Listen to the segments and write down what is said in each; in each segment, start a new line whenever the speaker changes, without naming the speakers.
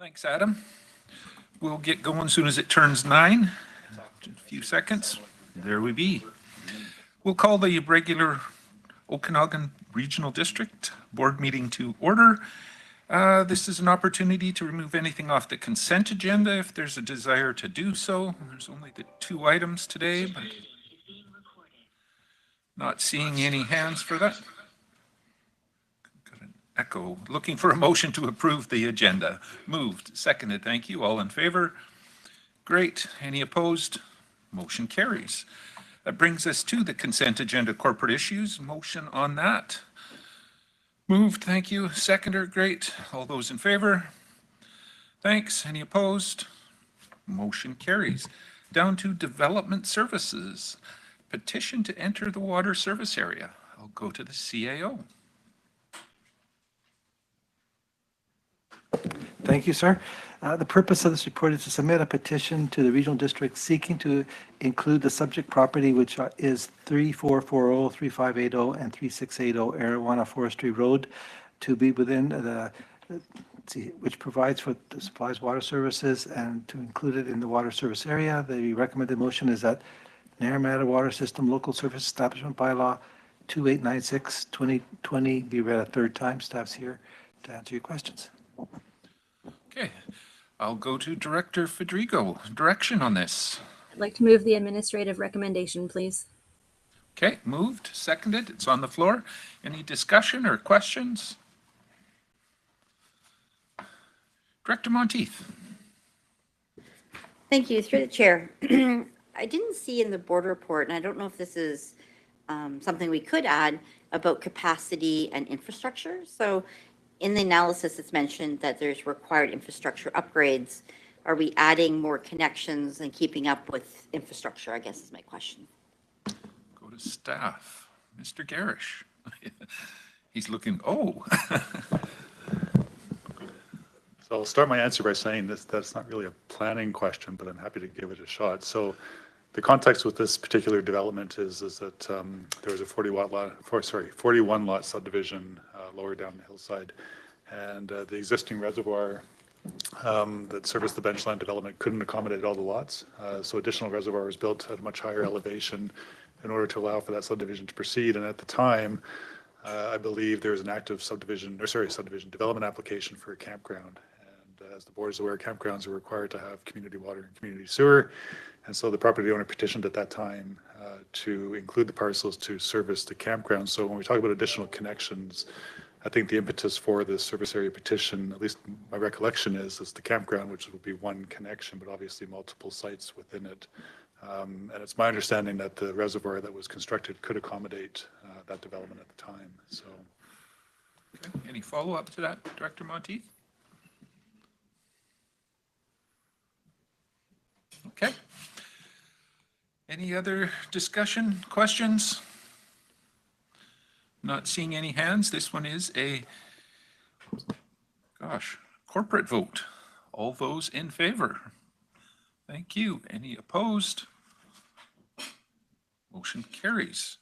Thanks, Adam. We'll get going as soon as it turns 9. In a few seconds. There we be. We'll call the regular Okanagan Regional District Board meeting to order. This is an opportunity to remove anything off the consent agenda if there's a desire to do so. There's only the 2 items today, but not seeing any hands for that. Got an echo. Looking for a motion to approve the agenda. Moved, seconded. Thank you. All in favor? Great. Any opposed? Motion carries. That brings us to the consent agenda, corporate issues. Motion on that. Moved, thank you. Seconder, great. All those in favor? Thanks. Any opposed? Motion carries. Down to development services. Petition to enter the water service area. I'll go to the CAO.
Thank you, sir. The purpose of this report is to submit a petition to the regional district seeking to include the subject property, which is 3440, 3580, and 3680 Arawana Forestry Road, to be within the, which provides for supplies water services, and to include it in the water service area. The recommended motion is that Naramata Water System Local Service Establishment Bylaw 2896/2020 be read a third time. Staff's here to answer your questions.
Okay, I'll go to Director Federico. Direction on this.
I'd like to move the administrative recommendation, please.
Okay, moved, seconded. It's on the floor. Any discussion or questions? Director Monteith.
Thank you. Through the chair. I didn't see in the board report, and I don't know if this is something we could add, about capacity and infrastructure. So in the analysis, it's mentioned that there's required infrastructure upgrades. Are we adding more connections and keeping up with infrastructure, I guess is my question.
Go to staff. Mr. Garish. He's looking, oh.
So I'll start my answer by saying that's not really a planning question, but I'm happy to give it a shot. So the context with this particular development is that there was a 41 lot subdivision lower down the hillside, and the existing reservoir that serviced the benchland development couldn't accommodate all the lots. So additional reservoir was built at a much higher elevation in order to allow for that subdivision to proceed. And at the time, I believe there was an active subdivision development application for a campground. And as the board is aware, campgrounds are required to have community water and community sewer. And so the property owner petitioned at that time to include the parcels to service the campground. So when we talk about additional connections, I think the impetus for this service area petition, at least my recollection is the campground, which would be one connection, but obviously multiple sites within it. And it's my understanding that the reservoir that was constructed could accommodate that development at the time. So,
okay. Any follow-up to that, Director Monteith? Okay. Any other discussion, questions? Not seeing any hands. This one is a, corporate vote. All those in favor? Thank you. Any opposed? Motion carries.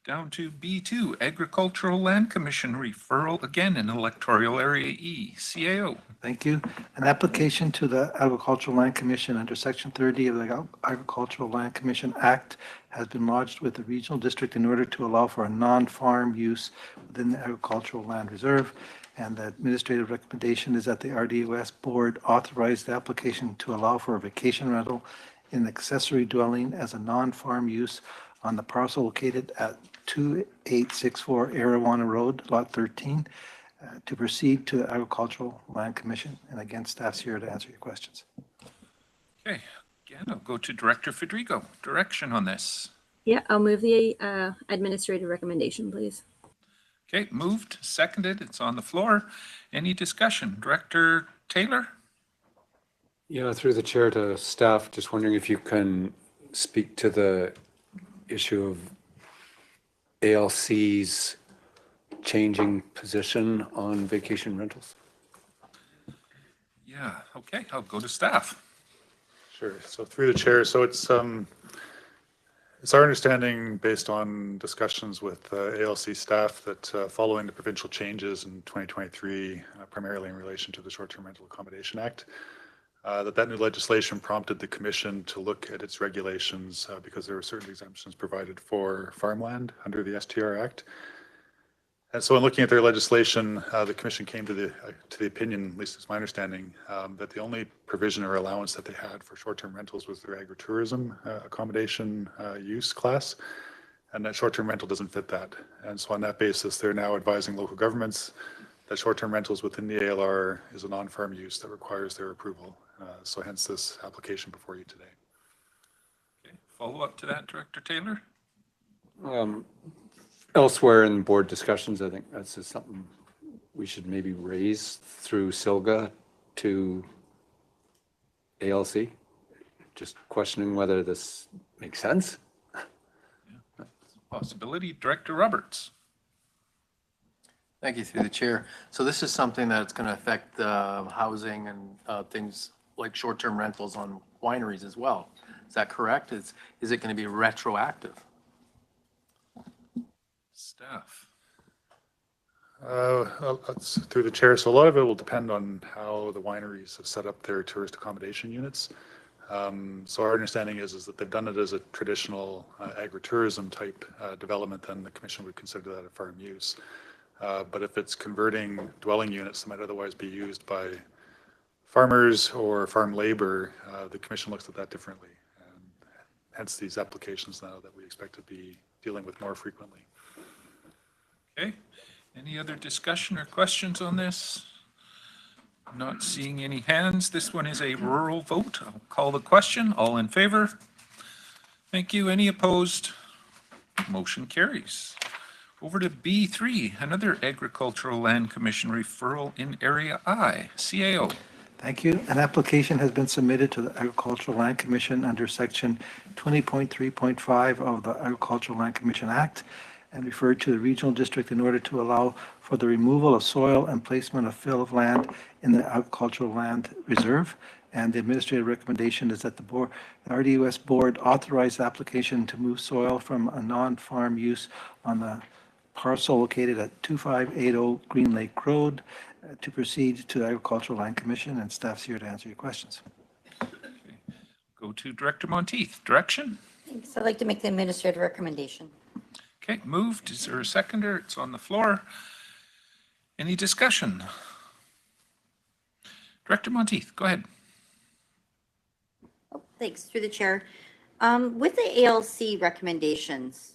Down to B2, Agricultural Land Commission referral, again in electoral area E, CAO.
Thank you. An application to the Agricultural Land Commission under Section 30 of the Agricultural Land Commission Act has been lodged with the regional district in order to allow for a non-farm use within the agricultural land reserve. And the administrative recommendation is that the RDOS board authorize the application to allow for a vacation rental in an accessory dwelling as a non-farm use on the parcel located at 2864 Arawana Road, Lot 13, to proceed to the Agricultural Land Commission. And again, staff's here to answer your questions.
Okay, again, I'll go to Director Federico. Direction on this.
Yeah, I'll move the administrative recommendation, please.
Okay, moved, seconded. It's on the floor. Any discussion? Director Taylor?
Yeah, through the chair to staff, just wondering if you can speak to the issue of ALC's changing position on vacation rentals.
Yeah, okay, I'll go to staff.
sure. So through the chair, so it's It's our understanding, based on discussions with ALC staff, that following the provincial changes in 2023, primarily in relation to the Short-Term Rental Accommodation Act, that new legislation prompted the Commission to look at its regulations because there were certain exemptions provided for farmland under the STR Act. And so in looking at their legislation, the Commission came to the opinion, at least it's my understanding, that the only provision or allowance that they had for short-term rentals was their agritourism accommodation use class, and that short-term rental doesn't fit that. And so on that basis, they're now advising local governments that short-term rentals within the ALR is a non-farm use that requires their approval. So hence this application before you today.
Okay. Follow up to that, Director Taylor?
Elsewhere in board discussions, I think that's just something we should maybe raise through SILGA to ALC, just questioning whether this makes sense.
Possibility. Director Roberts.
Thank you, through the chair. So this is something that's going to affect housing and things like short-term rentals on wineries as well. Is that correct? Is it going to be retroactive?
Staff.
That's through the chair. So a lot of it will depend on how the wineries have set up their tourist accommodation units. So our understanding is that they've done it as a traditional agritourism type development, then the Commission would consider that a farm use. But if it's converting dwelling units that might otherwise be used by farmers or farm labor, the Commission looks at that differently. And hence these applications now that we expect to be dealing with more frequently.
Okay. Any other discussion or questions on this? Not seeing any hands. This one is a rural vote. I'll call the question. All in favor? Thank you. Any opposed? Motion carries. Over to B3, another Agricultural Land Commission referral in Area I, CAO.
Thank you. An application has been submitted to the Agricultural Land Commission under Section 20.3.5 of the Agricultural Land Commission Act and referred to the regional district in order to allow for the removal of soil and placement of fill of land in the agricultural land reserve. And the administrative recommendation is that the RDOS board authorize the application to move soil from a non-farm use on the parcel located at 2580 Green Lake Road to proceed to the Agricultural Land Commission, and staff's here to answer your questions.
Go to Director Monteith. Direction?
Thanks. I'd like to make the administrative recommendation.
Okay, moved. Is there a seconder? It's on the floor. Any discussion? Director Monteith, go ahead.
Oh, thanks, through the chair. With the ALC recommendations,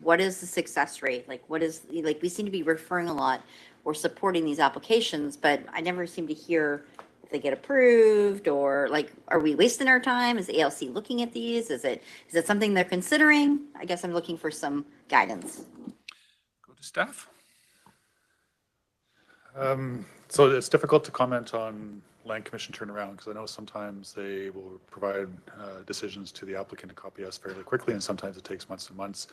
what is the success rate? Like, we seem to be referring a lot or supporting these applications, but I never seem to hear if they get approved or are we wasting our time? Is ALC looking at these? Is it something they're considering? I guess I'm looking for some guidance.
Go to staff.
So it's difficult to comment on Land Commission turnaround because I know sometimes they will provide decisions to the applicant to copy us fairly quickly, and sometimes it takes months and months.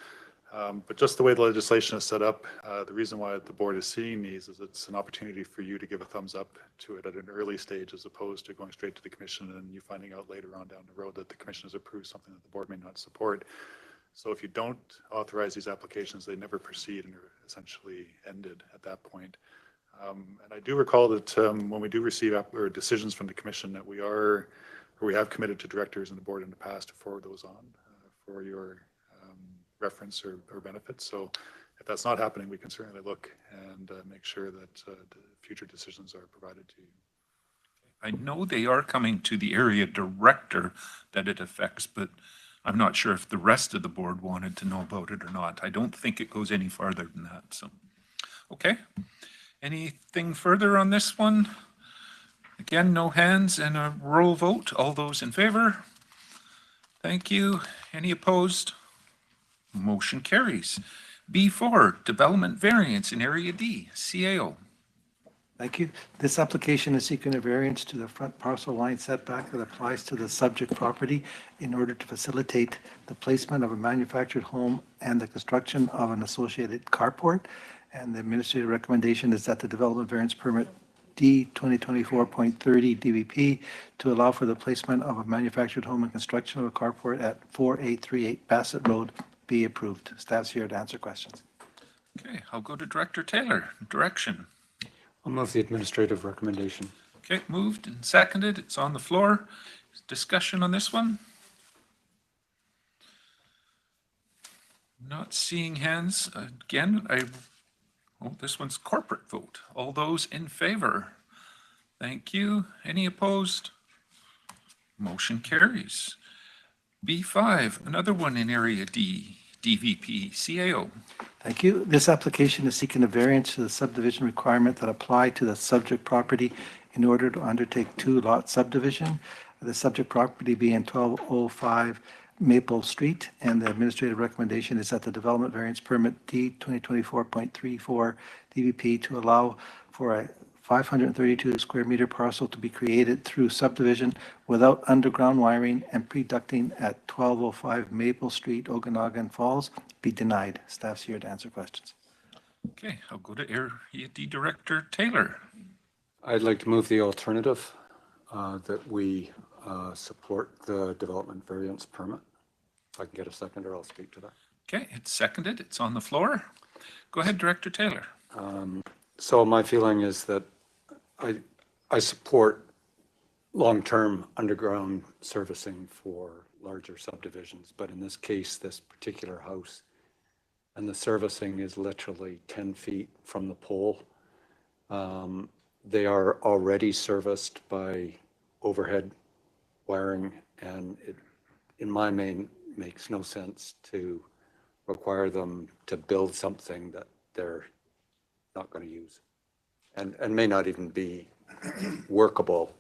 But just the way the legislation is set up, the reason why the board is seeing these is it's an opportunity for you to give a thumbs up to it at an early stage as opposed to going straight to the Commission and you finding out later on down the road that the Commission has approved something that the board may not support. So if you don't authorize these applications, they never proceed and are essentially ended at that point. And I do recall that when we do receive decisions from the Commission that we have committed to directors and the board in the past to forward those on for your reference or benefit. So if that's not happening, we can certainly look and make sure that the future decisions are provided to you.
I know they are coming to the area director that it affects, but I'm not sure if the rest of the board wanted to know about it or not. I don't think it goes any farther than that. So, okay. Anything further on this one? Again, no hands and a roll vote. All those in favor? Thank you. Any opposed? Motion carries. B4, development variance in Area D, CAO.
Thank you. This application is seeking a variance to the front parcel line setback that applies to the subject property in order to facilitate the placement of a manufactured home and the construction of an associated carport. And the administrative recommendation is that the development variance permit D 2024.30 DVP to allow for the placement of a manufactured home and construction of a carport at 4838 Bassett Road be approved. Staff's here to answer questions.
Okay, I'll go to Director Taylor. Direction.
I'll move the administrative recommendation.
Okay, moved and seconded. It's on the floor. Discussion on this one? Not seeing hands. Again, this one's corporate vote. All those in favor? Thank you. Any opposed? Motion carries. B5, another one in Area D, DVP, CAO.
Thank you. This application is seeking a variance to the subdivision requirement that apply to the subject property in order to undertake two-lot subdivision. The subject property being 1205 Maple Street, and the administrative recommendation is that the development variance permit D 2024.34 DVP to allow for a 532 square meter parcel to be created through subdivision without underground wiring and pre-ducting at 1205 Maple Street, Okanagan Falls be denied. Staff's here to answer questions.
Okay, I'll go to Area D Director Taylor.
I'd like to move the alternative that we support the development variance permit. If I can get a seconder, I'll speak to that.
Okay, it's seconded. It's on the floor. Go ahead, Director Taylor.
So my feeling is that I support long-term underground servicing for larger subdivisions, but in this case, this particular house, and the servicing is literally 10 feet from the pole. They are already serviced by overhead wiring, and it, in my mind, makes no sense to require them to build something that they're not going to use and may not even be workable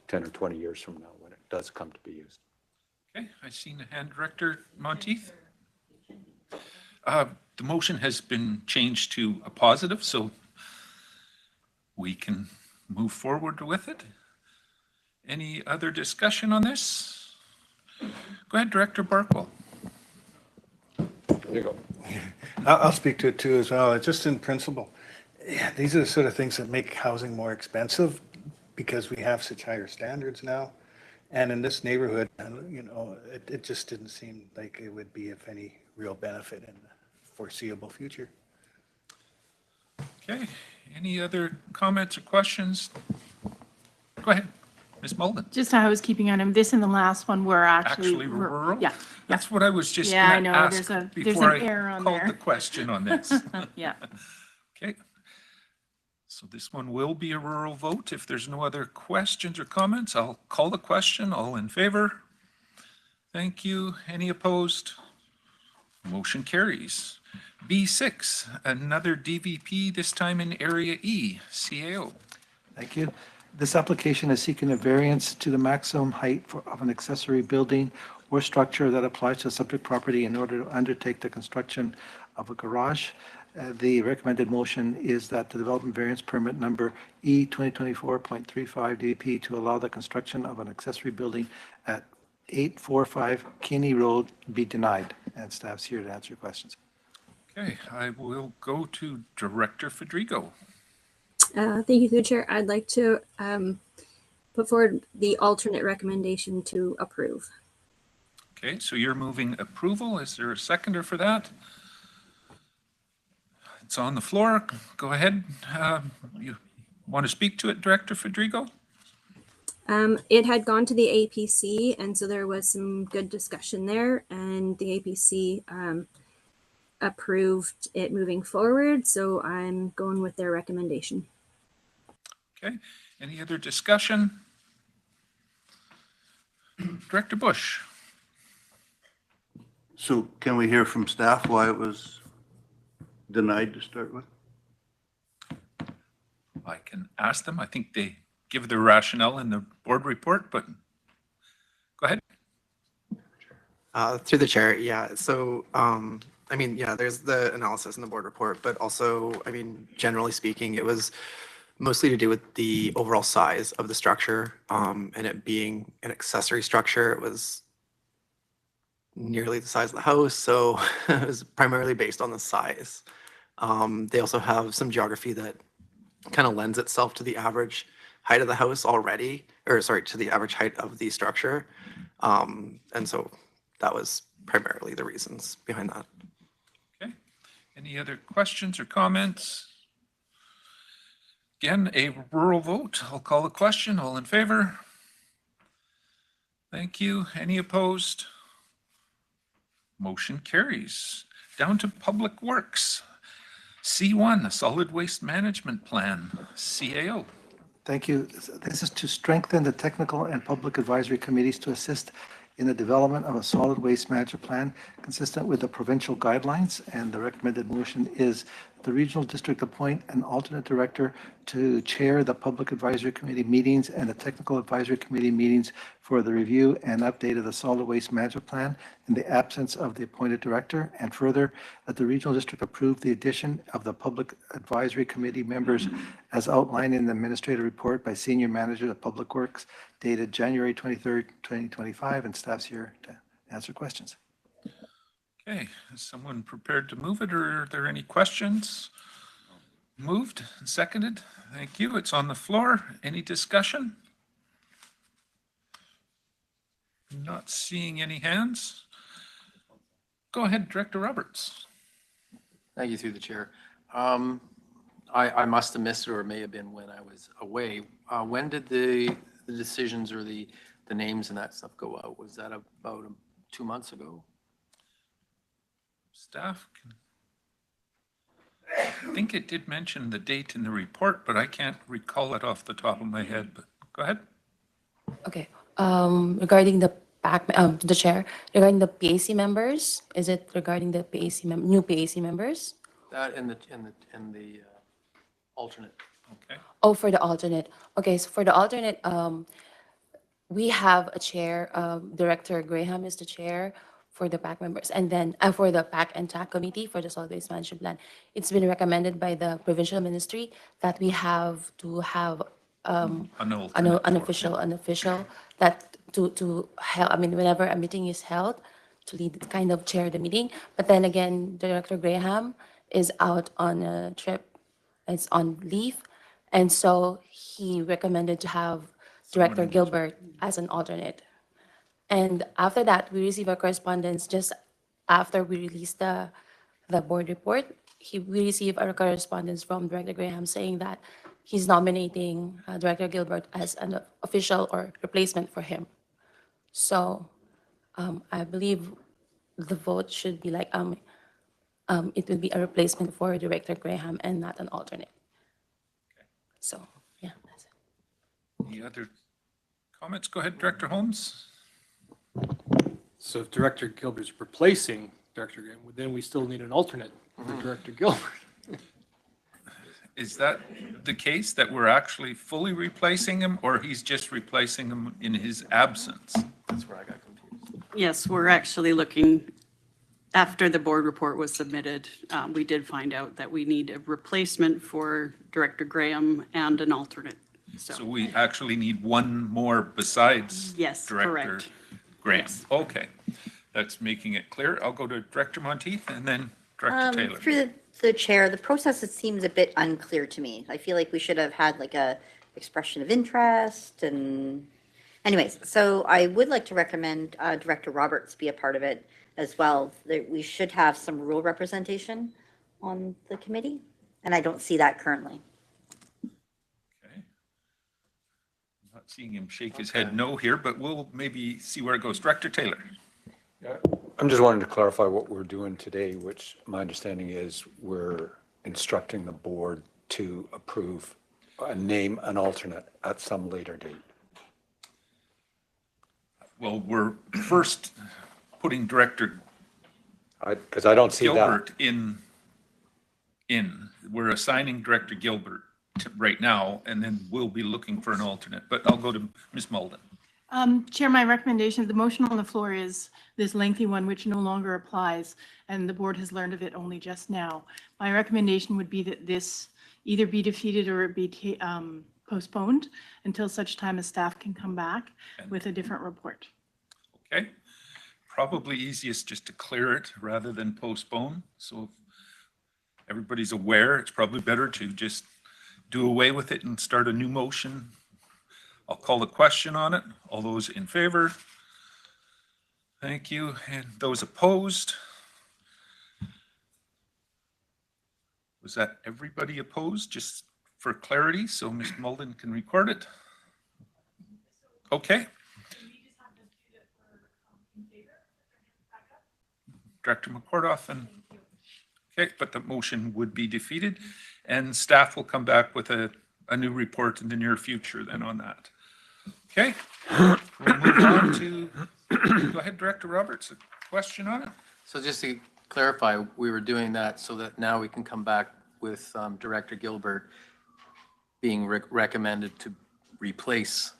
10 or 20 years from now when it does come to be used.
Okay, I seen the hand, Director Monteith. The motion has been changed to a positive, so we can move forward with it. Any other discussion on this? Go ahead, Director Barkwell.
There you go.
I'll speak to it too as well. It's just in principle. Yeah, these are the sort of things that make housing more expensive because we have such higher standards now. And in this neighborhood, it just didn't seem like it would be of any real benefit in the foreseeable future.
Okay, any other comments or questions? Go ahead, Ms. Mullen.
Just a housekeeping item. This and the last one were
Actually rural?
Yeah,
That's what I was just
Yeah, I
going to
know.
ask
There's
before
an
I
error on
called
there.
the question on this.
yeah.
Okay. So this one will be a rural vote. If there's no other questions or comments, I'll call the question. All in favor? Thank you. Any opposed? Motion carries. B6, another DVP, this time in Area E, CAO.
Thank you. This application is seeking a variance to the maximum height of an accessory building or structure that applies to subject property in order to undertake the construction of a garage. The recommended motion is that the development variance permit number E 2024.35 DP to allow the construction of an accessory building at 845 Kinney Road be denied. And staff's here to answer your questions.
Okay, I will go to Director Federico.
Thank you, through the chair. I'd like to put forward the alternate recommendation to approve.
Okay, so you're moving approval. Is there a seconder for that? It's on the floor. Go ahead. You want to speak to it, Director Federico?
It had gone to the APC, and so there was some good discussion there, and the APC approved it moving forward, so I'm going with their recommendation.
Okay, any other discussion? Director Bush.
So can we hear from staff why it was denied to start with?
I can ask them. I think they give the rationale in the board report, but go ahead.
Through the chair, yeah. So, I mean, yeah, there's the analysis in the board report, but also, I mean, generally speaking, it was mostly to do with the overall size of the structure, and it being an accessory structure. It was nearly the size of the house, so it was primarily based on the size. They also have some geography that kind of lends itself to the average height of the house already, or sorry, to the average height of the structure. And so that was primarily the reasons behind that.
Okay. Any other questions or comments? Again, a rural vote. I'll call the question. All in favor? Thank you. Any opposed? Motion carries. Down to Public Works. C1, Solid Waste Management Plan, CAO.
Thank you. This is to strengthen the technical and public advisory committees to assist in the development of a solid waste management plan consistent with the provincial guidelines. And the recommended motion is the regional district appoint an alternate director to chair the public advisory committee meetings and the technical advisory committee meetings for the review and update of the solid waste management plan in the absence of the appointed director. And further, that the regional district approve the addition of the public advisory committee members as outlined in the administrative report by Senior Manager of Public Works dated January 23rd, 2025, and staff's here to answer questions.
Okay, is someone prepared to move it, or are there any questions? Moved and seconded. Thank you. It's on the floor. Any discussion? Not seeing any hands. Go ahead, Director Roberts.
Thank you, through the chair. I must have missed it, or it may have been when I was away. When did the decisions or the names and that stuff go out? Was that about 2 months ago?
Staff can. I think it did mention the date in the report, but I can't recall it off the top of my head, but go ahead.
Okay. Regarding the PAC, to the chair, regarding the PAC members, is it regarding the PAC new PAC members?
That and the alternate.
Okay.
Oh, for the alternate. Okay, so for the alternate, we have a chair. Director Graham is the chair for the PAC members, and then for the PAC and TAC committee for the solid waste management plan. It's been recommended by the provincial ministry that we have to have an official that to help. I mean, whenever a meeting is held, to lead, kind of chair the meeting. But then again, Director Graham is out on a trip. It's on leave, and so he recommended to have Director Gilbert as an alternate. And after that, we receive a correspondence just after we released the board report. We received a correspondence from Director Graham saying that he's nominating Director Gilbert as an official or replacement for him. So I believe the vote should be like, it would be a replacement for Director Graham and not an alternate. So, yeah, that's it.
Any other comments? Go ahead, Director Holmes.
So if Director Gilbert's replacing Director Graham, then we still need an alternate for Director Gilbert.
Is that the case, that we're actually fully replacing him, or he's just replacing him in his absence?
That's where I got confused.
Yes, we're actually looking, after the board report was submitted, we did find out that we need a replacement for Director Graham and an alternate.
So we actually need one more besides
Yes,
Director
correct.
Graham.
Yes.
Okay, that's making it clear. I'll go to Director Monteith and then Director Taylor.
Through the chair, the process, it seems a bit unclear to me. I feel like we should have had like a expression of interest and anyways, so I would like to recommend Director Roberts be a part of it as well. That we should have some rural representation on the committee, and I don't see that currently.
Okay. I'm not seeing him shake his head no here, but we'll maybe see where it goes. Director Taylor.
I'm just wanting to clarify what we're doing today, which my understanding is we're instructing the board to approve, name an alternate at some later date.
Well, we're first putting Director
Because I don't see that.
Gilbert in. We're assigning Director Gilbert right now, and then we'll be looking for an alternate. But I'll go to Ms. Mulden.
Chair, my recommendation, the motion on the floor is this lengthy one, which no longer applies, and the board has learned of it only just now. My recommendation would be that this either be defeated or it be postponed until such time as staff can come back with a different report.
Okay, probably easiest just to clear it rather than postpone. So if everybody's aware, it's probably better to just do away with it and start a new motion? I'll call the question on it. All those in favor? Thank you. And those opposed? Was that everybody opposed, just for clarity, so Ms. Mullen can record it? Okay. Director McCordoff and, okay, but the motion would be defeated, and staff will come back with a new report in the near future then on that. Okay, we'll move on to, go ahead, Director Roberts, a question on it?
So just to clarify, we were doing that so that now we can come back with Director Gilbert being recommended to replace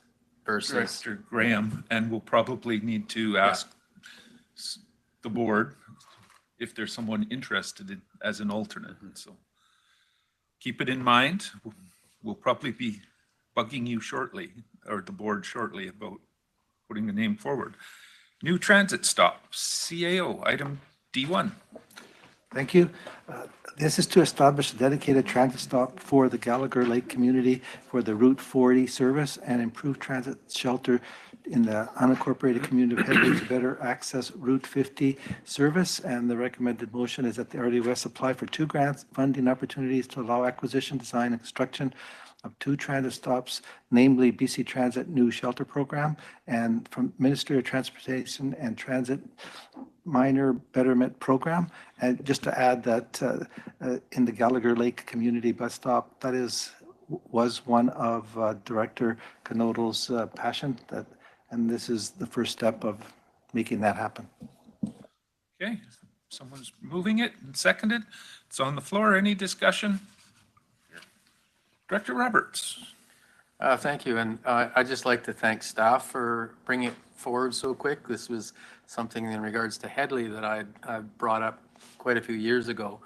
versus.
Director Graham, and we'll probably need to ask the board if there's someone interested in, as an alternate. So keep it in mind. We'll probably be bugging you shortly, or the board shortly, about putting a name forward. New transit stop, CAO, item D1.
Thank you. This is to establish a dedicated transit stop for the Gallagher Lake community for the Route 40 service and improve transit shelter in the unincorporated community of Headley to better access Route 50 service. And the recommended motion is that the RDOS apply for 2 grants funding opportunities to allow acquisition, design, and construction of 2 transit stops, namely BC Transit New Shelter Program and from Ministry of Transportation and Transit Minor Betterment Program. And just to add that in the Gallagher Lake Community Bus Stop, that was one of Director Canodal's passion, and this is the first step of making that happen.
Okay, someone's moving it and seconded. It's on the floor. Any discussion? Director Roberts.
Thank you, and I'd just like to thank staff for bringing it forward so quick. This was something in regards to Headley that I brought up quite a few years ago,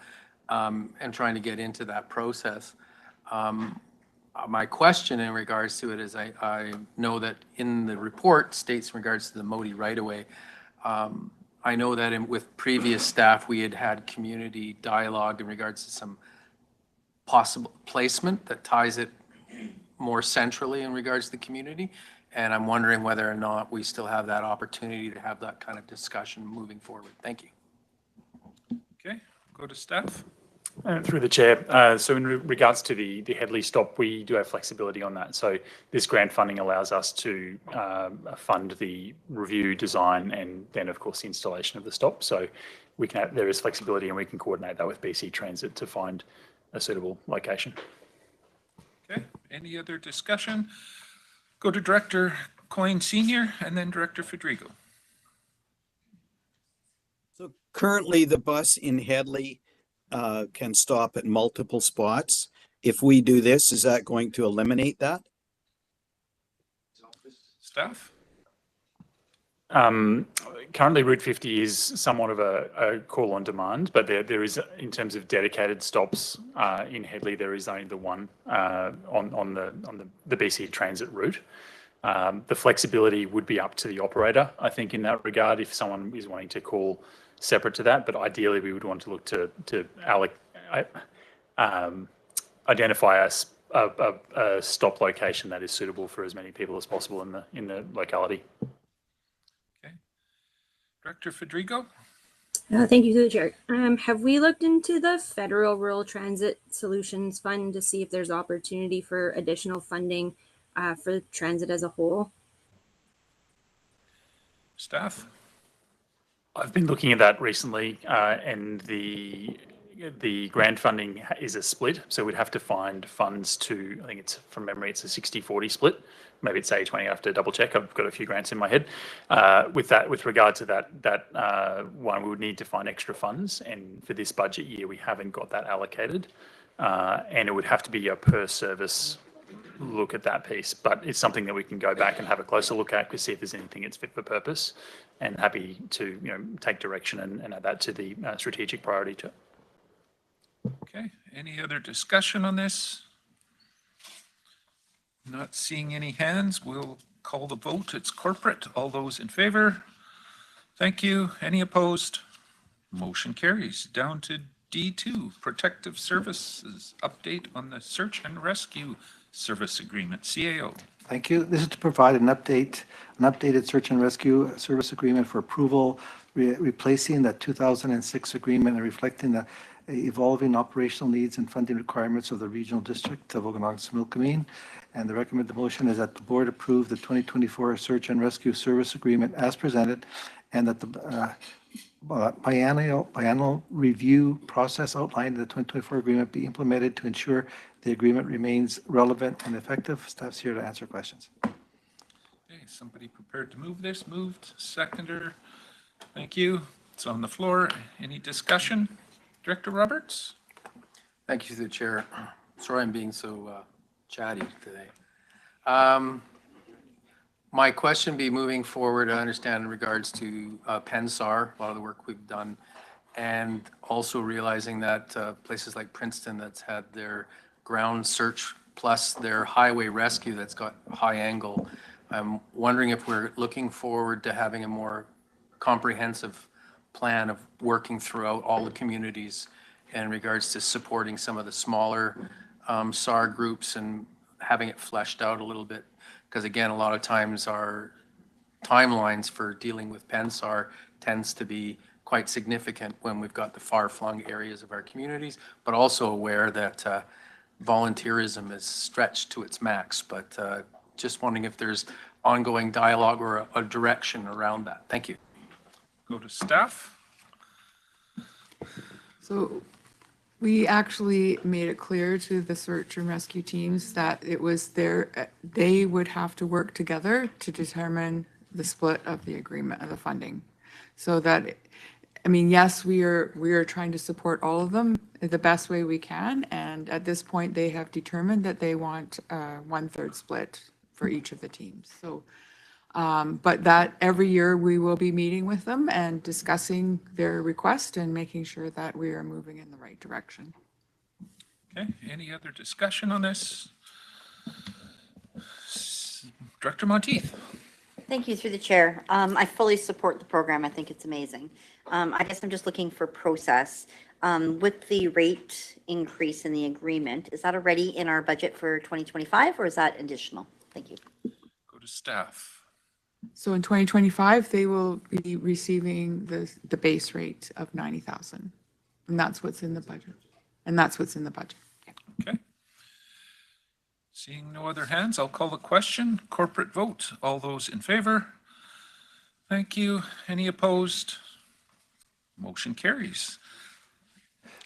and trying to get into that process. My question in regards to it is I know that in the report states in regards to the Modi right-of-way, I know that with previous staff, we had community dialogue in regards to some possible placement that ties it more centrally in regards to the community. And I'm wondering whether or not we still have that opportunity to have that kind of discussion moving forward. Thank you.
Okay, go to staff.
Through the chair. So in regards to the Headley stop, we do have flexibility on that. So this grant funding allows us to fund the review, design, and then of course the installation of the stop. So we can there is flexibility, and we can coordinate that with BC Transit to find a suitable location.
Okay, any other discussion? Go to Director Coyne Senior and then Director Federico.
So currently the bus in Headley can stop at multiple spots. If we do this, is that going to eliminate that?
Staff?
Currently Route 50 is somewhat of a call on demand, but there is, in terms of dedicated stops in Headley, there is only the one on the BC Transit route. The flexibility would be up to the operator, I think, in that regard, if someone is wanting to call separate to that, but ideally we would want to look to identify a stop location that is suitable for as many people as possible in the locality.
Director Federico?
Thank you, through the chair. Have we looked into the Federal Rural Transit Solutions Fund to see if there's opportunity for additional funding for transit as a whole?
Staff?
I've been looking at that recently, and the grant funding is a split, so we'd have to find funds to, I think it's, from memory, it's a 60-40 split. Maybe it's 80-20, I have to double check. I've got a few grants in my head. With regard to that one, we would need to find extra funds, and for this budget year, we haven't got that allocated. And it would have to be a per service look at that piece, but it's something that we can go back and have a closer look at to see if there's anything that's fit for purpose, and happy to take direction and add that to the strategic priority to.
Okay, any other discussion on this? Not seeing any hands, we'll call the vote. It's corporate. All those in favor? Thank you. Any opposed? Motion carries. Down to D2, Protective Services, update on the Search and Rescue Service Agreement, CAO.
Thank you. This is to provide an updated search and rescue service agreement for approval, replacing the 2006 agreement and reflecting the evolving operational needs and funding requirements of the regional district of Okanagan-Similkameen. And the recommended motion is that the board approve the 2024 search and rescue service agreement as presented, and that the biannual review process outlined in the 2024 agreement be implemented to ensure the agreement remains relevant and effective. Staff's here to answer questions.
Okay, somebody prepared to move this? Moved. Seconder. Thank you. It's on the floor. Any discussion? Director Roberts?
Thank you, through the chair. Sorry I'm being so chatty today. My question be moving forward, I understand in regards to PennSAR, a lot of the work we've done, and also realizing that places like Princeton that's had their ground search plus their highway rescue that's got high angle. I'm wondering if we're looking forward to having a more comprehensive plan of working throughout all the communities in regards to supporting some of the smaller SAR groups and having it fleshed out a little bit. Because again, a lot of times our timelines for dealing with PennSAR tends to be quite significant when we've got the far-flung areas of our communities, but also aware that volunteerism is stretched to its max. But just wondering if there's ongoing dialogue or a direction around that. Thank you.
Go to staff.
So we actually made it clear to the search and rescue teams that it was they would have to work together to determine the split of the agreement of the funding. So that, I mean, yes, we are trying to support all of them the best way we can. And at this point, they have determined that they want a 1/3 split for each of the teams. So, but that every year we will be meeting with them and discussing their request and making sure that we are moving in the right direction.
Okay, any other discussion on this? Director Monteith.
Thank you, through the chair. I fully support the program. I think it's amazing. I guess I'm just looking for process. With the rate increase in the agreement, is that already in our budget for 2025 or is that additional? Thank you.
Go to staff.
So in 2025, they will be receiving the base rate of 90,000. And that's what's in the budget.
Okay. Seeing no other hands, I'll call the question. Corporate vote. All those in favor? Thank you. Any opposed? Motion carries.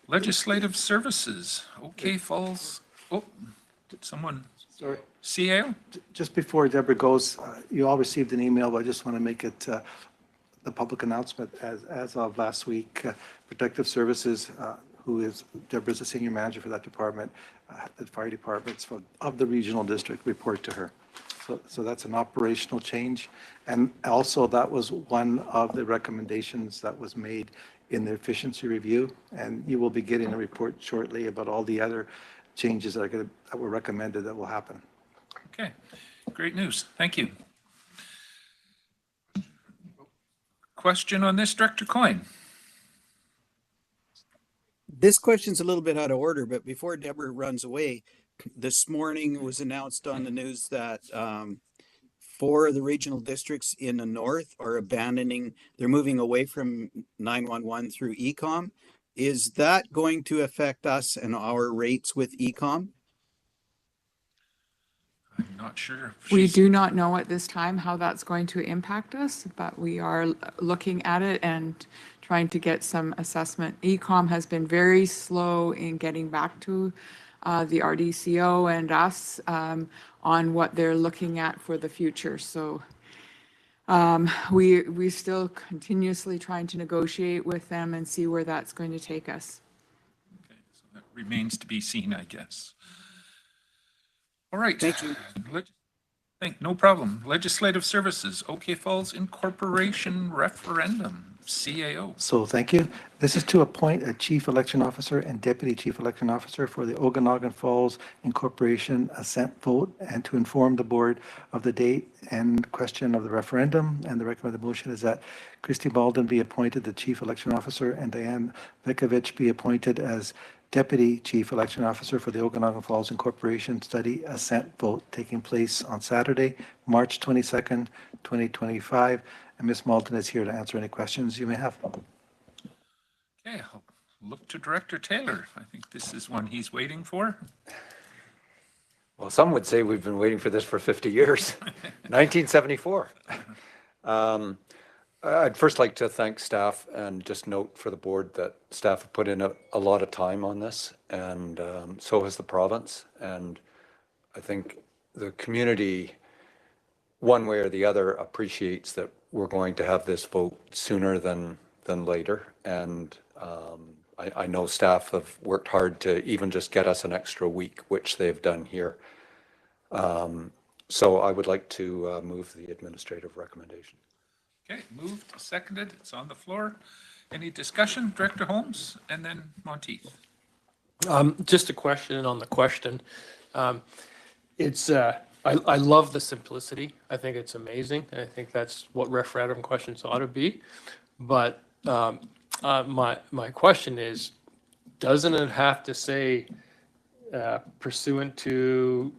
Legislative Services. Okay, Falls. Oh, did someone?
Sorry.
CAO?
Just before Deborah goes, you all received an email, but I just want to make it the public announcement as of last week. Protective Services, who is, Deborah's the senior manager for that department, the fire departments of the regional district report to her. So that's an operational change. And also that was one of the recommendations that was made in the efficiency review. And you will be getting a report shortly about all the other changes that were recommended that will happen.
Okay, great news. Thank you. Question on this, Director Coyne?
This question's a little bit out of order, but before Deborah runs away, this morning it was announced on the news that 4 of the regional districts in the north are they're moving away from 911 through ECOM. Is that going to affect us and our rates with ECOM?
I'm not sure.
We do not know at this time how that's going to impact us, but we are looking at it and trying to get some assessment. ECOM has been very slow in getting back to the RDCO and us on what they're looking at for the future. So we still continuously trying to negotiate with them and see where that's going to take us.
Okay, so that remains to be seen, I guess. All right.
Thank you.
No problem. Legislative Services, OK Falls Incorporation Referendum, CAO.
So thank you. This is to appoint a chief election officer and deputy chief election officer for the Okanagan Falls Incorporation assent vote and to inform the board of the date and question of the referendum. And the recommended motion is that Christy Malden be appointed the chief election officer and Diane Vikovich be appointed as Deputy Chief Election Officer for the Okanagan Falls Incorporation Study Assent Vote taking place on Saturday, March 22nd, 2025. And Ms. Malton is here to answer any questions you may have.
Okay, I'll look to Director Taylor. I think this is one he's waiting for.
Well, some would say we've been waiting for this for 50 years, 1974. I'd first like to thank staff and just note for the board that staff have put in a lot of time on this, and so has the province. And I think the community, one way or the other, appreciates that we're going to have this vote sooner than later. And I know staff have worked hard to even just get us an extra week, which they've done here. So I would like to move the administrative recommendation.
Okay, moved, seconded, it's on the floor. Any discussion, Director Holmes, and then Monteith?
Just a question on the question. It's I love the simplicity. I think it's amazing. I think that's what referendum questions ought to be. But my question is, doesn't it have to say pursuant to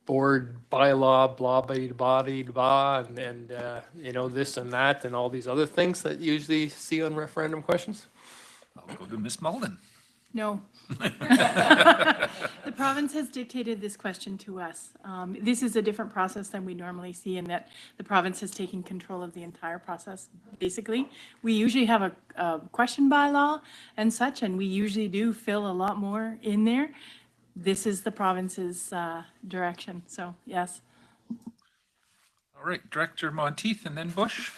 board bylaw, blah, blah, blah, and you know, this and that, and all these other things that you usually see on referendum questions?
I'll go to Ms. Malden.
No. The province has dictated this question to us. This is a different process than we normally see in that the province has taken control of the entire process, basically. We usually have a question bylaw and such, and we usually do fill a lot more in there. This is the province's direction, so yes.
All right, Director Monteith and then Bush.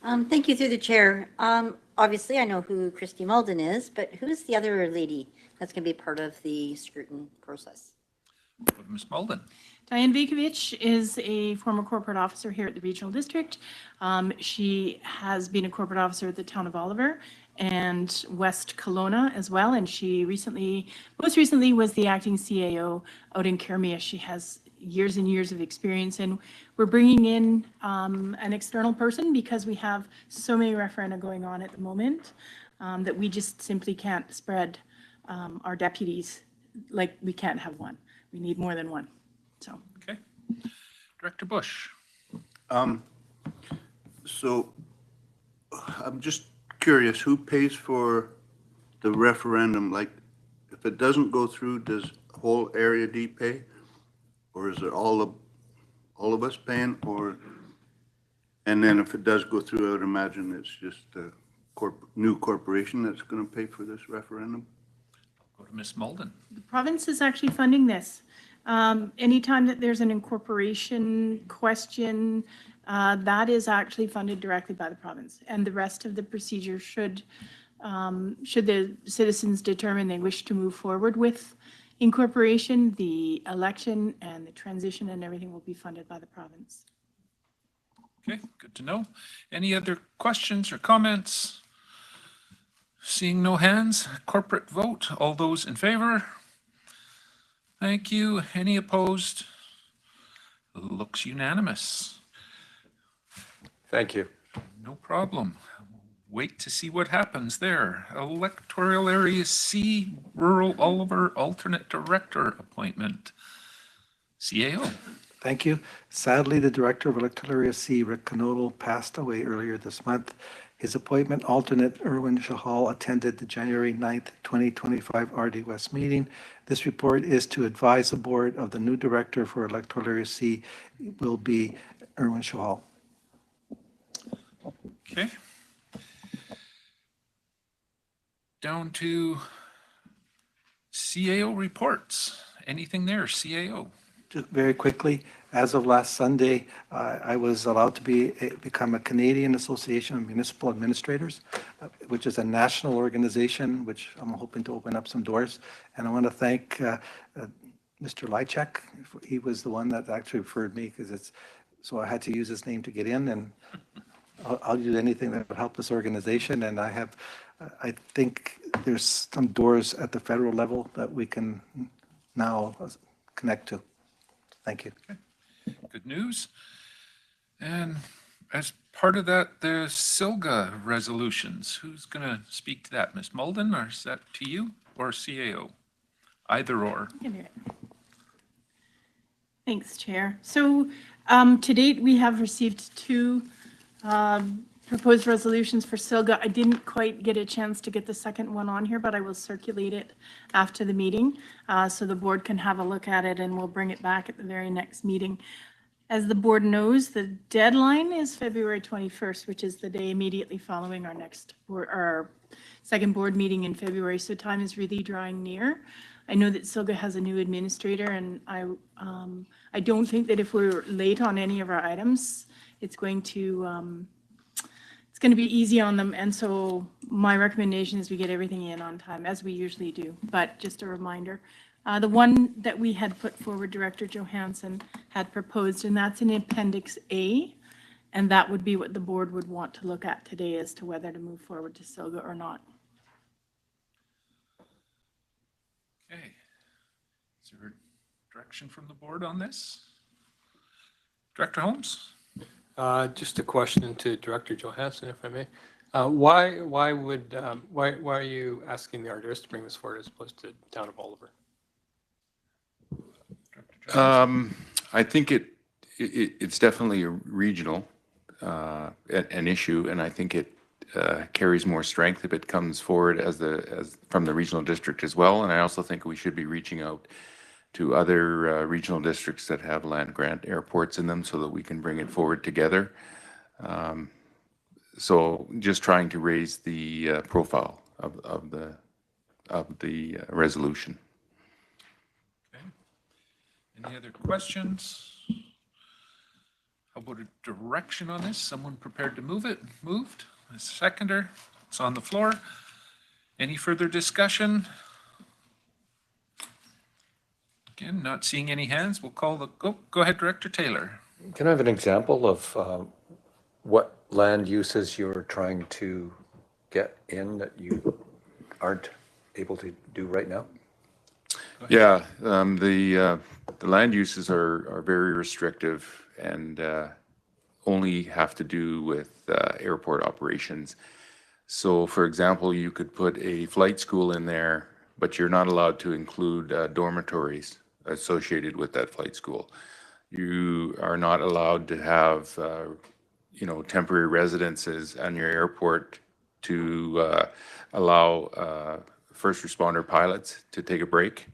Thank you through the chair. Obviously, I know who Christy Malden is, but who's the other lady that's going to be part of the scrutiny process?
Ms. Malden.
Diane Vikovich is a former corporate officer here at the Regional District. She has been a corporate officer at the Town of Oliver and West Kelowna as well. And she most recently was the acting CAO out in Kermia. She has years and years of experience, and we're bringing in an external person because we have so many referenda going on at the moment that we just simply can't spread our deputies. Like, we can't have one. We need more than one. So.
Okay. Director Bush.
So I'm just curious, who pays for the referendum? Like, if it doesn't go through, does whole Area D pay? Or is it all of us paying? Or, and then if it does go through, I would imagine it's just a new corporation that's going to pay for this referendum?
Go to Ms. Malden.
The province is actually funding this. Anytime that there's an incorporation question, that is actually funded directly by the province. And the rest of the procedure should the citizens determine they wish to move forward with incorporation, the election and the transition and everything will be funded by the province.
Okay, good to know. Any other questions or comments? Seeing no hands, corporate vote. All those in favor? Thank you. Any opposed? Looks unanimous.
Thank you.
No problem. Wait to see what happens there. Electoral Area C, Rural Oliver Alternate Director appointment. CAO.
Thank you. Sadly, the Director of Electoral Area C, Rick Canodal, passed away earlier this month. His appointment alternate, Erwin Shahal, attended the January 9th, 2025 RDOS meeting. This report is to advise the board of the new Director for Electoral Area C will be Erwin Shahal.
Okay. Down to CAO reports. Anything there, CAO?
Just very quickly, as of last Sunday, I was allowed to become a Canadian Association of Municipal Administrators, which is a national organization, which I'm hoping to open up some doors. And I want to thank Mr. Lychek. He was the one that actually referred me because so I had to use his name to get in, and I'll use anything that would help this organization. And I think there's some doors at the federal level that we can now connect to. Thank you.
Good news. And as part of that, the SILGA resolutions. Who's going to speak to that? Ms. Mulden, or is that to you or CAO? Either or.
Thanks, Chair. So to date, we have received two proposed resolutions for SILGA. I didn't quite get a chance to get the second one on here, but I will circulate it after the meeting so the board can have a look at it, and we'll bring it back at the very next meeting. As the board knows, the deadline is February 21st, which is the day immediately following our second board meeting in February. So time is really drawing near. I know that SILGA has a new administrator, and I don't think that if we're late on any of our items, it's going to be easy on them. And so my recommendation is we get everything in on time, as we usually do. But just a reminder, the one that we had put forward, Director Johansson had proposed, and that's in Appendix A. And that would be what the board would want to look at today as to whether to move forward to SILGA or not.
Okay. Is there direction from the board on this? Director Holmes?
Just a question to Director Johansson, if I may. Why are you asking the RDOS to bring this forward as opposed to Town of Oliver?
I think it's definitely a regional an issue, and I think it carries more strength if it comes forward as from the regional district as well. And I also think we should be reaching out to other regional districts that have land grant airports in them so that we can bring it forward together. So just trying to raise the profile of the resolution.
Okay. Any other questions? How about a direction on this? Someone prepared to move it? Moved. A seconder. It's on the floor. Any further discussion? Again, not seeing any hands. We'll call the, go ahead, Director Taylor.
Can I have an example of what land uses you're trying to get in that you aren't able to do right now?
Yeah, the land uses are very restrictive and only have to do with airport operations. So, for example, you could put a flight school in there, but you're not allowed to include dormitories associated with that flight school. You are not allowed to have, temporary residences on your airport to allow first responder pilots to take a break.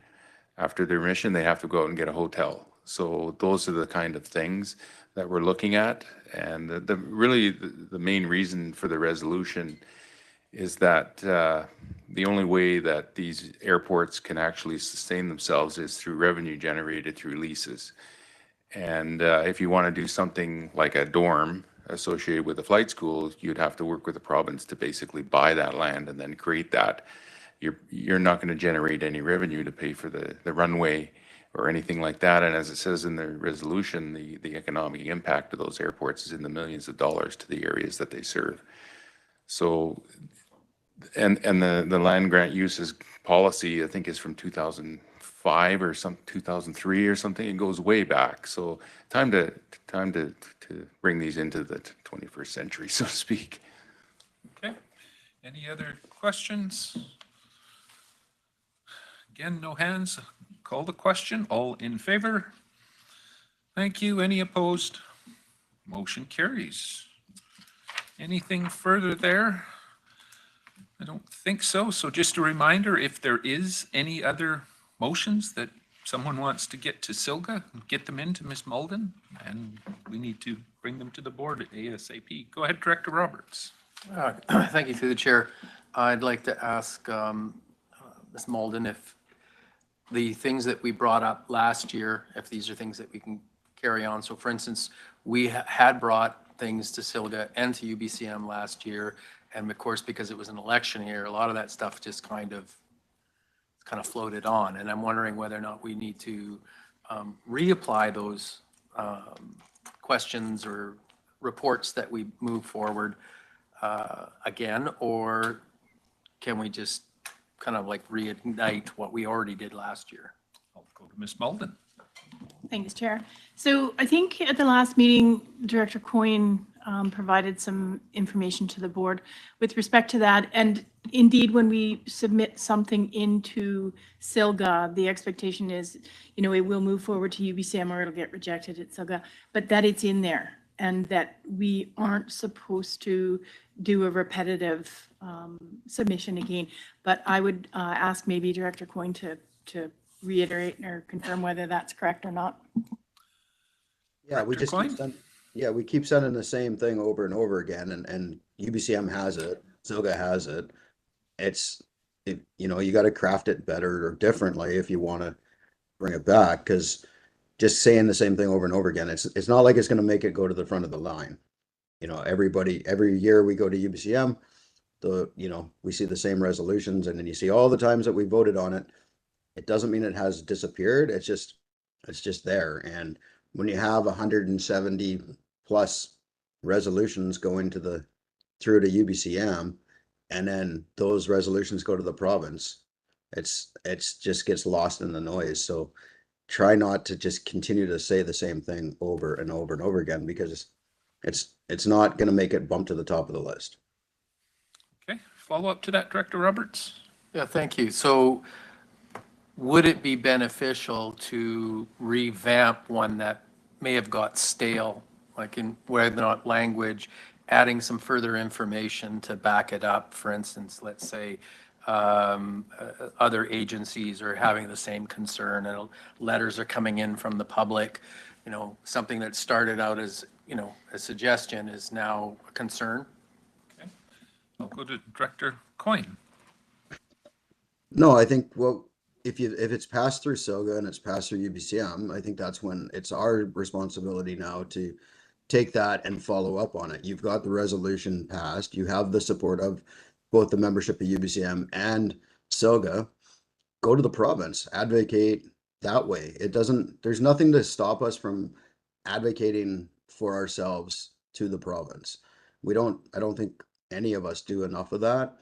After their mission, they have to go out and get a hotel. So those are the kind of things that we're looking at. And the main reason for the resolution is that the only way that these airports can actually sustain themselves is through revenue generated through leases. And if you want to do something like a dorm associated with a flight school, you'd have to work with the province to basically buy that land and then create that. You're not going to generate any revenue to pay for the runway or anything like that. And as it says in the resolution, the economic impact of those airports is in the millions of dollars to the areas that they serve. So, and the land grant uses policy, I think, is from 2005 or 2003 or something. It goes way back. So time to bring these into the 21st century, so to speak.
Okay. Any other questions? Again, no hands. Call the question. All in favor? Thank you. Any opposed? Motion carries. Anything further there? I don't think so. So just a reminder, if there is any other motions that someone wants to get to SILGA, get them into Ms. Mulden, and we need to bring them to the board at ASAP. Go ahead, Director Roberts.
Thank you, through the chair. I'd like to ask Ms. Mulden if the things that we brought up last year, if these are things that we can carry on. So for instance, we had brought things to SILGA and to UBCM last year. And of course, because it was an election year, a lot of that stuff just kind of kind of floated on. And I'm wondering whether or not we need to reapply those questions or reports that we move forward again, or can we just kind of like reignite what we already did last year?
I'll go to Ms. Malden.
Thanks, Chair. So I think at the last meeting, Director Coyne provided some information to the board with respect to that. And indeed, when we submit something into SILGA, the expectation is, you know, it will move forward to UBCM or it'll get rejected at SILGA, but that it's in there and that we aren't supposed to do a repetitive submission again. But I would ask maybe Director Coyne to reiterate or confirm whether that's correct or not.
Yeah, we just keep sending the same thing over and over again, and UBCM has it, SILGA has it. You know, you got to craft it better or differently if you want to bring it back, because just saying the same thing over and over again, it's not like it's going to make it go to the front of the line. You know, every year we go to UBCM, we see the same resolutions, and then you see all the times that we voted on it. It doesn't mean it has disappeared. It's just there. And when you have 170 plus resolutions going through to UBCM, and then those resolutions go to the province, it's just gets lost in the noise. So try not to just continue to say the same thing over and over and over again, because it's not going to make it bump to the top of the list.
Okay, follow up to that, Director Roberts.
Yeah, thank you. So would it be beneficial to revamp one that may have got stale, like in whether or not language, adding some further information to back it up? For instance, let's say other agencies are having the same concern and letters are coming in from the public. You know, something that started out as, you know, a suggestion is now a concern.
Okay, I'll go to Director Coyne.
No, I think, well, if it's passed through SILGA and it's passed through UBCM, I think that's when it's our responsibility now to take that and follow up on it. You've got the resolution passed. You have the support of both the membership of UBCM and SILGA. Go to the province, advocate that way. There's nothing to stop us from advocating for ourselves to the province. I don't think any of us do enough of that.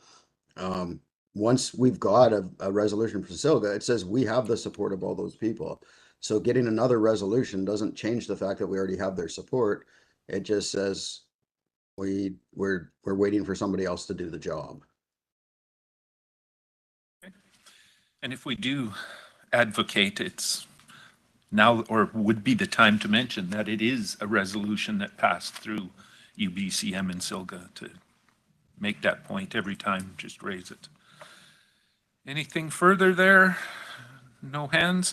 Once we've got a resolution from SILGA, it says we have the support of all those people. So getting another resolution doesn't change the fact that we already have their support. It just says we're waiting for somebody else to do the job.
Okay. And if we do advocate, it's now or would be the time to mention that it is a resolution that passed through UBCM and SILGA, to make that point every time, just raise it. Anything further there? No hands.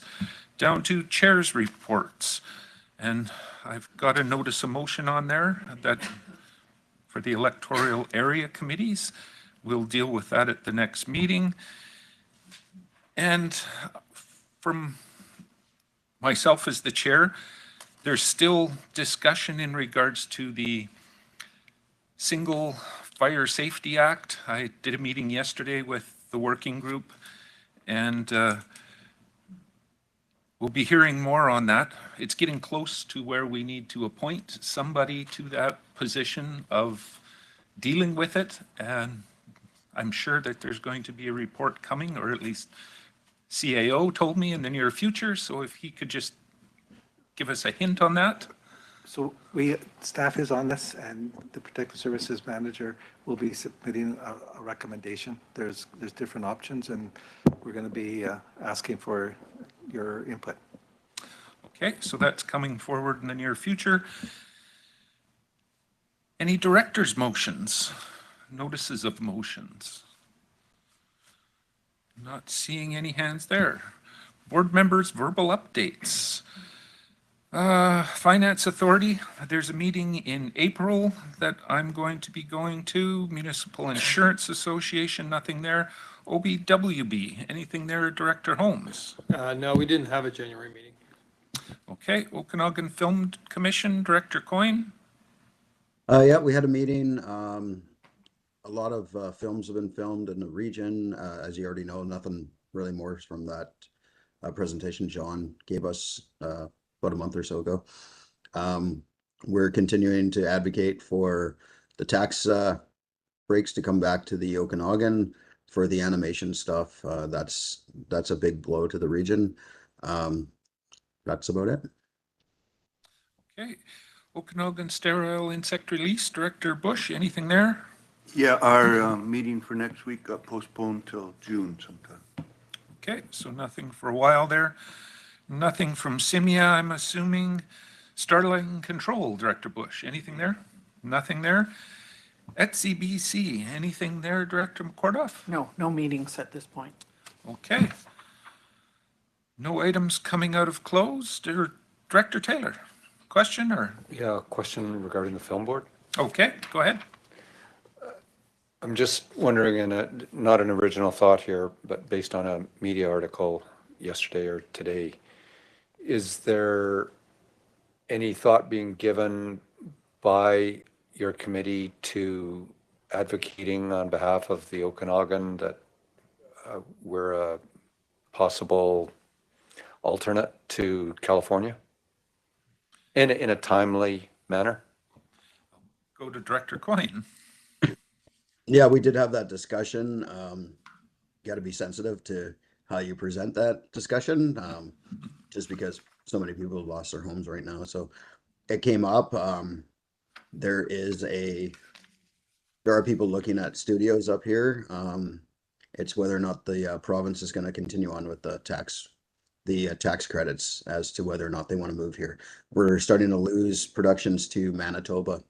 Down to chair's reports. And I've got a notice of motion on there that for the electoral area committees. We'll deal with that at the next meeting. And from myself as the chair, there's still discussion in regards to the Single Fire Safety Act. I did a meeting yesterday with the working group, and we'll be hearing more on that. It's getting close to where we need to appoint somebody to that position of dealing with it, and I'm sure that there's going to be a report coming, or at least CAO told me in the near future, so if he could just give us a hint on that.
So staff is on this, and the Protective Services Manager will be submitting a recommendation. There's different options, and we're going to be asking for your input.
Okay, so that's coming forward in the near future. Any director's motions, notices of motions? Not seeing any hands there. Board members, verbal updates. Finance Authority, there's a meeting in April that I'm going to be going to. Municipal Insurance Association, nothing there. OBWB, anything there, Director Holmes?
No, we didn't have a January meeting.
Okay, Okanagan Film Commission, Director Coyne?
Yeah, we had a meeting. A lot of films have been filmed in the region. As you already know, nothing really more from that presentation John gave us about a month or so ago. We're continuing to advocate for the tax breaks to come back to the Okanagan for the animation stuff. That's a big blow to the region. That's about it.
Okay. Okanagan Sterile Insect Release, Director Bush, anything there?
Yeah, our meeting for next week got postponed till June sometime.
Okay, so nothing for a while there. Nothing from Simia, I'm assuming. Starlight Control, Director Bush, anything there? Nothing there. At CBC, anything there, Director McCordoff?
No meetings at this point.
Okay. No items coming out of closed. Director Taylor, question or?
Yeah, a question regarding the film board.
Okay, go ahead.
I'm just wondering, and not an original thought here, but based on a media article yesterday or today, is there any thought being given by your committee to advocating on behalf of the Okanagan that we're a possible alternate to California in a timely manner?
Go to Director Coyne.
Yeah, we did have that discussion. Got to be sensitive to how you present that discussion, just because so many people have lost their homes right now. So it came up. There are people looking at studios up here. It's whether or not the province is going to continue on with the tax credits as to whether or not they want to move here. We're starting to lose productions to Manitoba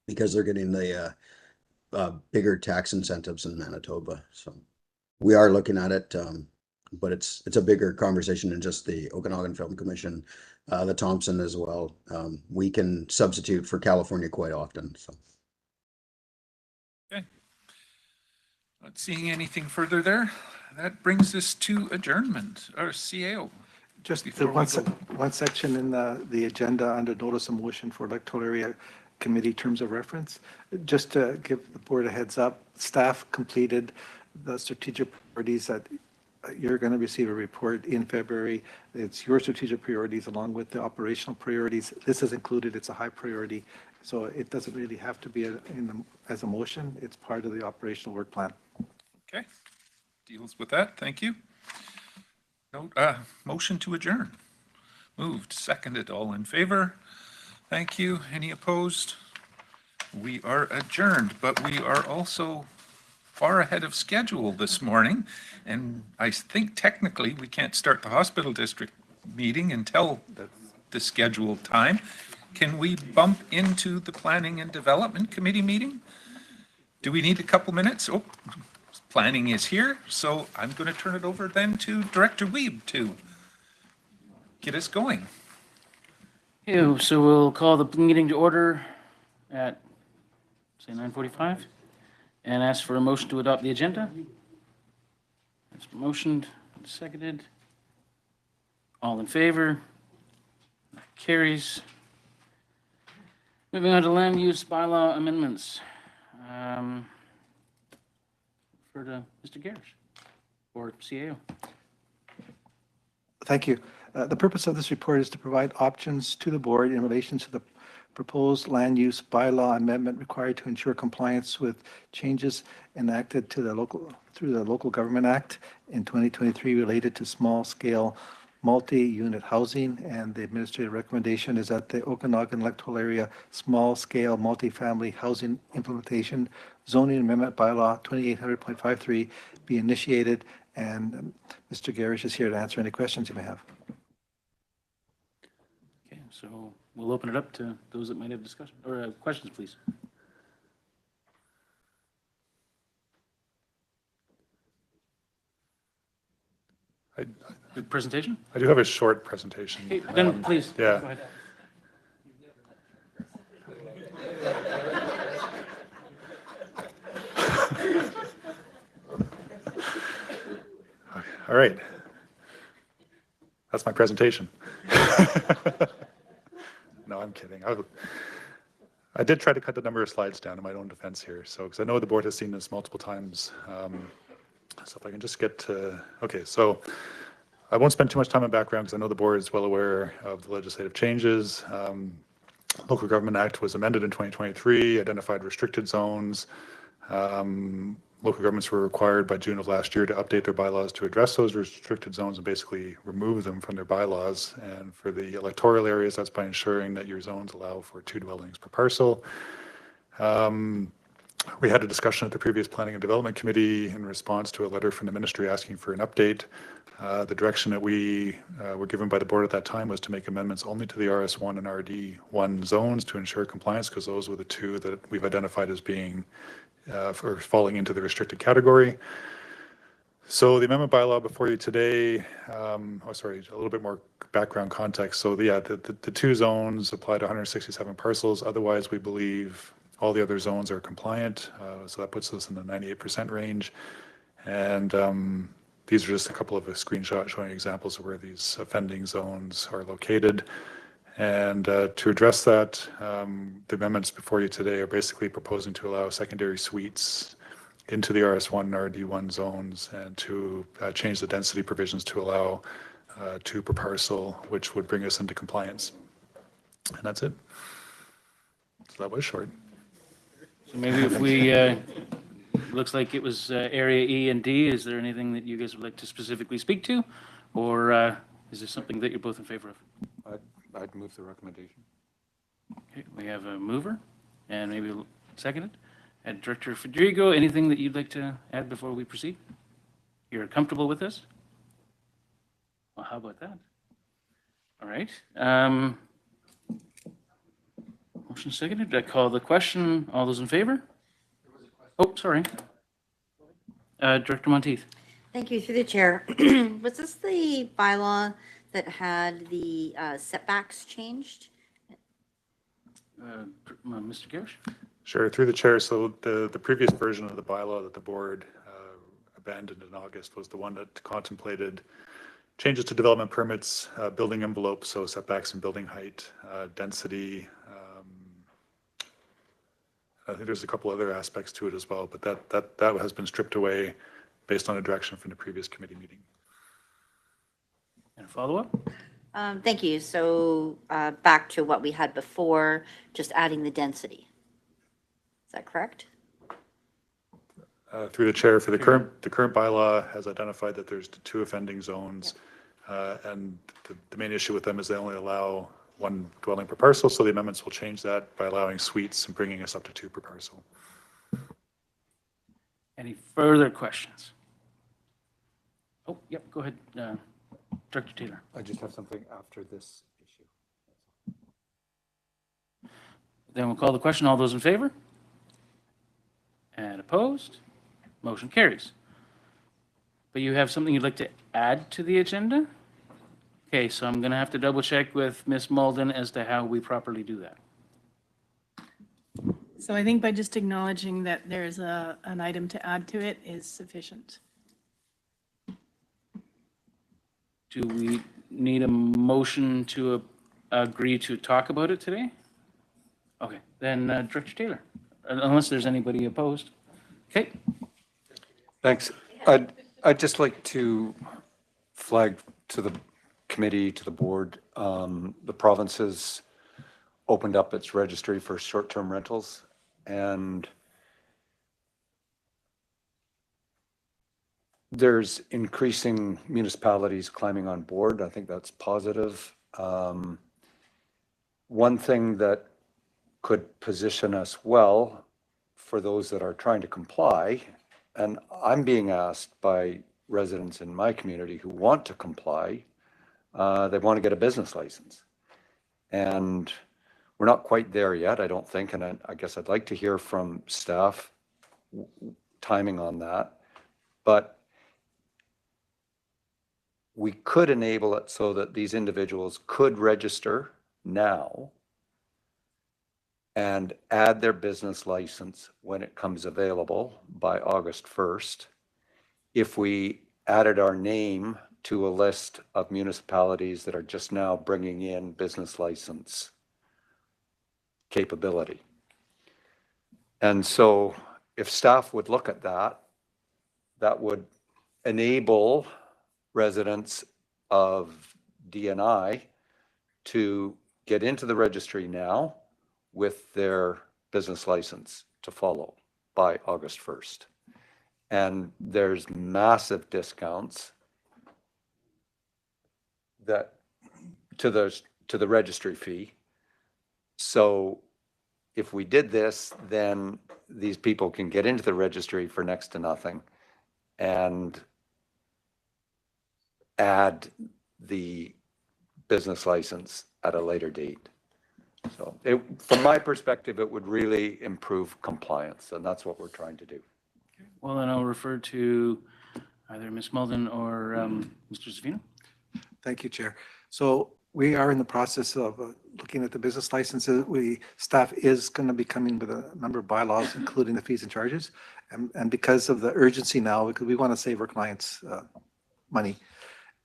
because they're getting the bigger tax incentives in Manitoba. So we are looking at it, but it's a bigger conversation than just the Okanagan Film Commission, the Thompson as well. We can substitute for California quite often. So.
Okay. Not seeing anything further there. That brings us to adjournment, or CAO.
Just the
Before we
one section in the agenda under notice of motion for electoral area committee terms of reference. Just to give the board a heads up, staff completed the strategic priorities that you're going to receive a report in February. It's your strategic priorities along with the operational priorities. This is included. It's a high priority. So it doesn't really have to be as a motion. It's part of the operational work plan.
Okay. Deals with that. Thank you. No, motion to adjourn. Moved, seconded, all in favor. Thank you. Any opposed? We are adjourned, but we are also far ahead of schedule this morning. And I think technically we can't start the hospital district meeting until the scheduled time. Can we bump into the Planning and Development Committee meeting? Do we need a couple minutes? Oh, planning is here. So I'm going to turn it over then to Director Wiebe to get us going.
So we'll call the meeting to order at, say, 9:45 and ask for a motion to adopt the agenda. It's motioned, seconded. All in favor? Carries. Moving on to land use bylaw amendments. For Mr. Garish or CAO.
Thank you. The purpose of this report is to provide options to the board in relation to the proposed land use bylaw amendment required to ensure compliance with changes enacted to through the Local Government Act in 2023 related to small-scale multi-unit housing, and the administrative recommendation is that the Okanagan electoral area small-scale multifamily housing implementation zoning amendment bylaw 2800.53 be initiated, and Mr. Garish is here to answer any questions you may have.
Okay, so we'll open it up to those that might have discussion or questions, please. Good presentation?
I do have a short presentation.
Okay, then please.
Yeah.
Go ahead.
All right. That's my presentation. No, I'm kidding. I did try to cut the number of slides down in my own defense here. So, because I know the board has seen this multiple times So if I can just get to, okay, so I won't spend too much time on background because I know the board is well aware of the legislative changes. Local Government Act was amended in 2023, identified restricted zones. Local governments were required by June of last year to update their bylaws to address those restricted zones and basically remove them from their bylaws. And for the electoral areas, that's by ensuring that your zones allow for 2 dwellings per parcel. We had a discussion at the previous Planning and Development Committee in response to a letter from the ministry asking for an update. The direction that we were given by the board at that time was to make amendments only to the RS1 and RD1 zones to ensure compliance, because those were the 2 that we've identified as being for falling into the restricted category. So the amendment bylaw before you today, a little bit more background context. So the 2 zones apply to 167 parcels. Otherwise, we believe all the other zones are compliant. So that puts us in the 98% range. And these are just a couple of screenshots showing examples of where these offending zones are located. And to address that, the amendments before you today are basically proposing to allow secondary suites into the RS1 and RD1 zones, and to change the density provisions to allow 2 per parcel, which would bring us into compliance. And that's it. So that was short.
So maybe if we, looks like it was area E and D, is there anything that you guys would like to specifically speak to? Or is there something that you're both in favor of?
I'd move the recommendation.
Okay, we have a mover and maybe seconded. And Director Federico, anything that you'd like to add before we proceed? You're comfortable with this? Well, how about that? All right. Motion seconded. I call the question. All those in favor? Oh, sorry. Director Monteith.
Thank you, through the chair. Was this the bylaw that had the setbacks changed?
Mr. Garish?
Sure, through the chair. So the previous version of the bylaw that the board abandoned in August was the one that contemplated changes to development permits, building envelopes, so setbacks and building height, density. I think there's a couple other aspects to it as well, but that has been stripped away based on a direction from the previous committee meeting.
And a follow-up?
Thank you. So back to what we had before, just adding the density. Is that correct?
Through the chair, for the current bylaw has identified that there's 2 offending zones, and the main issue with them is they only allow 1 dwelling per parcel. So the amendments will change that by allowing suites and bringing us up to 2 per parcel.
Any further questions? Oh, yep, go ahead, Director Taylor.
I just have something after this issue.
Then we'll call the question. All those in favor? And opposed? Motion carries. But you have something you'd like to add to the agenda? Okay, so I'm going to have to double check with Ms. Malden as to how we properly do that.
So I think by just acknowledging that there's an item to add to it is sufficient.
Do we need a motion to agree to talk about it today? Okay, then Director Taylor, unless there's anybody opposed. Okay.
Thanks. I'd just like to flag to the committee, to the board, the province has opened up its registry for short-term rentals, and there's increasing municipalities climbing on board. I think that's positive. One thing that could position us well for those that are trying to comply, and I'm being asked by residents in my community who want to comply, they want to get a business license. And we're not quite there yet, I don't think, and I guess I'd like to hear from staff timing on that. But we could enable it so that these individuals could register now and add their business license when it comes available by August 1st. If we added our name to a list of municipalities that are just now bringing in business license capability. And so if staff would look at that, that would enable residents of DNI to get into the registry now with their business license to follow by August 1st. And there's massive discounts that to the registry fee. So if we did this, then these people can get into the registry for next to nothing and add the business license at a later date. So from my perspective, it would really improve compliance, and that's what we're trying to do.
Well, then I'll refer to either Ms. Mulden or Mr. Savino.
Thank you, Chair. So we are in the process of looking at the business licenses. Staff is going to be coming with a number of bylaws, including the fees and charges. And because of the urgency now, because we want to save our clients money,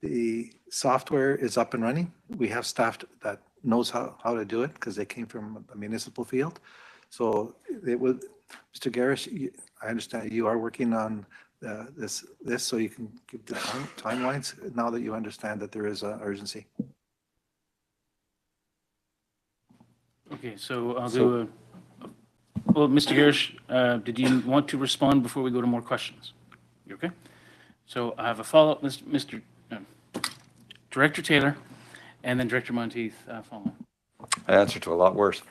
the software is up and running. We have staff that knows how to do it because they came from the municipal field. So it would, Mr. Garish, I understand you are working on this, so you can give the timelines now that you understand that there is an urgency.
Okay, so I'll do well, Mr. Garish, did you want to respond before we go to more questions? You okay? So I have a follow-up, Mr. Director Taylor, and then Director Monteith following.
I answered to a lot worse.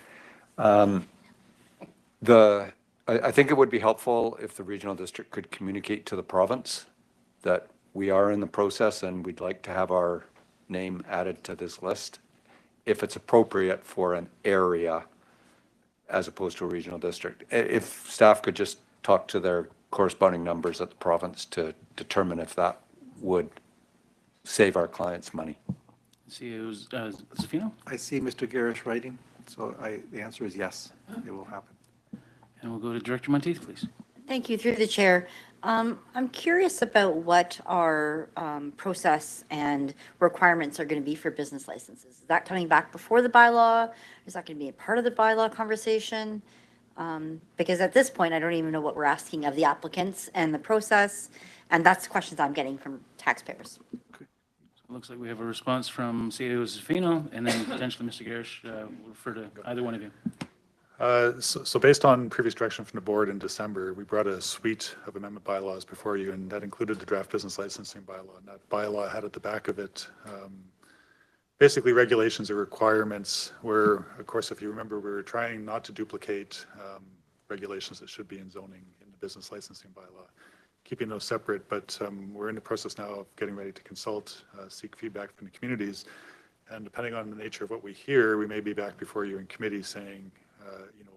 I think it would be helpful if the regional district could communicate to the province that we are in the process and we'd like to have our name added to this list, if it's appropriate for an area as opposed to a regional district. If staff could just talk to their corresponding numbers at the province to determine if that would save our clients money.
See, it was Zafino?
I see Mr. Garish writing, so the answer is yes, it will happen.
And we'll go to Director Monteith, please.
Thank you, through the chair. I'm curious about what our process and requirements are going to be for business licenses. Is that coming back before the bylaw? Is that going to be a part of the bylaw conversation? Because at this point, I don't even know what we're asking of the applicants and the process, and that's questions I'm getting from taxpayers.
Okay. So it looks like we have a response from CEO Zafino, and then potentially Mr. Garish will refer to either one of you.
So based on previous direction from the board in December, we brought a suite of amendment bylaws before you, and that included the draft business licensing bylaw. And that bylaw had at the back of it basically regulations or requirements where, of course, if you remember, we were trying not to duplicate regulations that should be in zoning in the business licensing bylaw, keeping those separate. But we're in the process now of getting ready to consult, seek feedback from the communities. And depending on the nature of what we hear, we may be back before you in committee saying,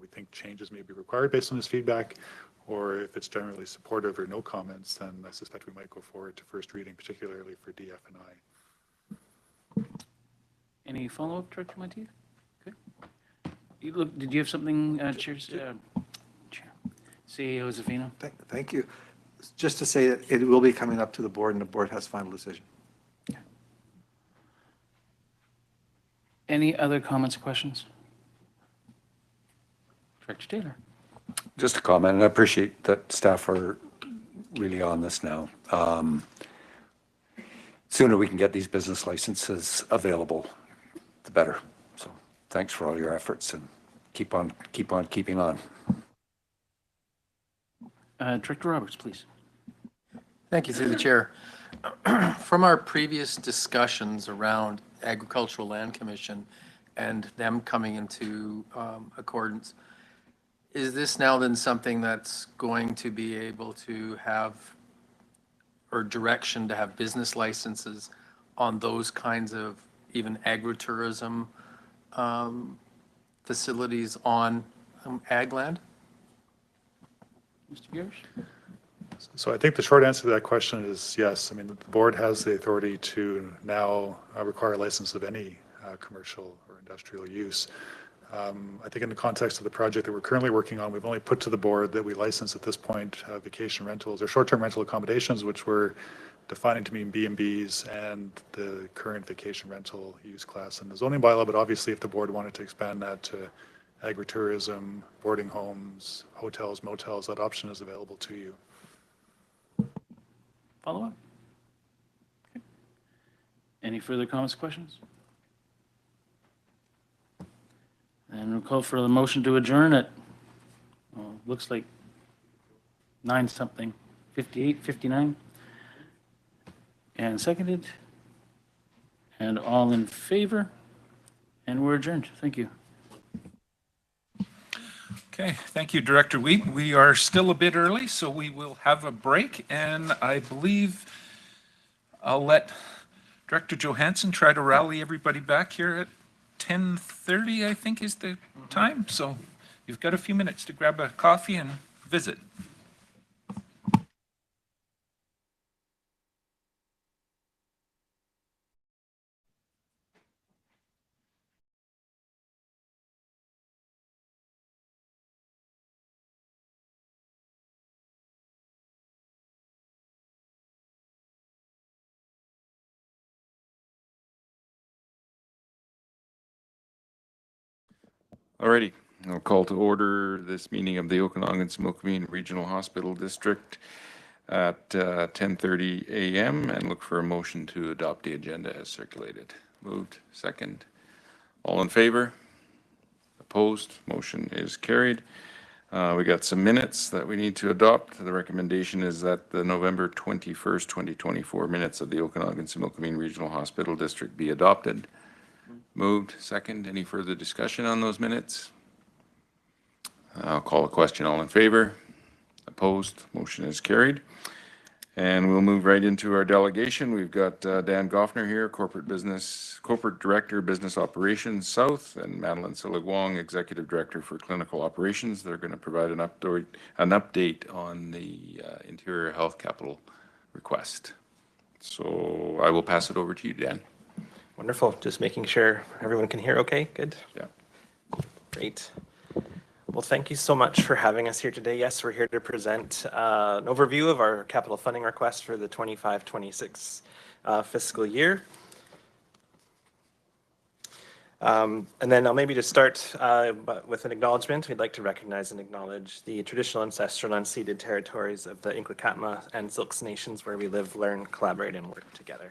we think changes may be required based on this feedback, or if it's generally supportive or no comments, then I suspect we might go forward to first reading, particularly for DF and I.
Any follow-up, Director Monteith? Okay. Did you have something, Chair? CEO Zafino?
Thank you. Just to say that it will be coming up to the board and the board has final decision.
Any other comments or questions? Director Taylor.
Just a comment, and I appreciate that staff are really on this now. Sooner we can get these business licenses available, the better. So thanks for all your efforts and keep on keeping on.
Director Roberts, please.
Thank you, through the chair. From our previous discussions around Agricultural Land Commission and them coming into accordance, is this now then something that's going to be able to have, or direction to have business licenses on those kinds of even agritourism facilities on ag land?
Mr. Garish?
So I think the short answer to that question is yes. I mean, the board has the authority to now require a license of any commercial or industrial use. I think in the context of the project that we're currently working on, we've only put to the board that we license at this point vacation rentals or short-term rental accommodations, which we're defining to mean B&Bs and the current vacation rental use class in the zoning bylaw. But obviously, if the board wanted to expand that to agritourism, boarding homes, hotels, motels, that option is available to you.
follow-up? Okay. Any further comments, questions? And we'll call for the motion to adjourn at, looks like 9 something, 58, 59. And seconded. And all in favor? And we're adjourned. Thank you.
Okay, thank you, Director Wheat. We are still a bit early, so we will have a break, and I believe I'll let Director Johansson try to rally everybody back here at 10:30, I think is the time. So you've got a few minutes to grab a coffee and visit.
Alrighty, I'll call to order this meeting of the Okanagan-Similkameen Regional Hospital District at 10:30 a.m. and look for a motion to adopt the agenda as circulated. Moved, second. All in favor? Opposed? Motion is carried. We got some minutes that we need to adopt. The recommendation is that the November 21st, 2024 minutes of the Okanagan-Similkameen Regional Hospital District be adopted. Moved, second. Any further discussion on those minutes? I'll call a question. All in favor? Opposed? Motion is carried. And we'll move right into our delegation. We've got Dan Goffner here, Corporate Director, Business Operations South, and Madeline Siligwong, Executive Director for Clinical Operations. They're going to provide an update on the Interior Health Capital request. So I will pass it over to you, Dan.
Wonderful. Just making sure everyone can hear okay. Good.
Yeah.
Great. Well, thank you so much for having us here today. Yes, we're here to present an overview of our capital funding request for the 25-26 fiscal year. And then I'll maybe just start with an acknowledgement. We'd like to recognize and acknowledge the traditional, ancestral, and unceded territories of the Inkwikatma and Silks Nations where we live, learn, collaborate, and work together.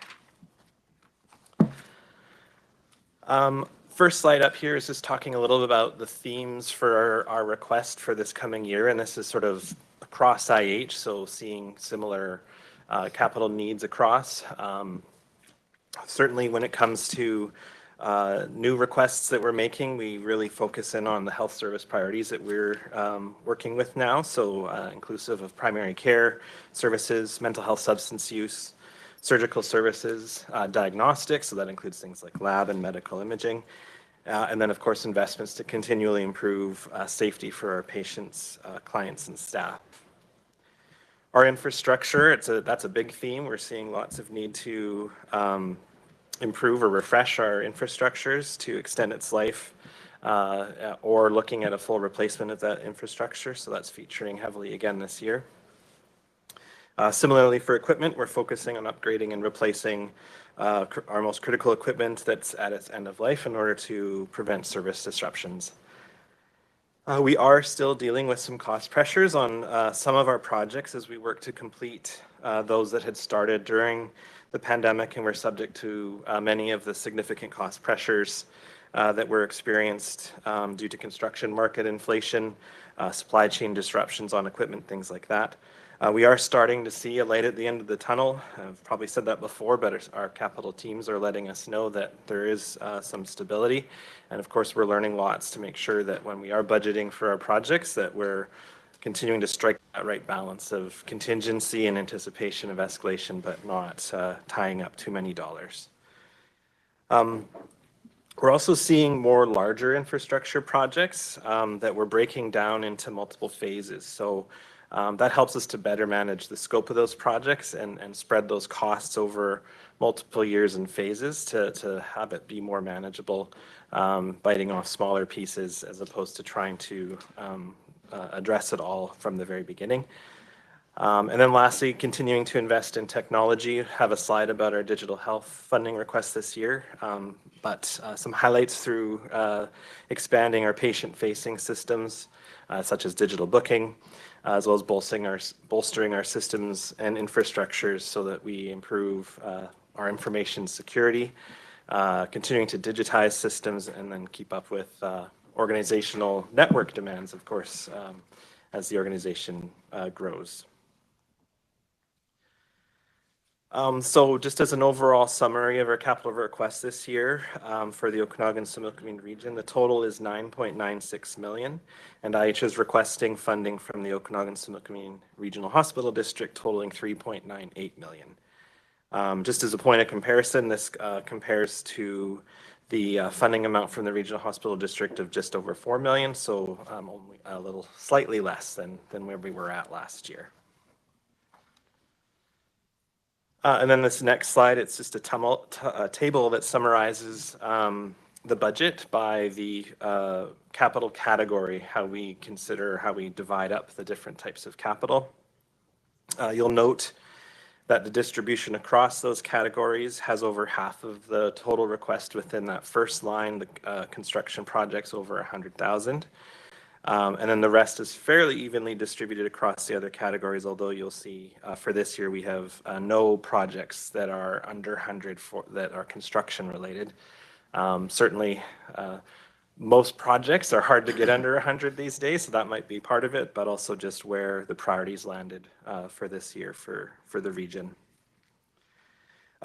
First slide up here is just talking a little bit about the themes for our request for this coming year, and this is sort of across IH, so seeing similar capital needs across. Certainly when it comes to new requests that we're making, we really focus in on the health service priorities that we're working with now, so inclusive of primary care services, mental health substance use, surgical services, diagnostics, so that includes things like lab and medical imaging, and then of course investments to continually improve safety for our patients, clients, and staff. Our infrastructure, that's a big theme. We're seeing lots of need to improve or refresh our infrastructures to extend its life, or looking at a full replacement of that infrastructure, so that's featuring heavily again this year. Similarly for equipment, we're focusing on upgrading and replacing our most critical equipment that's at its end of life in order to prevent service disruptions. We are still dealing with some cost pressures on some of our projects as we work to complete those that had started during the pandemic and were subject to many of the significant cost pressures that were experienced due to construction market inflation, supply chain disruptions on equipment, things like that. We are starting to see a light at the end of the tunnel. I've probably said that before, but our capital teams are letting us know that there is some stability. And of course, we're learning lots to make sure that when we are budgeting for our projects, that we're continuing to strike that right balance of contingency and anticipation of escalation, but not tying up too many dollars. We're also seeing more larger infrastructure projects that we're breaking down into multiple phases. So that helps us to better manage the scope of those projects and spread those costs over multiple years and phases to have it be more manageable, biting off smaller pieces as opposed to trying to address it all from the very beginning. And then lastly, continuing to invest in technology. Have a slide about our digital health funding request this year, but some highlights through expanding our patient-facing systems, such as digital booking, as well as bolstering our systems and infrastructures so that we improve our information security, continuing to digitize systems, and then keep up with organizational network demands, of course, as the organization grows. So just as an overall summary of our capital request this year for the Okanagan-Similkameen region, the total is $9.96 million, and IH is requesting funding from the Okanagan-Similkameen Regional Hospital District totaling $3.98 million. Just as a point of comparison, this compares to the funding amount from the Regional Hospital District of just over $4 million, so only a little slightly less than where we were at last year. And then this next slide, it's just a table that summarizes the budget by the capital category, how we divide up the different types of capital. You'll note that the distribution across those categories has over half of the total request within that first line, the construction projects over 100,000. And then the rest is fairly evenly distributed across the other categories, although you'll see for this year we have no projects that are under 100 that are construction related. Certainly, most projects are hard to get under 100 these days, so that might be part of it, but also just where the priorities landed for this year for the region.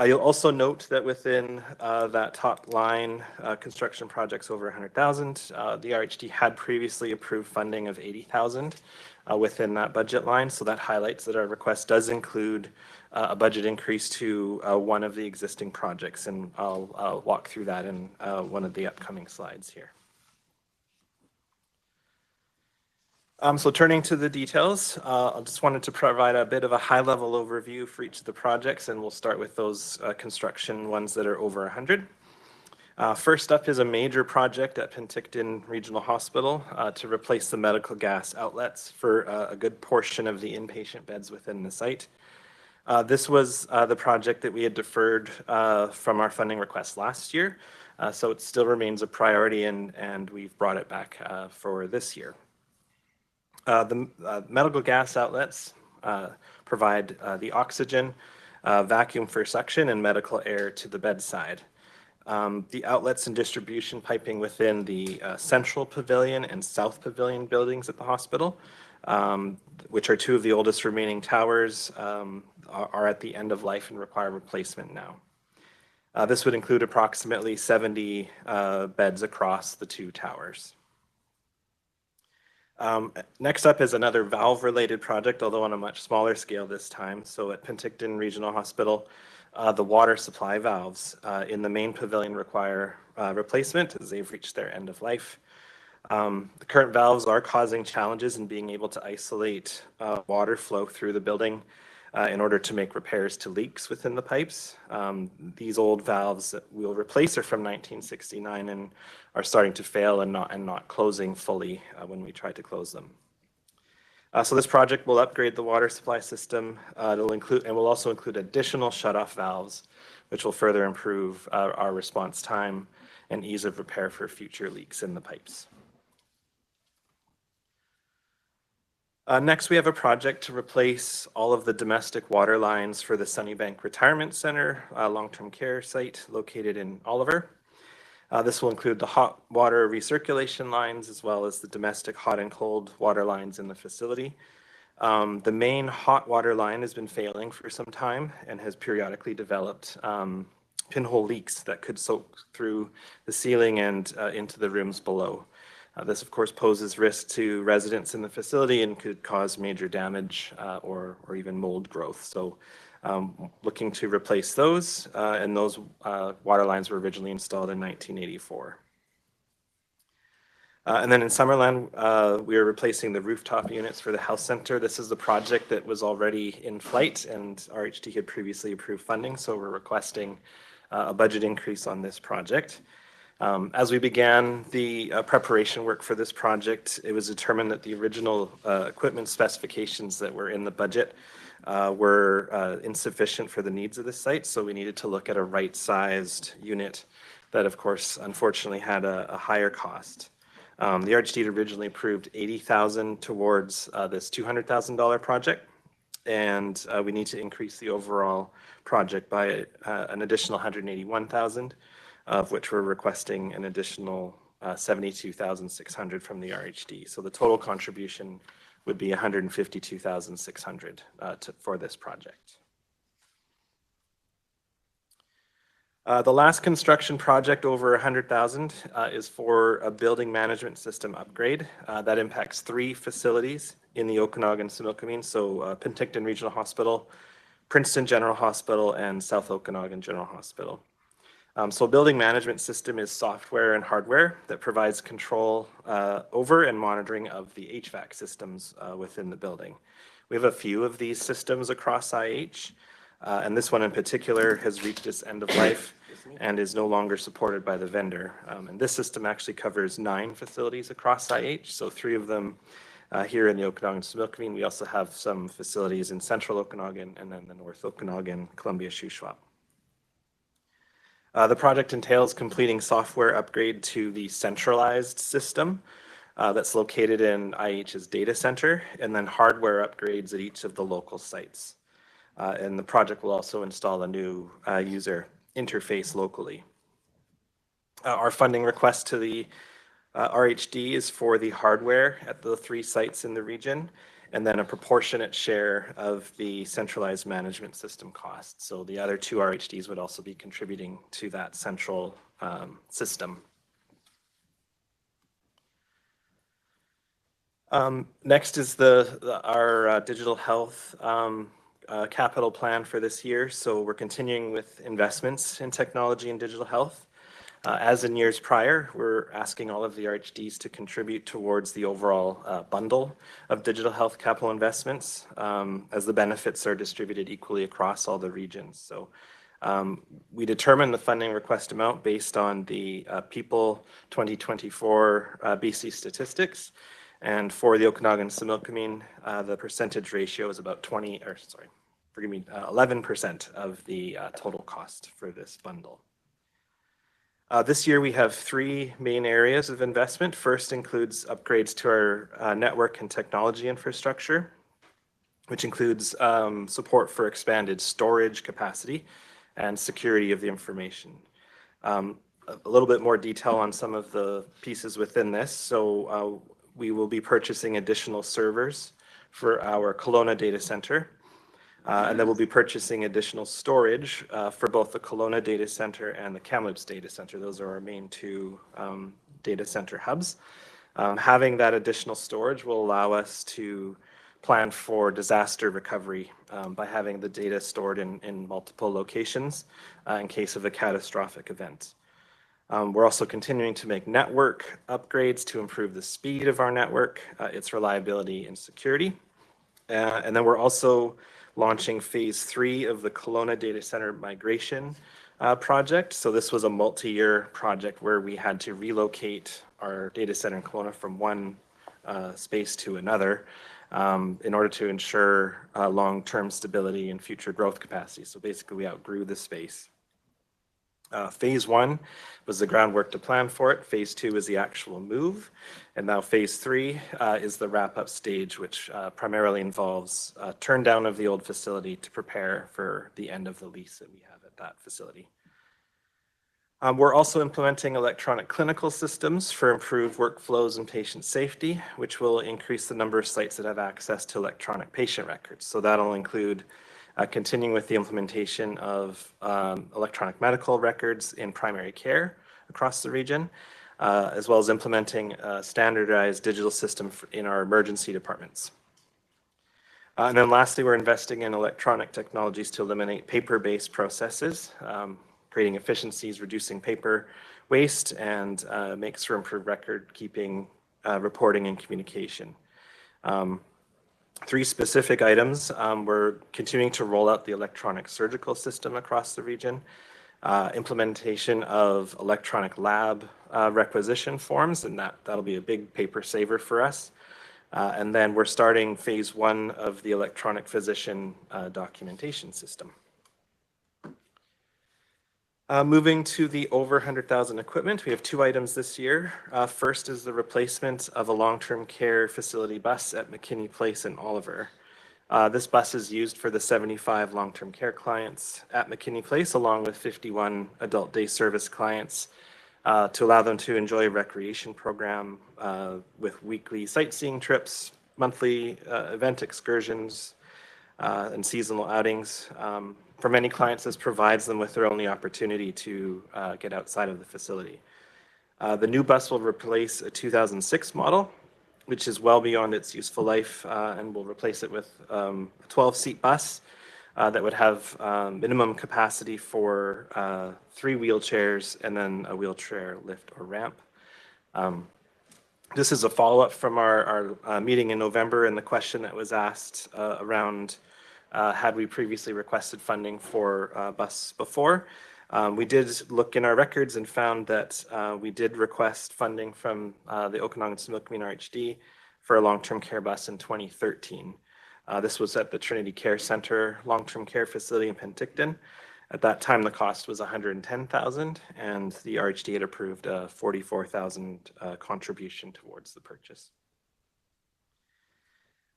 You'll also note that within that top line, construction projects over 100,000, the RHD had previously approved funding of 80,000 within that budget line. So that highlights that our request does include a budget increase to one of the existing projects, and I'll walk through that in one of the upcoming slides here. So turning to the details, I just wanted to provide a bit of a high-level overview for each of the projects, and we'll start with those construction ones that are over 100. First up is a major project at Penticton Regional Hospital to replace the medical gas outlets for a good portion of the inpatient beds within the site. This was the project that we had deferred from our funding request last year, so it still remains a priority, and we've brought it back for this year. The medical gas outlets provide the oxygen, vacuum for suction, and medical air to the bedside. The outlets and distribution piping within the Central Pavilion and South Pavilion buildings at the hospital, which are two of the oldest remaining towers, are at the end of life and require replacement now. This would include approximately 70 beds across the two towers. Next up is another valve-related project, although on a much smaller scale this time. So at Penticton Regional Hospital, the water supply valves in the main pavilion require replacement as they've reached their end of life. The current valves are causing challenges in being able to isolate water flow through the building in order to make repairs to leaks within the pipes. These old valves that we'll replace are from 1969 and are starting to fail and not closing fully when we try to close them. So this project will upgrade the water supply system. Will also include additional shutoff valves, which will further improve our response time and ease of repair for future leaks in the pipes. Next, we have a project to replace all of the domestic water lines for the Sunnybank Retirement Center long-term care site located in Oliver. This will include the hot water recirculation lines as well as the domestic hot and cold water lines in the facility. The main hot water line has been failing for some time and has periodically developed pinhole leaks that could soak through the ceiling and into the rooms below. This, of course, poses risk to residents in the facility and could cause major damage or even mold growth. So looking to replace those, and those water lines were originally installed in 1984. And then in Summerland, we are replacing the rooftop units for the health center. This is the project that was already in flight and RHD had previously approved funding, so we're requesting a budget increase on this project. As we began the preparation work for this project, it was determined that the original equipment specifications that were in the budget were insufficient for the needs of this site, so we needed to look at a right-sized unit that, of course, unfortunately had a higher cost. The RDOS originally approved $80,000 towards this $200,000 project, and we need to increase the overall project by an additional $181,000, of which we're requesting an additional $72,600 from the RHD. So the total contribution would be $152,600 for this project. The last construction project over $100,000 is for a building management system upgrade that impacts 3 facilities in the Okanagan-Similkameen, so Penticton Regional Hospital, Princeton General Hospital, and South Okanagan General Hospital. So a building management system is software and hardware that provides control over and monitoring of the HVAC systems within the building. We have a few of these systems across IH, and this one in particular has reached its end of life and is no longer supported by the vendor. And this system actually covers 9 facilities across IH, so 3 of them here in the Okanagan-Similkameen. We also have some facilities in central Okanagan and then the North Okanagan, Columbia-Shuswap. The project entails completing software upgrade to the centralized system that's located in IH's data center, and then hardware upgrades at each of the local sites. And the project will also install a new user interface locally. Our funding request to the RHD is for the hardware at the 3 sites in the region, and then a proportionate share of the centralized management system costs. So the other 2 RHDs would also be contributing to that central system. Next is our digital health capital plan for this year. So we're continuing with investments in technology and digital health. As in years prior, we're asking all of the RHDs to contribute towards the overall bundle of digital health capital investments as the benefits are distributed equally across all the regions. So we determine the funding request amount based on the People 2024 BC statistics. And for the Okanagan-Similkameen, the percentage ratio is about 11% of the total cost for this bundle. This year we have 3 main areas of investment. First includes upgrades to our network and technology infrastructure, which includes support for expanded storage capacity and security of the information. A little bit more detail on some of the pieces within this. So we will be purchasing additional servers for our Kelowna data center. And then we'll be purchasing additional storage for both the Kelowna data center and the Kamloops data center. Those are our main 2 data center hubs. Having that additional storage will allow us to plan for disaster recovery by having the data stored in multiple locations in case of a catastrophic event. We're also continuing to make network upgrades to improve the speed of our network, its reliability and security. And then we're also launching phase 3 of the Kelowna data center migration project. So this was a multi-year project where we had to relocate our data center in Kelowna from one space to another in order to ensure long-term stability and future growth capacity. So basically we outgrew the space. Phase 1 was the groundwork to plan for it. Phase 2 is the actual move. And now phase 3 is the wrap-up stage, which primarily involves turn down of the old facility to prepare for the end of the lease that we have at that facility. We're also implementing electronic clinical systems for improved workflows and patient safety, which will increase the number of sites that have access to electronic patient records. So that'll include continuing with the implementation of electronic medical records in primary care across the region, as well as implementing a standardized digital system in our emergency departments. And then lastly, we're investing in electronic technologies to eliminate paper-based processes, creating efficiencies, reducing paper waste, and makes for improved record keeping, reporting, and communication. 3 specific items. We're continuing to roll out the electronic surgical system across the region, implementation of electronic lab requisition forms, and that'll be a big paper saver for us. And then we're starting phase 1 of the electronic physician documentation system. Moving to the over 100,000 equipment, we have two items this year. First is the replacement of a long-term care facility bus at McKinney Place in Oliver. This bus is used for the 75 long-term care clients at McKinney Place, along with 51 adult day service clients, to allow them to enjoy a recreation program with weekly sightseeing trips, monthly event excursions, and seasonal outings. For many clients, this provides them with their only opportunity to get outside of the facility. The new bus will replace a 2006 model, which is well beyond its useful life, and will replace it with a 12-seat bus that would have minimum capacity for 3 wheelchairs and then a wheelchair lift or ramp. This is a follow-up from our meeting in November and the question that was asked around had we previously requested funding for bus before. We did look in our records and found that we did request funding from the Okanagan-Similkameen RHD for a long-term care bus in 2013. This was at the Trinity Care Center long-term care facility in Penticton. At that time, the cost was $110,000, and the RHD had approved a $44,000 contribution towards the purchase.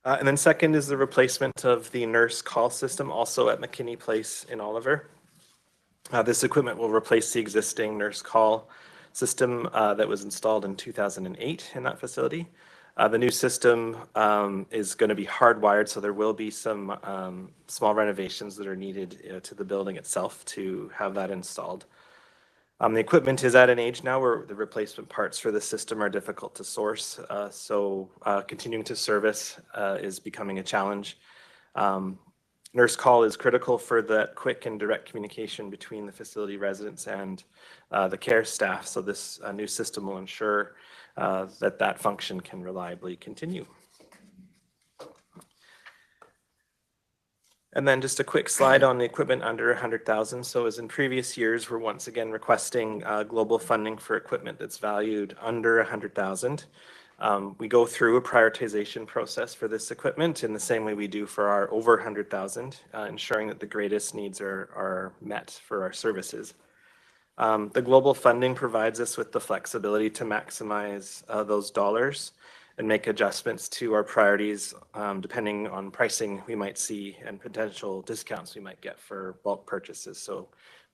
And then second is the replacement of the nurse call system, also at McKinney Place in Oliver. This equipment will replace the existing nurse call system that was installed in 2008 in that facility. The new system is going to be hardwired, so there will be some small renovations that are needed to the building itself to have that installed. The equipment is at an age now where the replacement parts for the system are difficult to source, so continuing to service is becoming a challenge. Nurse call is critical for that quick and direct communication between the facility residents and the care staff, so this new system will ensure that function can reliably continue. And then just a quick slide on the equipment under 100,000. So as in previous years, we're once again requesting global funding for equipment that's valued under 100,000. We go through a prioritization process for this equipment in the same way we do for our over 100,000, ensuring that the greatest needs are met for our services. The global funding provides us with the flexibility to maximize those dollars and make adjustments to our priorities depending on pricing we might see and potential discounts we might get for bulk purchases. So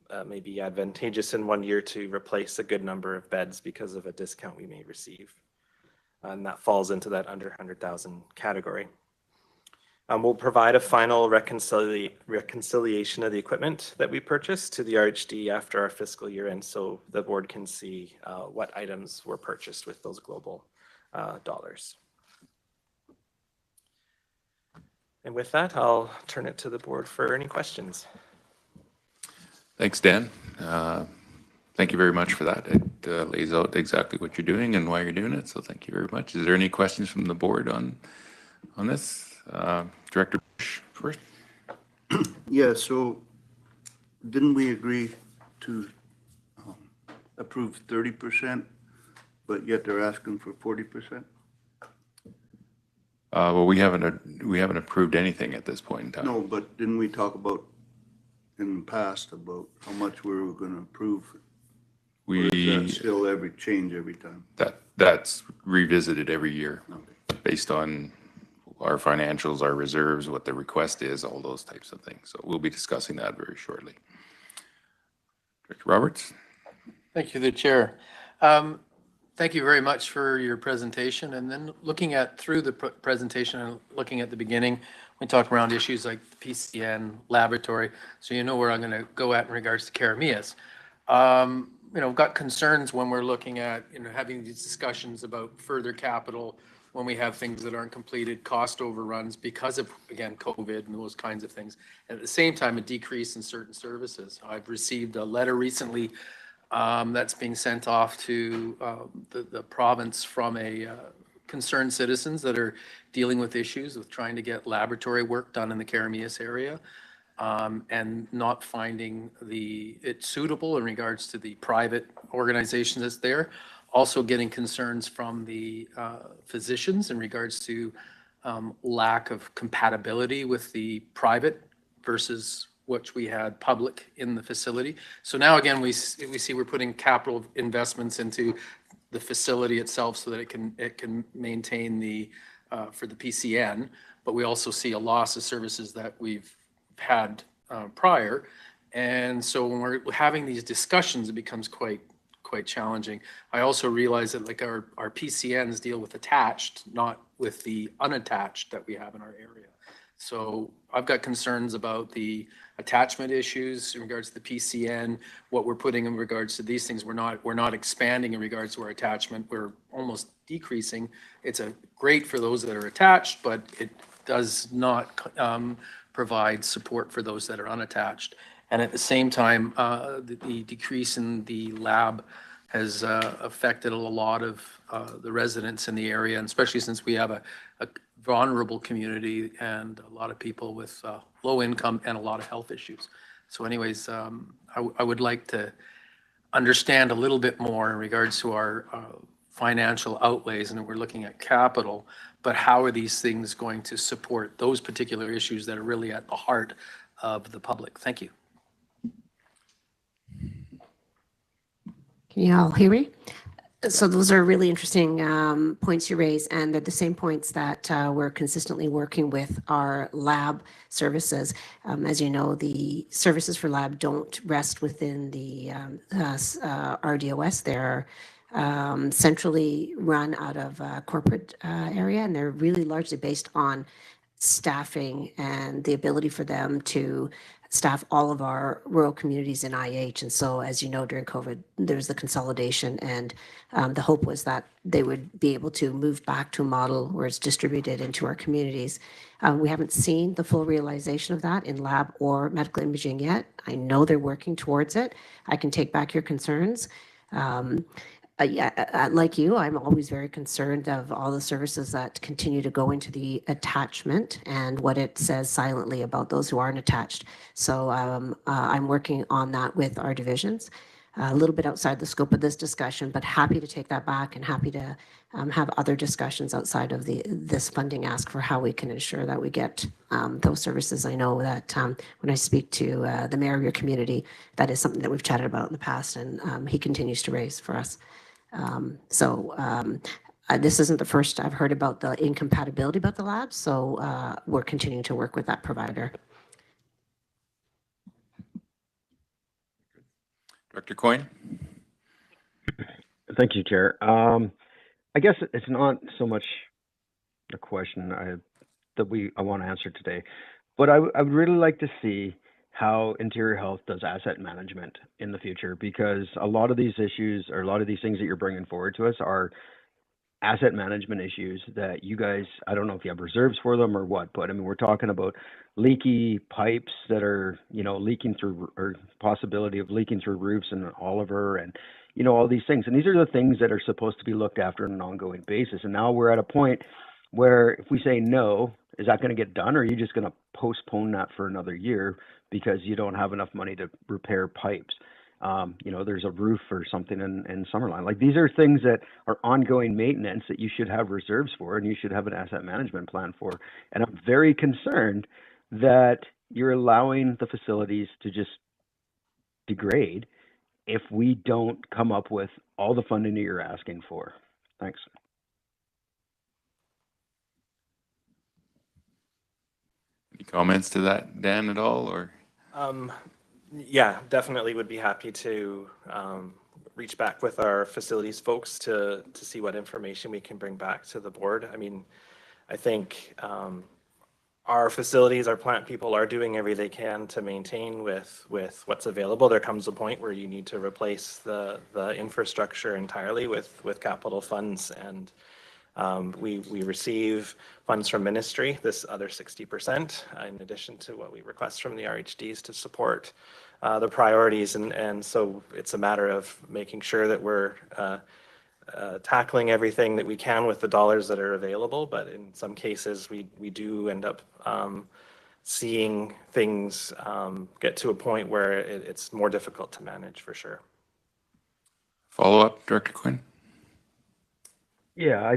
it may be advantageous in one year to replace a good number of beds because of a discount we may receive. And that falls into that under 100,000 category. We'll provide a final reconciliation of the equipment that we purchased to the RHD after our fiscal year end, so the board can see what items were purchased with those global dollars. And with that, I'll turn it to the board for any questions.
Thanks, Dan. Thank you very much for that. It lays out exactly what you're doing and why you're doing it, so thank you very much. Is there any questions from the board on this? Director Bush first.
Yeah, so didn't we agree to approve 30%, but yet they're asking for 40%?
Well, we haven't approved anything at this point in time.
No, but didn't we talk about in the past about how much we were going to approve? Or is that still change every time?
That's revisited every year based on our financials, our reserves, what the request is, all those types of things. So we'll be discussing that very shortly. Director Roberts.
Thank you, the chair. Thank you very much for your presentation. And then looking through the presentation and looking at the beginning, we talked around issues like the PCN laboratory. So you know where I'm going to go at in regards to Karamias. We've got concerns when we're looking at having these discussions about further capital when we have things that aren't completed, cost overruns because of, again, COVID and those kinds of things. And at the same time, a decrease in certain services. I've received a letter recently that's being sent off to the province from concerned citizens that are dealing with issues with trying to get laboratory work done in the Karamias area and not finding it suitable in regards to the private organization that's there. Also getting concerns from the physicians in regards to lack of compatibility with the private versus which we had public in the facility. So now again, we see we're putting capital investments into the facility itself so that it can maintain the, for the PCN, but we also see a loss of services that we've had prior. And so when we're having these discussions, it becomes quite challenging. I also realize that like our PCNs deal with attached, not with the unattached that we have in our area. So I've got concerns about the attachment issues in regards to the PCN, what we're putting in regards to these things. We're not expanding in regards to our attachment. We're almost decreasing. It's great for those that are attached, but it does not provide support for those that are unattached. And at the same time, the decrease in the lab has affected a lot of the residents in the area, and especially since we have a vulnerable community and a lot of people with low income and a lot of health issues. So anyways, I would like to understand a little bit more in regards to our financial outlays, and we're looking at capital, but how are these things going to support those particular issues that are really at the heart of the public? Thank you.
Can you all hear me? So those are really interesting points you raise, and they're the same points that we're consistently working with our lab services. As you know, the services for lab don't rest within the RDOS. They're centrally run out of a corporate area, and they're really largely based on staffing and the ability for them to staff all of our rural communities in IH. And so, as you know, during COVID, there's the consolidation, and the hope was that they would be able to move back to a model where it's distributed into our communities. We haven't seen the full realization of that in lab or medical imaging yet. I know they're working towards it. I can take back your concerns. Like you, I'm always very concerned of all the services that continue to go into the attachment and what it says silently about those who aren't attached. So I'm working on that with our divisions, a little bit outside the scope of this discussion, but happy to take that back and happy to have other discussions outside of this funding ask for how we can ensure that we get those services. I know that when I speak to the mayor of your community, that is something that we've chatted about in the past, and he continues to raise for us. This isn't the first I've heard about the incompatibility about the labs, so we're continuing to work with that provider.
Director Coyne?
Thank you, Chair. I guess it's not so much a question I want to answer today, but I would really like to see how Interior Health does asset management in the future, because a lot of these issues or a lot of these things that you're bringing forward to us are asset management issues that you guys, I don't know if you have reserves for them or what, but I mean, we're talking about leaky pipes that are, leaking through, or possibility of leaking through roofs in Oliver, and, all these things. And these are the things that are supposed to be looked after on an ongoing basis. And now we're at a point where if we say no, is that going to get done, or are you just going to postpone that for another year because you don't have enough money to repair pipes? There's a roof or something in Summerline. Like, these are things that are ongoing maintenance that you should have reserves for, and you should have an asset management plan for. And I'm very concerned that you're allowing the facilities to just degrade if we don't come up with all the funding that you're asking for. Thanks.
Any comments to that, Dan, at all, or?
Yeah, definitely would be happy to reach back with our facilities folks to see what information we can bring back to the board. I mean, I think our facilities, our plant people are doing everything they can to maintain with what's available. There comes a point where you need to replace the infrastructure entirely with capital funds, and we receive funds from ministry, this other 60%, in addition to what we request from the RHDs to support the priorities. And so it's a matter of making sure that we're tackling everything that we can with the dollars that are available. But in some cases, we do end up seeing things get to a point where it's more difficult to manage, for sure.
Follow up, Director Quinn?
Yeah,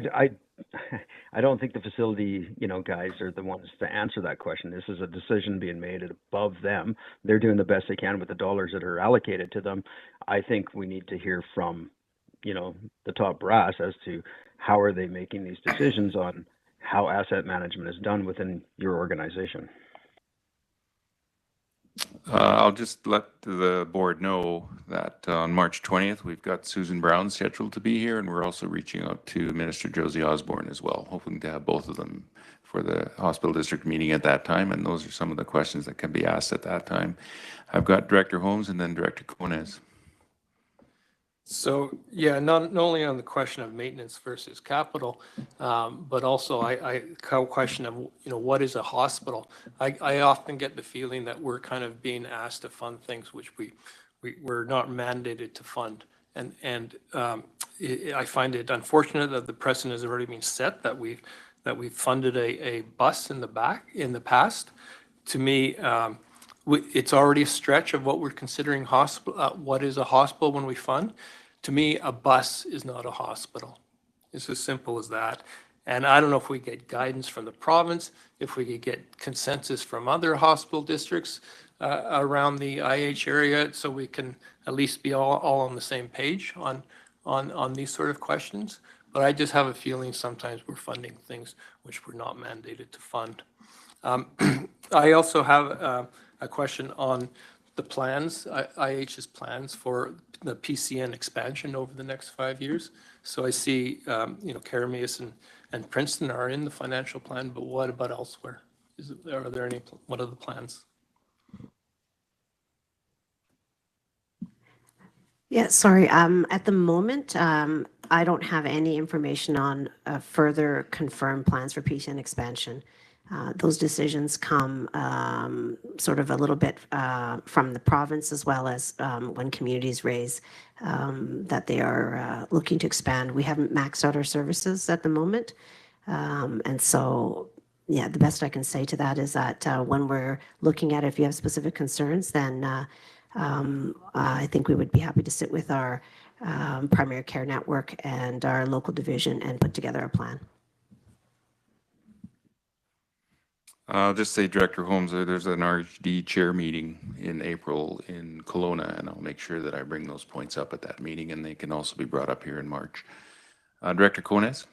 I don't think the facility, guys are the ones to answer that question. This is a decision being made above them. They're doing the best they can with the dollars that are allocated to them. I think we need to hear from, the top brass as to how are they making these decisions on how asset management is done within your organization.
I'll just let the board know that on March 20th, we've got Susan Brown scheduled to be here, and we're also reaching out to Minister Josie Osborne as well, hoping to have both of them for the hospital district meeting at that time, and those are some of the questions that can be asked at that time. I've got Director Holmes and then Director Konez.
So, yeah, not only on the question of maintenance versus capital, but also I question of, what is a hospital? I often get the feeling that we're kind of being asked to fund things which we're not mandated to fund. And I find it unfortunate that the precedent has already been set, that we've funded a bus in the past. To me, it's already a stretch of what we're considering hospital. What is a hospital when we fund? To me, a bus is not a hospital. It's as simple as that. And I don't know if we get guidance from the province, if we could get consensus from other hospital districts around the IH area, so we can at least be all on the same page on these sort of questions. But I just have a feeling sometimes we're funding things which we're not mandated to fund. I also have a question on the plans, IH's plans for the PCN expansion over the next 5 years. So I see, Carameus and Princeton are in the financial plan, but what about elsewhere? Are there any, what are the plans?
Yeah, sorry. At the moment, I don't have any information on further confirmed plans for PCN expansion. Those decisions come sort of a little bit from the province, as well as when communities raise that they are looking to expand. We haven't maxed out our services at the moment. And so, yeah, the best I can say to that is that when we're looking at it, if you have specific concerns, then I think we would be happy to sit with our primary care network and our local division and put together a plan.
I'll just say, Director Holmes, there's an RHD chair meeting in April in Kelowna, and I'll make sure that I bring those points up at that meeting, and they can also be brought up here in March. Director Konez?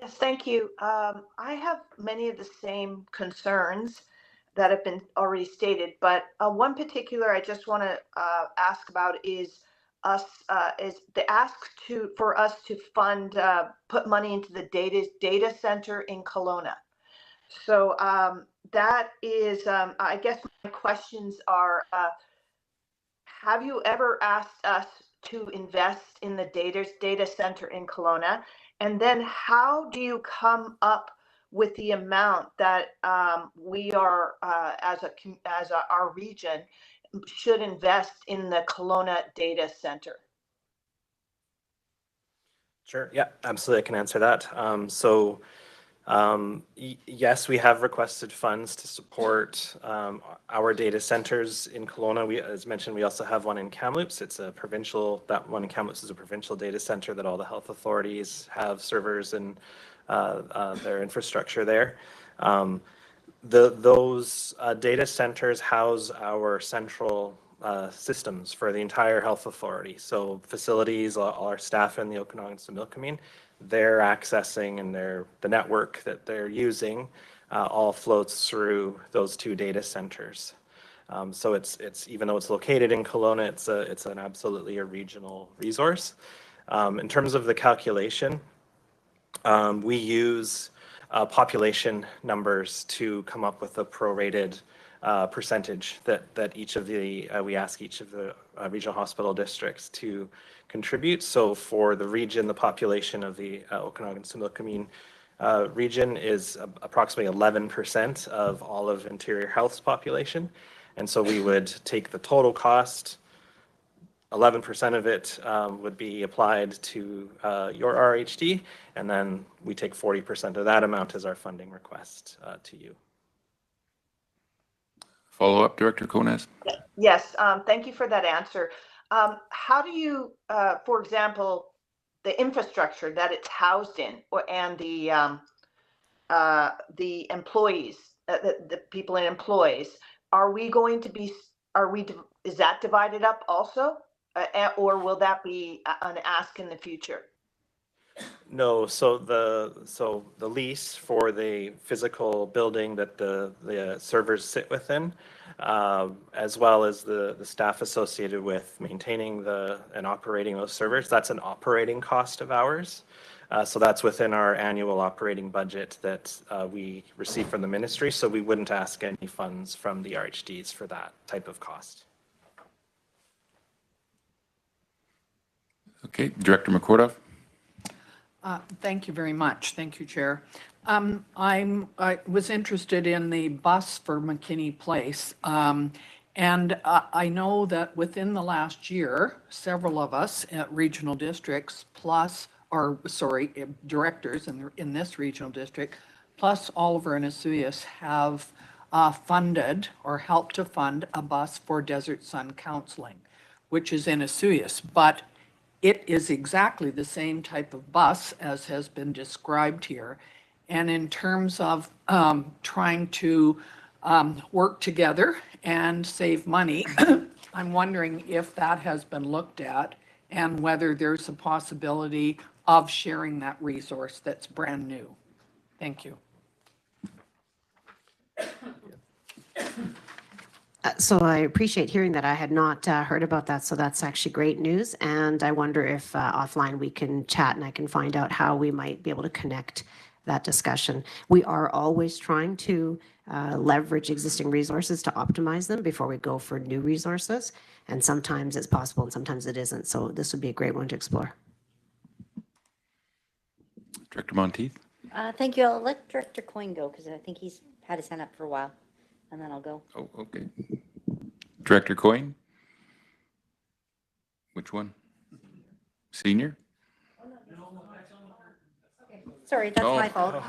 Yes, thank you. I have many of the same concerns that have been already stated, but one particular I just want to ask about is the ask for us to fund, put money into the data center in Kelowna. So that is, I guess my questions are, have you ever asked us to invest in the data center in Kelowna? And then how do you come up with the amount that we are, as our region, should invest in the Kelowna data center?
Sure. Yeah, absolutely. I can answer that. Yes, we have requested funds to support our data centers in Kelowna. As mentioned, we also have one in Kamloops. It's a provincial, that one in Kamloops is a provincial data center that all the health authorities have servers and their infrastructure there. Those data centers house our central systems for the entire health authority. So facilities, all our staff in the Okanagan-Similkameen, they're accessing, and the network that they're using all floats through those two data centers. So it's even though it's located in Kelowna, it's an absolutely a regional resource. In terms of the calculation, we use population numbers to come up with a prorated percentage that each of the we ask each of the regional hospital districts to contribute. So for the region, the population of the Okanagan-Similkameen region is approximately 11% of all of Interior Health's population. And so we would take the total cost, 11% of it would be applied to your RHD, and then we take 40% of that amount as our funding request to you.
Follow up, Director Konez?
Yes, thank you for that answer. How do you, for example, the infrastructure that it's housed in, and the employees, the people it employs, are we going to be, is that divided up also? Or will that be an ask in the future?
No, so the lease for the physical building that the servers sit within, as well as the staff associated with maintaining and operating those servers, that's an operating cost of ours. So that's within our annual operating budget that we receive from the ministry. So we wouldn't ask any funds from the RHDs for that type of cost.
Okay, Director McCorduff.
Thank you very much. Thank you, Chair. I was interested in the bus for McKinney Place. And I know that within the last year, several of us at regional districts directors in this regional district, plus Oliver and Asuyas have funded or helped to fund a bus for Desert Sun Counseling, which is in Asuyas. But it is exactly the same type of bus as has been described here. And in terms of trying to work together and save money, I'm wondering if that has been looked at and whether there's a possibility of sharing that resource that's brand new. Thank you.
So I appreciate hearing that. I had not heard about that, so that's actually great news. And I wonder if offline we can chat and I can find out how we might be able to connect that discussion. We are always trying to leverage existing resources to optimize them before we go for new resources. And sometimes it's possible and sometimes it isn't. So this would be a great one to explore.
Director Monteith.
Thank you. I'll let Director Coyne go because I think he's had his hand up for a while, and then I'll go.
Oh, okay. Director Coyne. Which one? Senior?
Sorry, that's my fault.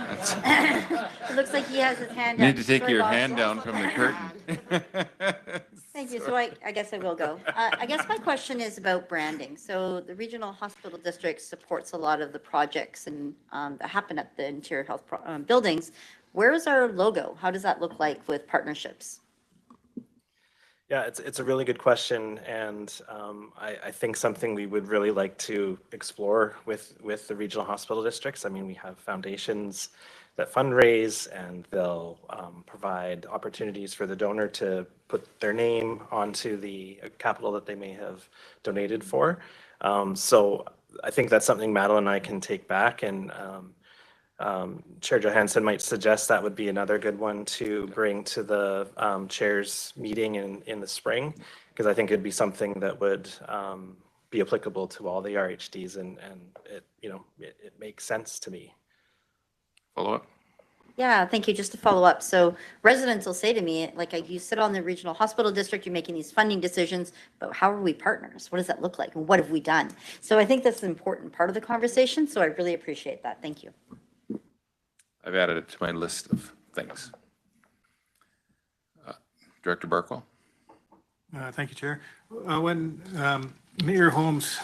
It looks like he has his hand up.
Need to take
So I
your
lost
hand
it.
down from the curtain.
Thank you. So I guess I will go. I guess my question is about branding. So the regional hospital district supports a lot of the projects and that happen at the interior health buildings. Where is our logo? How does that look like with partnerships?
Yeah, it's a really good question, and I think something we would really like to explore with the regional hospital districts. I mean, we have foundations that fundraise, and they'll provide opportunities for the donor to put their name onto the capital that they may have donated for. So I think that's something Madeline and I can take back, and Chair Johansson might suggest that would be another good one to bring to the chair's meeting in the spring, because I think it'd be something that would be applicable to all the RHDs, and it makes sense to me.
Follow up.
Yeah, thank you. Just to follow up. So residents will say to me, like, you sit on the regional hospital district, you're making these funding decisions, but how are we partners? What does that look like? And what have we done? So I think that's an important part of the conversation. So I really appreciate that. Thank you.
I've added it to my list of things. Director Barkwell.
Thank you, Chair. When Mayor Holmes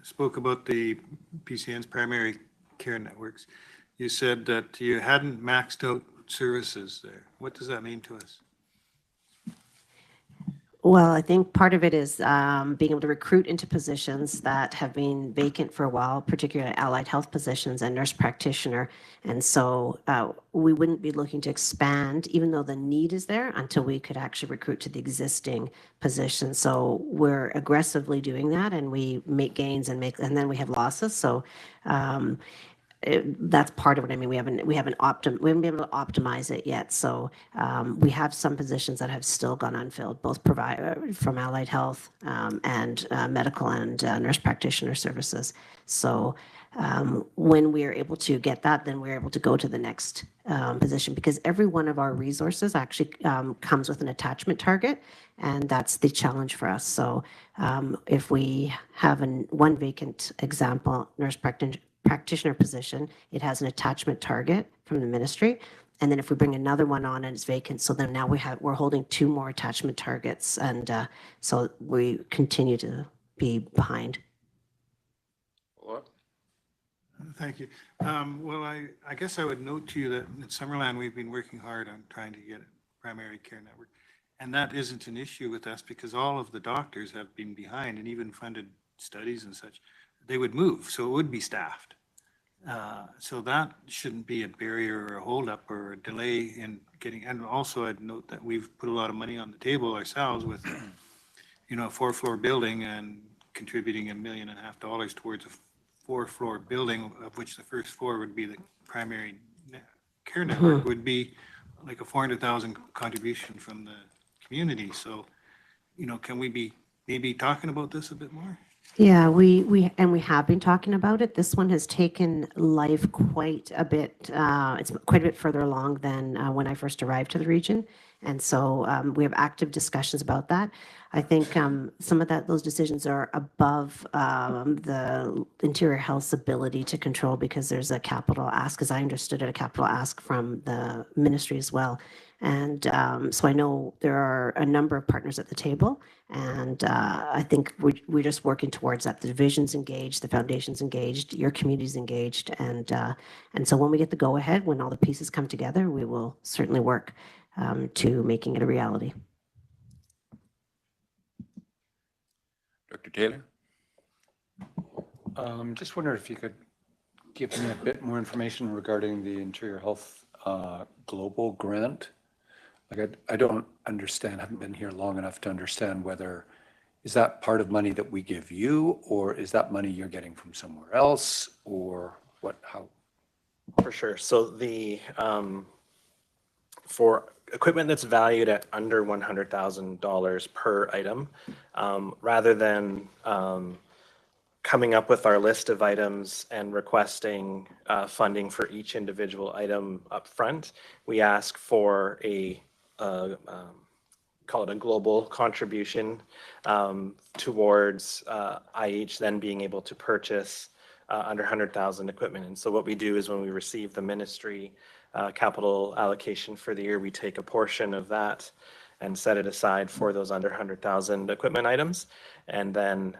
spoke about the PCN's primary care networks, you said that you hadn't maxed out services there. What does that mean to us?
Well, I think part of it is being able to recruit into positions that have been vacant for a while, particularly allied health positions and nurse practitioner. And so we wouldn't be looking to expand, even though the need is there, until we could actually recruit to the existing positions. So we're aggressively doing that, and we make gains and then we have losses. So that's part of it. I mean, we haven't been able to optimize it yet. So we have some positions that have still gone unfilled, both from allied health and medical and nurse practitioner services. So when we are able to get that, then we're able to go to the next position, because every one of our resources actually comes with an attachment target, and that's the challenge for us. So if we have one vacant example, nurse practitioner position, it has an attachment target from the ministry. And then if we bring another one on and it's vacant, so then now we're holding 2 more attachment targets. And so we continue to be behind.
Thank you. Well, I guess I would note to you that in Summerland, we've been working hard on trying to get a primary care network. And that isn't an issue with us because all of the doctors have been behind and even funded studies and such. They would move, so it would be staffed. So that shouldn't be a barrier or a holdup or a delay in getting, and also I'd note that we've put a lot of money on the table ourselves with, a 4-floor building and contributing $1.5 million towards a 4-floor building, of which the first floor would be the primary care network, would be like a 400,000 contribution from the community. So, can we be maybe talking about this a bit more?
Yeah, we have been talking about it. This one has taken life quite a bit. It's quite a bit further along than when I first arrived to the region, and so we have active discussions about that. I think some of those decisions are above the Interior Health's ability to control because there's a capital ask, as I understood it, a capital ask from the ministry as well. And so I know there are a number of partners at the table, and I think we're just working towards that. The division's engaged, the foundation's engaged, your community's engaged, and so when we get the go-ahead, when all the pieces come together, we will certainly work to making it a reality.
Dr. Taylor?
Just wonder if you could give me a bit more information regarding the Interior Health Global Grant. Like I don't understand, haven't been here long enough to understand whether, is that part of money that we give you, or is that money you're getting from somewhere else, or what, how?
For sure. So for equipment that's valued at under $100,000 per item, rather than coming up with our list of items and requesting funding for each individual item up front, we ask for call it a global contribution towards IH then being able to purchase under 100,000 equipment. And so what we do is when we receive the ministry capital allocation for the year, we take a portion of that and set it aside for those under 100,000 equipment items. And then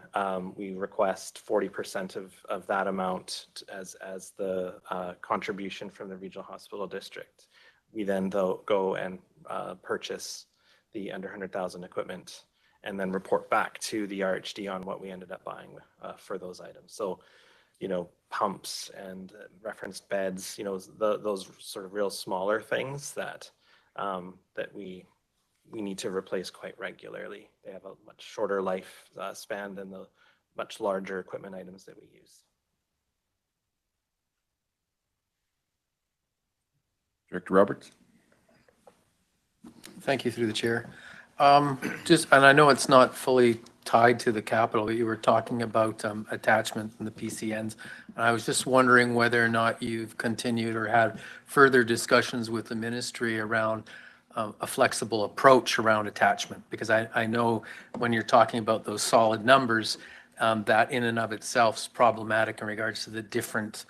we request 40% of that amount as the contribution from the regional hospital district. We then go and purchase the under 100,000 equipment and then report back to the RHD on what we ended up buying for those items. So, pumps and referenced beds, those sort of real smaller things that we need to replace quite regularly. They have a much shorter life span than the much larger equipment items that we use.
Director Roberts?
Thank you through the chair. And I know it's not fully tied to the capital, but you were talking about attachment and the PCNs. And I was just wondering whether or not you've continued or had further discussions with the ministry around a flexible approach around attachment, because I know when you're talking about those solid numbers, that in and of itself is problematic in regards to the different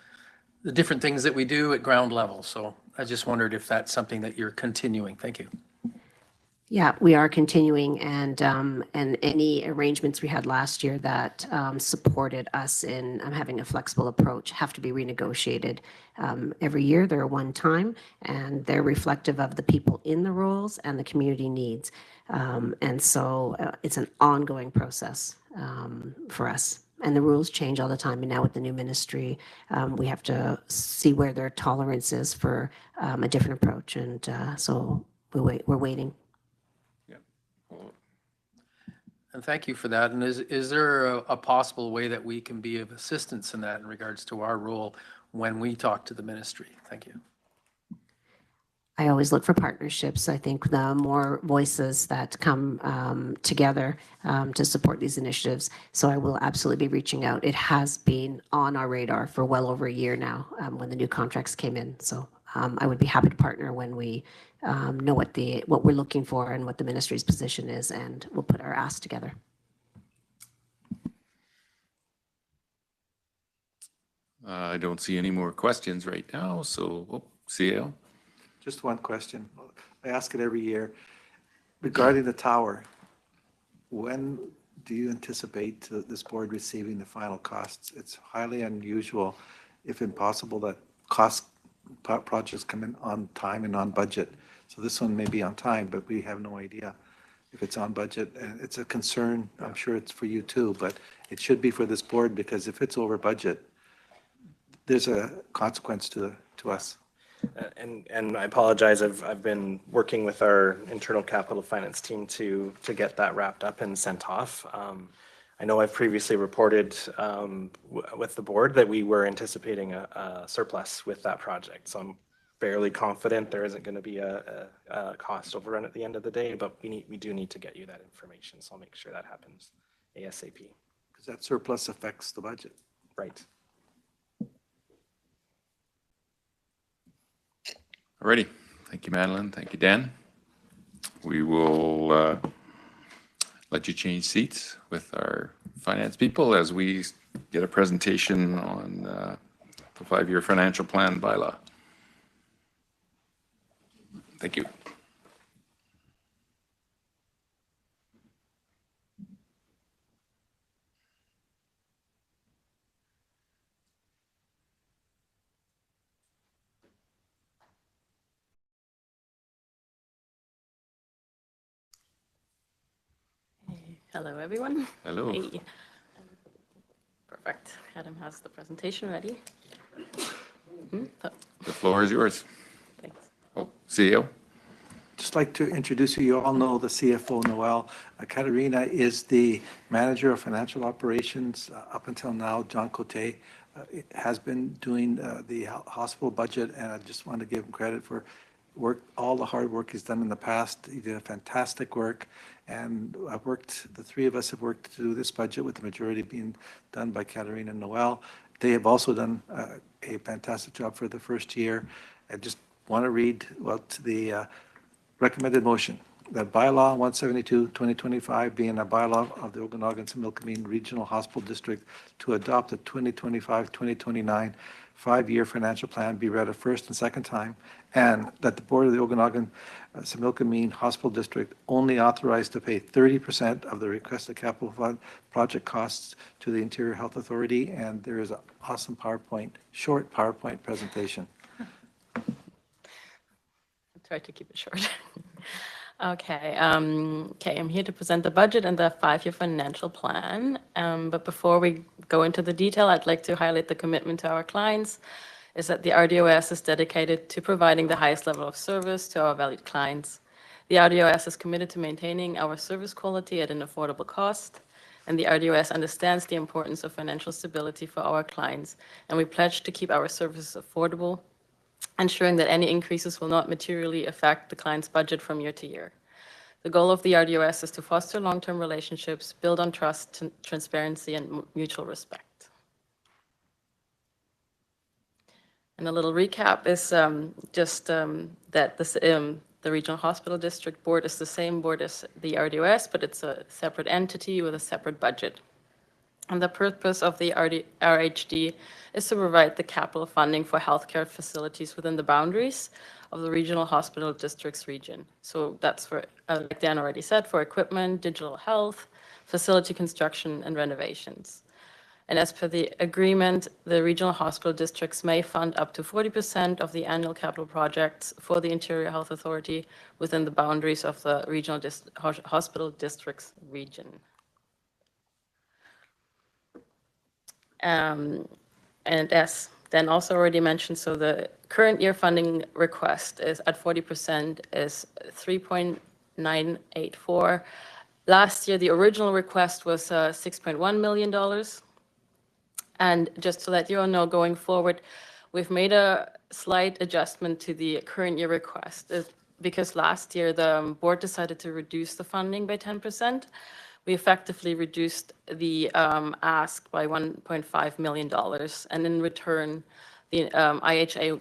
things that we do at ground level. So I just wondered if that's something that you're continuing. Thank you.
Yeah, we are continuing, and any arrangements we had last year that supported us in having a flexible approach have to be renegotiated every year. They're one time, and they're reflective of the people in the roles and the community needs. And so it's an ongoing process for us. And the rules change all the time. And now with the new ministry, we have to see where their tolerance is for a different approach. And so we're waiting.
And thank you for that. And is there a possible way that we can be of assistance in that in regards to our role when we talk to the ministry? Thank you.
I always look for partnerships. I think the more voices that come together to support these initiatives. So I will absolutely be reaching out. It has been on our radar for well over a year now when the new contracts came in. So I would be happy to partner when we know what we're looking for and what the ministry's position is, and we'll put our ask together.
I don't see any more questions right now, so CAO.
Just one question. I ask it every year. Regarding the tower, when do you anticipate this board receiving the final costs? It's highly unusual if impossible, that projects come in on time and on budget. So this one may be on time, but we have no idea if it's on budget. And it's a concern, I'm sure it's for you too, but it should be for this board, because if it's over budget, there's a consequence to us.
And I apologize, I've been working with our internal capital finance team to get that wrapped up and sent off. I know I've previously reported with the board that we were anticipating a surplus with that project. So I'm fairly confident there isn't going to be a cost overrun at the end of the day, but we do need to get you that information. So I'll make sure that happens ASAP.
Because that surplus affects the budget.
Right.
Alrighty. Thank you, Madeline. Thank you, Dan. We will let you change seats with our finance people as we get a presentation on the 5-year financial plan bylaw. Thank you.
Hello, everyone.
Hello.
Hey. Perfect. Adam has the presentation ready.
The floor is yours.
Thanks.
Oh, CEO.
Just like to introduce you. You all know the CFO, Noel. Katerina is the manager of financial operations. Up until now, John Cote has been doing the hospital budget, and I just want to give him credit for all the hard work he's done in the past. He did a fantastic work, and the three of us have worked to do this budget, with the majority being done by Katerina and Noel. They have also done a fantastic job for the first year. I just want to read the recommended motion that bylaw 172/2025 being a bylaw of the Okanagan-Similkameen Regional Hospital District to adopt a 2025-2029 5-year financial plan be read a first and second time, and that the board of the Okanagan-Similkameen Hospital District only authorized to pay 30% of the requested capital fund project costs to the Interior Health Authority. And there is an awesome short PowerPoint presentation.
Try to keep it short. Okay, I'm here to present the budget and the 5-year financial plan. But before we go into the detail, I'd like to highlight the commitment to our clients is that the RDOS is dedicated to providing the highest level of service to our valued clients. The RDOS is committed to maintaining our service quality at an affordable cost, and the RDOS understands the importance of financial stability for our clients, and we pledge to keep our services affordable, ensuring that any increases will not materially affect the client's budget from year to year. The goal of the RDOS is to foster long-term relationships, build on trust, transparency, and mutual respect. And a little recap is that the Regional Hospital District Board is the same board as the RDOS, but it's a separate entity with a separate budget. And the purpose of the RHD is to provide the capital funding for healthcare facilities within the boundaries of the Regional Hospital District's region. So that's for, like Dan already said, for equipment, digital health, facility construction, and renovations. And as per the agreement, the regional hospital districts may fund up to 40% of the annual capital projects for the Interior Health Authority within the boundaries of the Regional Hospital District's region. And as Dan also already mentioned, so the current year funding request is at 40% is $3.984. Last year, the original request was $6.1 million. And just to let you all know, going forward, we've made a slight adjustment to the current year request because last year the board decided to reduce the funding by 10%. We effectively reduced the ask by $1.5 million. And in return, the IHA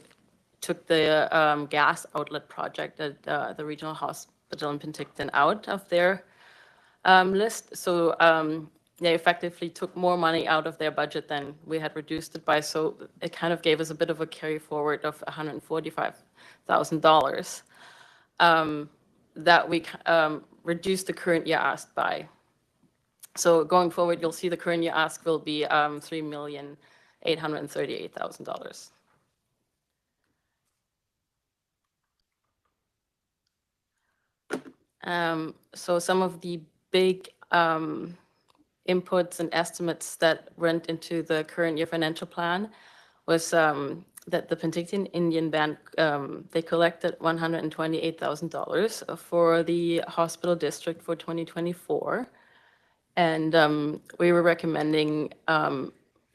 took the gas outlet project at the regional hospital in Penticton out of their list. So they effectively took more money out of their budget than we had reduced it by. So it kind of gave us a bit of a carry forward of $145,000 that we reduced the current year ask by. So going forward, you'll see the current year ask will be $3,800,000. $838,000. So some of the big inputs and estimates that went into the current year financial plan was that the Penticton Indian Band, they collected $128,000 for the hospital district for 2024. And we were recommending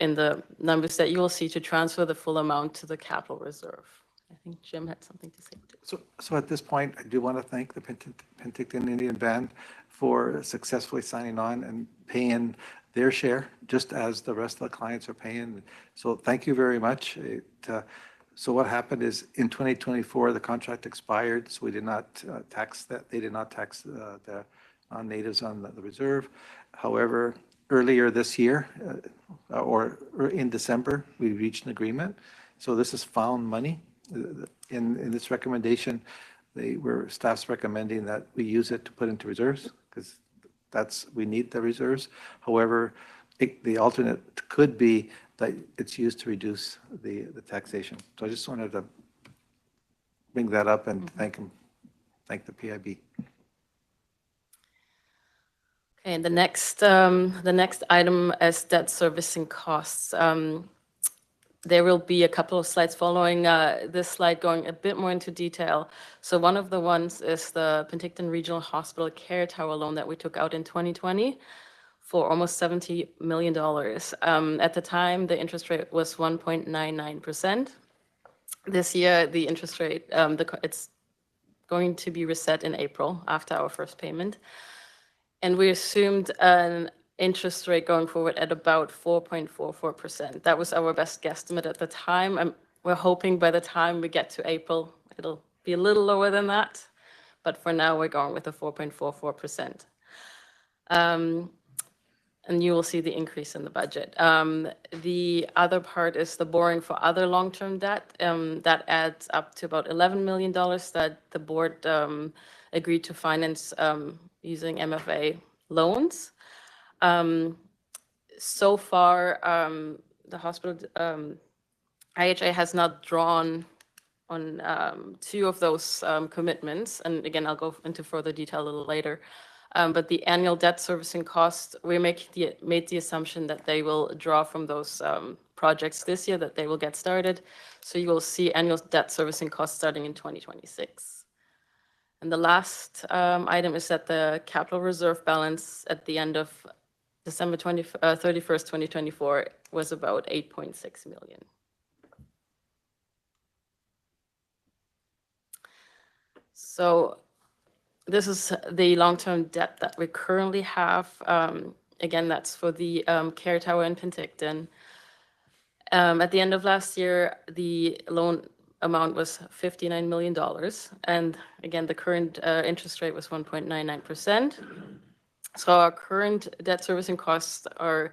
in the numbers that you will see to transfer the full amount to the capital reserve. I think Jim had something to say too.
So at this point, I do want to thank the Penticton Indian Band for successfully signing on and paying their share, just as the rest of the clients are paying. So thank you very much. So what happened is in 2024, the contract expired, so we did not tax that. They did not tax the non-natives on the reserve. However, earlier this year, or in December, we reached an agreement. So this is found money. In this recommendation, staff's recommending that we use it to put into reserves because we need the reserves. However, the alternate could be that it's used to reduce the taxation. So I just wanted to bring that up and thank the PIB.
Okay, and the next item is debt servicing costs. There will be a couple of slides following this slide going a bit more into detail. So one of the ones is the Penticton Regional Hospital Care Tower loan that we took out in 2020 for almost $70 million. At the time, the interest rate was 1.99%. This year, the interest rate, it's going to be reset in April after our first payment. And we assumed an interest rate going forward at about 4.44%. That was our best guesstimate at the time. We're hoping by the time we get to April, it'll be a little lower than that. But for now, we're going with a 4.44%. And you will see the increase in the budget. The other part is the borrowing for other long-term debt. That adds up to about $11 million that the board agreed to finance using MFA loans. So far, the hospital, IHA has not drawn on 2 of those commitments. And again, I'll go into further detail a little later. But the annual debt servicing cost, we made the assumption that they will draw from those projects this year, that they will get started. So you will see annual debt servicing costs starting in 2026. And the last item is that the capital reserve balance at the end of December 31st, 2024 was about $8.6 million. So this is the long-term debt that we currently have. Again, that's for the care tower in Penticton. At the end of last year, the loan amount was $59 million. And again, the current interest rate was 1.99%. So our current debt servicing costs are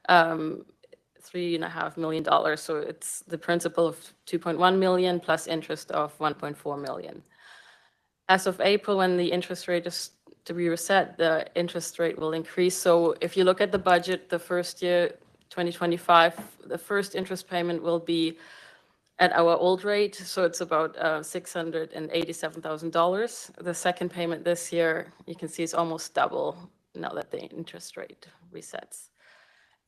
$3.5 million. So it's the principal of $2.1 million plus interest of $1.4 million. As of April, when the interest rate is to be reset, the interest rate will increase. So if you look at the budget, the first year, 2025, the first interest payment will be at our old rate. So it's about $687,000. The second payment this year, you can see it's almost double now that the interest rate resets.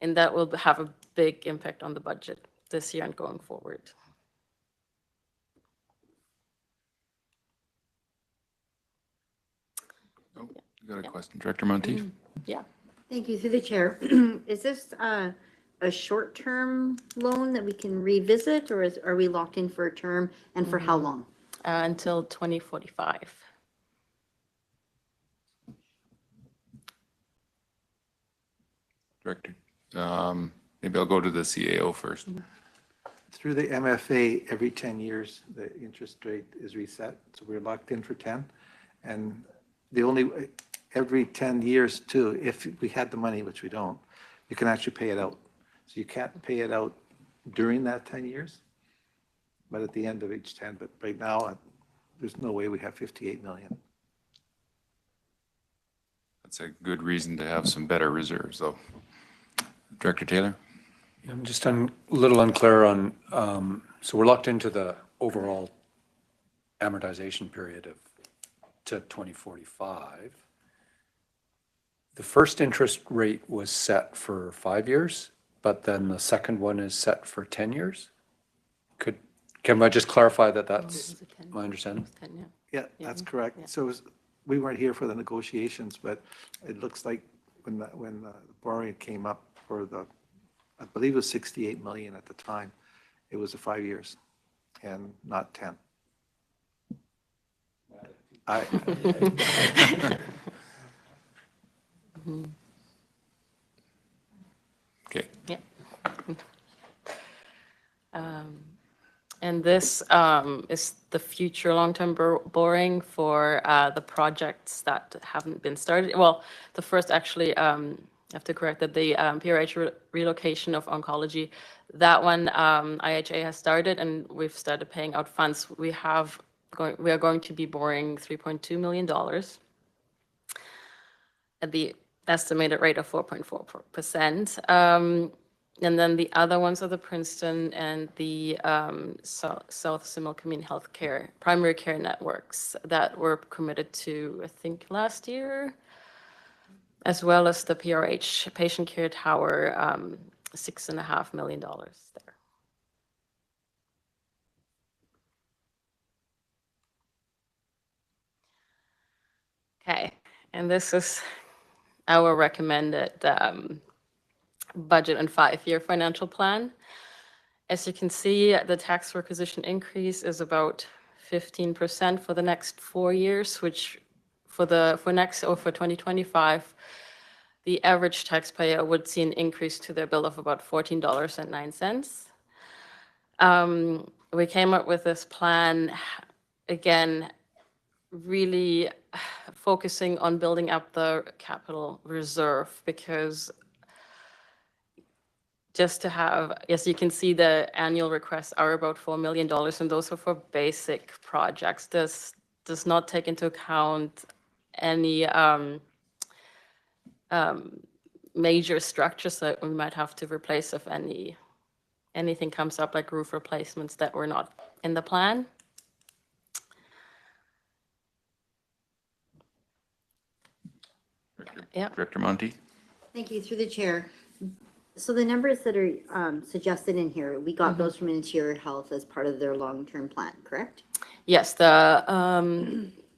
And that will have a big impact on the budget this year and going forward.
Oh, you got a question, Director Monteith?
Yeah.
Thank you. Through the chair. Is this a short-term loan that we can revisit, or are we locked in for a term, and for how long?
Until 2045.
Director, maybe I'll go to the CAO first.
Through the MFA, every 10 years, the interest rate is reset. So we're locked in for 10. And every 10 years too, if we had the money, which we don't, you can actually pay it out. So you can't pay it out during that 10 years, but at the end of each 10. But right now, there's no way we have 58 million.
That's a good reason to have some better reserves, though. Director Taylor?
I'm just a little unclear on, so we're locked into the overall amortization period of to 2045. The first interest rate was set for 5 years, but then the second one is set for 10 years? Can I just clarify that that's my understanding?
Yeah, that's correct. So we weren't here for the negotiations, but it looks like when the borrowing came up for I believe it was 68 million at the time, it was 5 years and not 10.
Okay.
Yeah. And this is the future long-term borrowing for the projects that haven't been started. Well, the first actually, I have to correct that the PRH relocation of oncology, that one IHA has started and we've started paying out funds. We are going to be borrowing $3.2 million at the estimated rate of 4.4%. And then the other ones are the Princeton and the South Similkameen Healthcare primary care networks that were committed to, I think, last year, as well as the PRH patient care tower, $6.5 million there. Okay, and this is our recommended budget and 5-year financial plan. As you can see, the tax requisition increase is about 15% for the next 4 years, which for 2025, the average taxpayer would see an increase to their bill of about $14.09. We came up with this plan, again, really focusing on building up the capital reserve, because just to have, as you can see, the annual requests are about $4 million, and those are for basic projects. This does not take into account any major structures that we might have to replace if anything comes up, like roof replacements that were not in the plan. Yeah.
Director Monty?
Thank you, through the chair. So the numbers that are suggested in here, we got those from Interior Health as part of their long-term plan, correct?
Yes,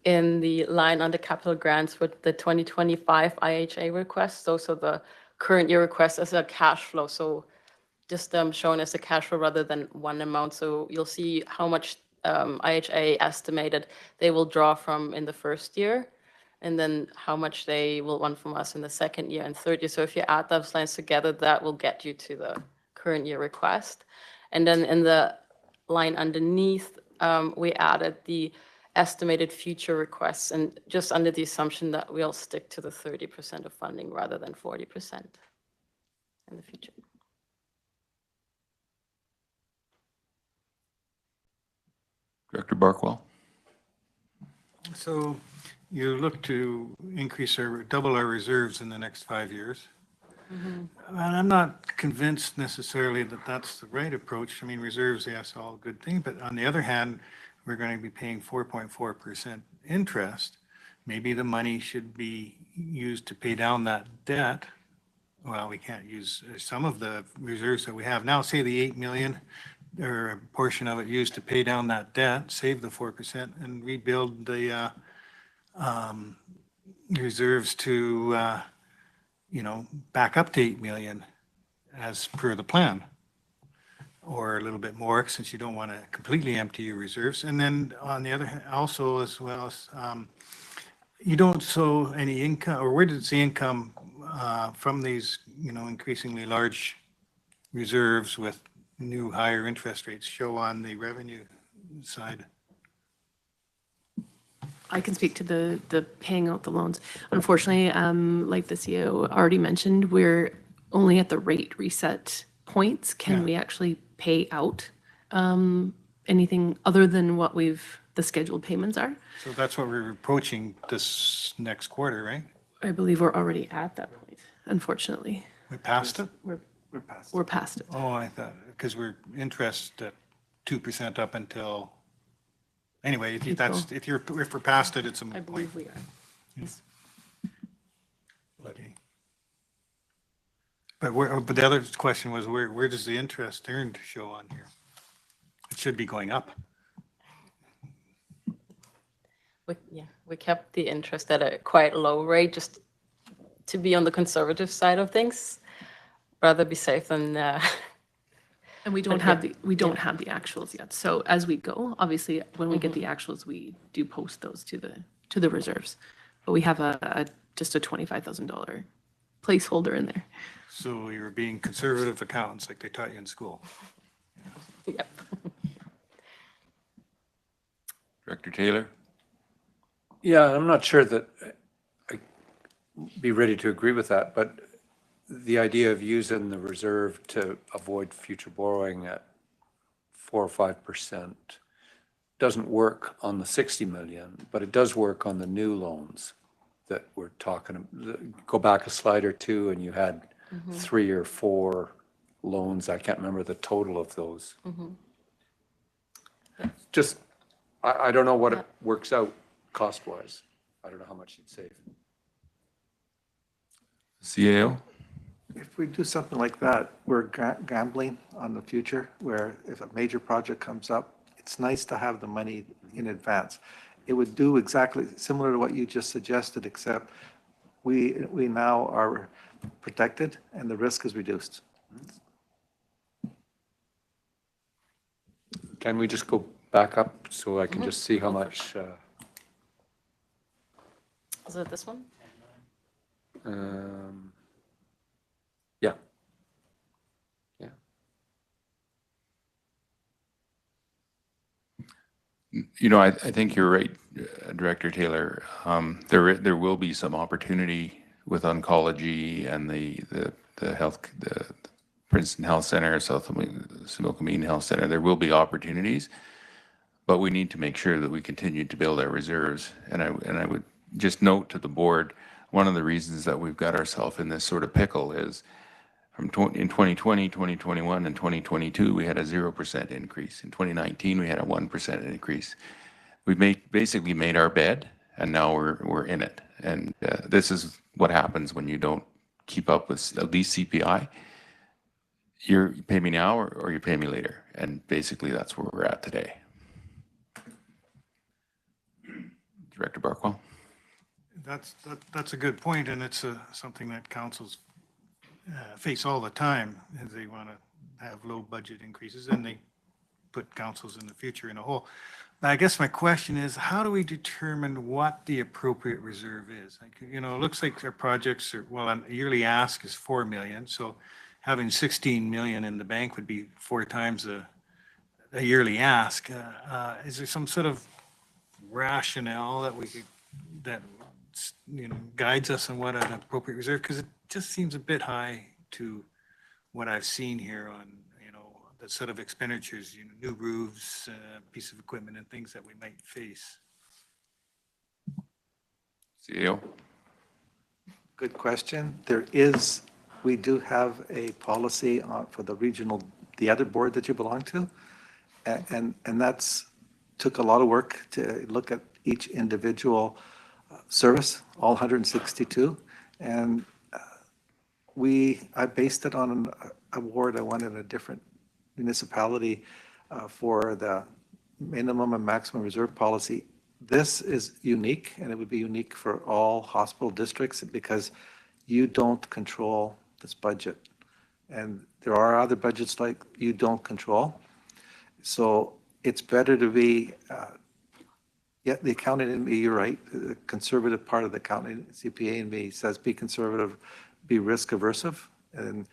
in the line under capital grants with the 2025 IHA requests, those are the current year requests as a cash flow. So just shown as a cash flow rather than one amount. So you'll see how much IHA estimated they will draw from in the first year, and then how much they will want from us in the second year and third year. So if you add those lines together, that will get you to the current year request. And then in the line underneath, we added the estimated future requests, and just under the assumption that we'll stick to the 30% of funding rather than 40% in the future.
Director Barkwell?
So you look to double our reserves in the next 5 years. And I'm not convinced necessarily that that's the right approach. I mean, reserves, yes, all a good thing, but on the other hand, we're going to be paying 4.4% interest. Maybe the money should be used to pay down that debt. Well, we can't use some of the reserves that we have now, say the 8 million, or a portion of it used to pay down that debt, save the 4%, and rebuild the reserves to, back up to 8 million as per the plan, or a little bit more, since you don't want to completely empty your reserves. And then on the other hand, also as well as you don't show any income, or where does the income from these, increasingly large reserves with new higher interest rates show on the revenue side?
I can speak to the paying out the loans. Unfortunately, like the CEO already mentioned, we're only at the rate reset points. Can we actually pay out anything other than what the scheduled payments are?
So that's what we're approaching this next quarter, right?
I believe we're already at that point, unfortunately.
We passed it?
We're past.
We're past it.
Oh, I thought, because we're interest at 2% up until, anyway, if that's, if we're past it, it's a
I
moot point.
believe we are. Yes.
Okay. But the other question was, where does the interest earned show on here? It should be going up.
We kept the interest at a quite low rate, just to be on the conservative side of things. Rather be safe than.
And we don't have the actuals yet. So as we go, obviously, when we get the actuals, we do post those to the reserves. But we have just a $25,000 placeholder in there.
So you're being conservative accountants like they taught you in school.
Yep.
Director Taylor?
Yeah, I'm not sure that I'd be ready to agree with that, but the idea of using the reserve to avoid future borrowing at 4 or 5% doesn't work on the 60 million, but it does work on the new loans that we're talking. Go back a slide or two and you had 3 or 4 loans. I can't remember the total of those. Just, I don't know what it works out cost-wise. I don't know how much you'd save.
CAO?
If we do something like that, we're gambling on the future, where if a major project comes up, it's nice to have the money in advance. It would do exactly similar to what you just suggested, except we now are protected and the risk is reduced.
Can we just go back up so I can just see how much?
Is it this one?
Yeah.
You know, I think you're right, Director Taylor. There will be some opportunity with oncology and the Princeton Health Center, South Similkameen Health Center. There will be opportunities, but we need to make sure that we continue to build our reserves. And I would just note to the board, one of the reasons that we've got ourselves in this sort of pickle is in 2020, 2021, and 2022, we had a 0% increase. In 2019, we had a 1% increase. We've basically made our bed, and now we're in it. And this is what happens when you don't keep up with at least CPI. You pay me now or you pay me later. And basically, that's where we're at today. Director Barkwell?
That's a good point, and it's something that councils face all the time, as they want to have low budget increases, and they put councils in the future in a hole. But I guess my question is, how do we determine what the appropriate reserve is? Like, you know, it looks like our projects are, well, a yearly ask is 4 million, so having 16 million in the bank would be 4 times a yearly ask. Is there some sort of rationale that we could, that, you know, guides us on what an appropriate reserve? Because it just seems a bit high to what I've seen here on, you know, the sort of expenditures, you know, new roofs, piece of equipment and things that we might face.
CEO?
Good question. We do have a policy for the other board that you belong to. And that's took a lot of work to look at each individual service, all 162. And I based it on an award I won in a different municipality for the minimum and maximum reserve policy. This is unique, and it would be unique for all hospital districts because you don't control this budget. And there are other budgets like you don't control. So it's better to be, the accountant in me, you're right, the conservative part of the accounting, CPA in me says be conservative, be risk aversive. And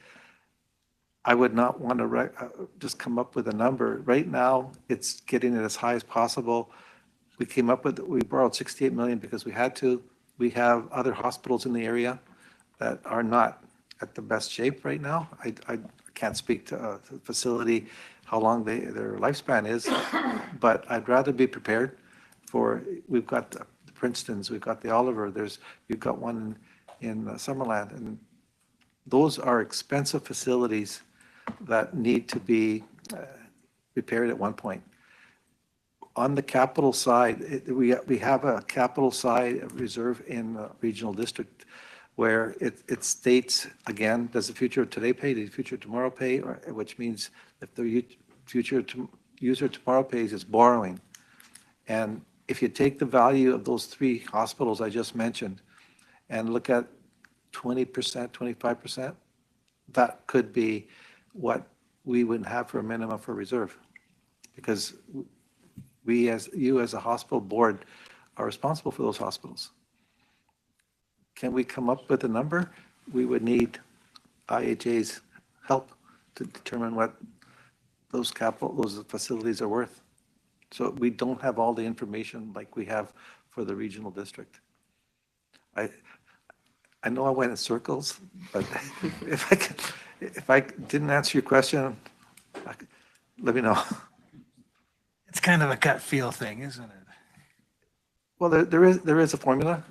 I would not want to just come up with a number. Right now, it's getting it as high as possible. We borrowed 68 million because we had to. We have other hospitals in the area that are not at the best shape right now. I can't speak to the facility, how long their lifespan is, but I'd rather be prepared for, we've got the Princetons, we've got the Oliver, we've got one in Summerland, and those are expensive facilities that need to be repaired at one point. On the capital side, we have a capital side reserve in the regional district where it states, again, does the future of today pay, does the future of tomorrow pay, or, which means if the future user tomorrow pays is borrowing. And if you take the value of those three hospitals I just mentioned and look at 20%, 25%, that could be what we would have for a minimum for reserve. Because you as a hospital board are responsible for those hospitals. Can we come up with a number? We would need IHA's help to determine what those facilities are worth. So we don't have all the information like we have for the regional district. I know I went in circles, but if I didn't answer your question, let me know.
It's kind of a gut feel thing, isn't it?
Well, there is a formula.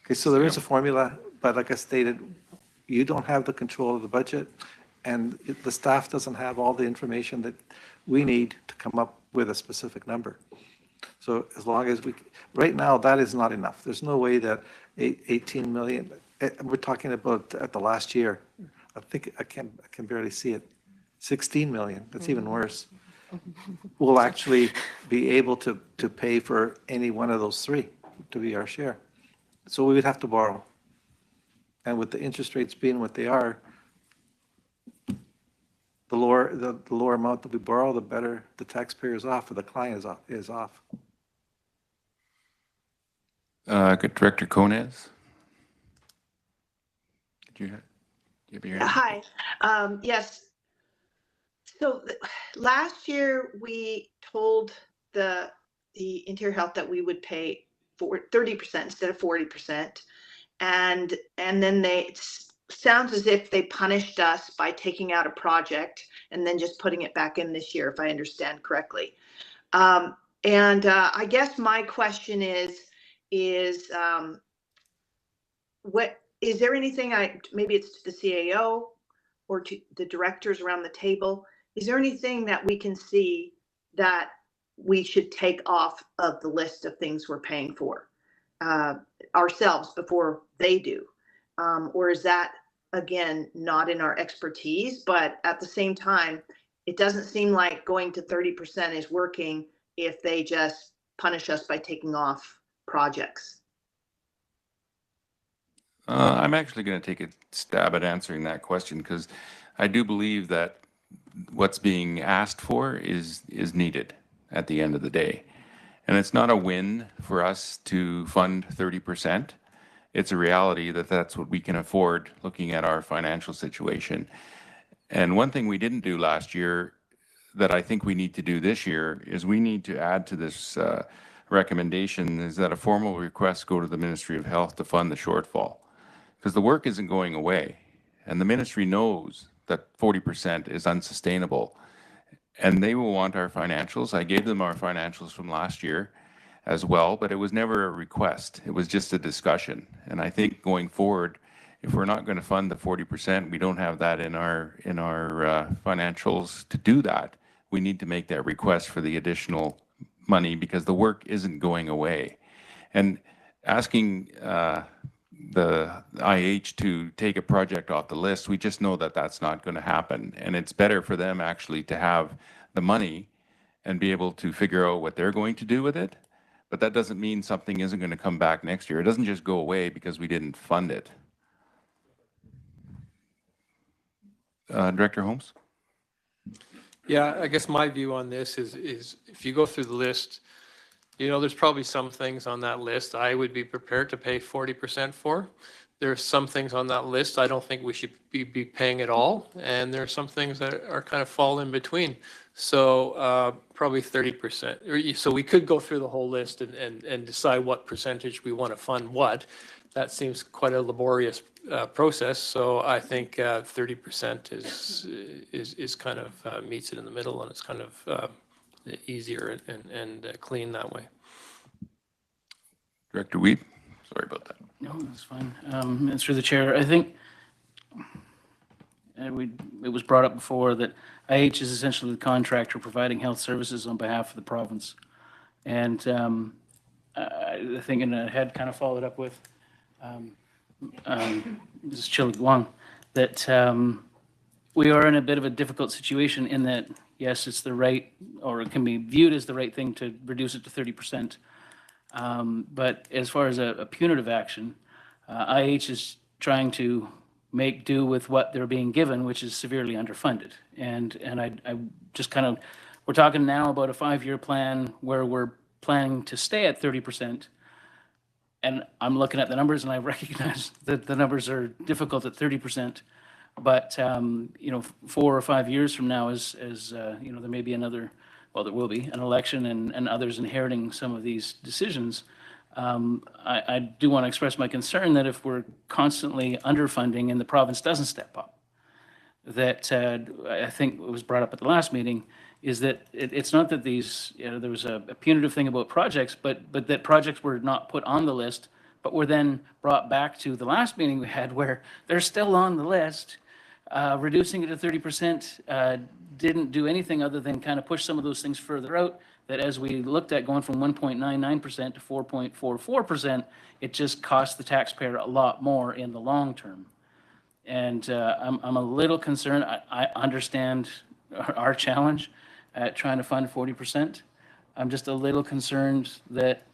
Okay, so there is a formula, but like I stated, you don't have the control of the budget, and the staff doesn't have all the information that we need to come up with a specific number. So as long as right now, that is not enough. There's no way that 18 million, we're talking about at the last year, I think I can barely see it, 16 million, that's even worse. We'll actually be able to pay for any one of those three to be our share. So we would have to borrow. And with the interest rates being what they are, the lower amount that we borrow, the better the taxpayer is off, or the client is off.
Good Director Konez. Did you have your hand?
Hi. Yes. So last year we told the Interior Health that we would pay for 30% instead of 40%, and then it sounds as if they punished us by taking out a project and then just putting it back in this year, if I understand correctly. I guess my question is what is there anything maybe it's to the CAO or to the directors around the table? Is there anything that we can see that we should take off of the list of things we're paying for ourselves before they do? Or is that, again, not in our expertise? But at the same time, it doesn't seem like going to 30% is working if they just punish us by taking off projects.
I'm actually going to take a stab at answering that question because I do believe that what's being asked for is needed at the end of the day. And it's not a win for us to fund 30%. It's a reality that that's what we can afford looking at our financial situation. And one thing we didn't do last year that I think we need to do this year is we need to add to this recommendation is that a formal request go to the Ministry of Health to fund the shortfall. Because the work isn't going away. And the ministry knows that 40% is unsustainable. And they will want our financials. I gave them our financials from last year as well, but it was never a request. It was just a discussion. And I think going forward, if we're not going to fund the 40%, we don't have that in our financials to do that. We need to make that request for the additional money because the work isn't going away. And asking the IH to take a project off the list, we just know that that's not going to happen. And it's better for them actually to have the money and be able to figure out what they're going to do with it. But that doesn't mean something isn't going to come back next year. It doesn't just go away because we didn't fund it. Director Holmes?
Yeah, I guess my view on this is if you go through the list, there's probably some things on that list I would be prepared to pay 40% for. There's some things on that list I don't think we should be paying at all. And there are some things that are kind of fall in between. So probably 30%. So we could go through the whole list and decide what percentage we want to fund what. That seems quite a laborious process. So I think 30% is kind of meets it in the middle, and it's kind of easier and clean that way.
Director Weed? Sorry about that.
No, that's fine. Through the chair, I think it was brought up before that IH is essentially the contractor providing health services on behalf of the province. And I think in the head kind of followed up with Mrs. Chili Wong, that we are in a bit of a difficult situation in that, yes, it's the right, or it can be viewed as the right thing to reduce it to 30%. But as far as a punitive action, IH is trying to make do with what they're being given, which is severely underfunded. And I just kind of, we're talking now about a 5-year plan where we're planning to stay at 30%. And I'm looking at the numbers and I recognize that the numbers are difficult at 30%. But, 4 or 5 years from now, as there may be another, well, there will be an election and others inheriting some of these decisions. I do want to express my concern that if we're constantly underfunding and the province doesn't step up, that I think was brought up at the last meeting, is that it's not that these, there was a punitive thing about projects, but that projects were not put on the list, but were then brought back to the last meeting we had where they're still on the list. Reducing it to 30% didn't do anything other than kind of push some of those things further out, that as we looked at going from 1.99% to 4.44%, it just cost the taxpayer a lot more in the long term. And I'm a little concerned. I understand our challenge at trying to fund 40%. I'm just a little concerned that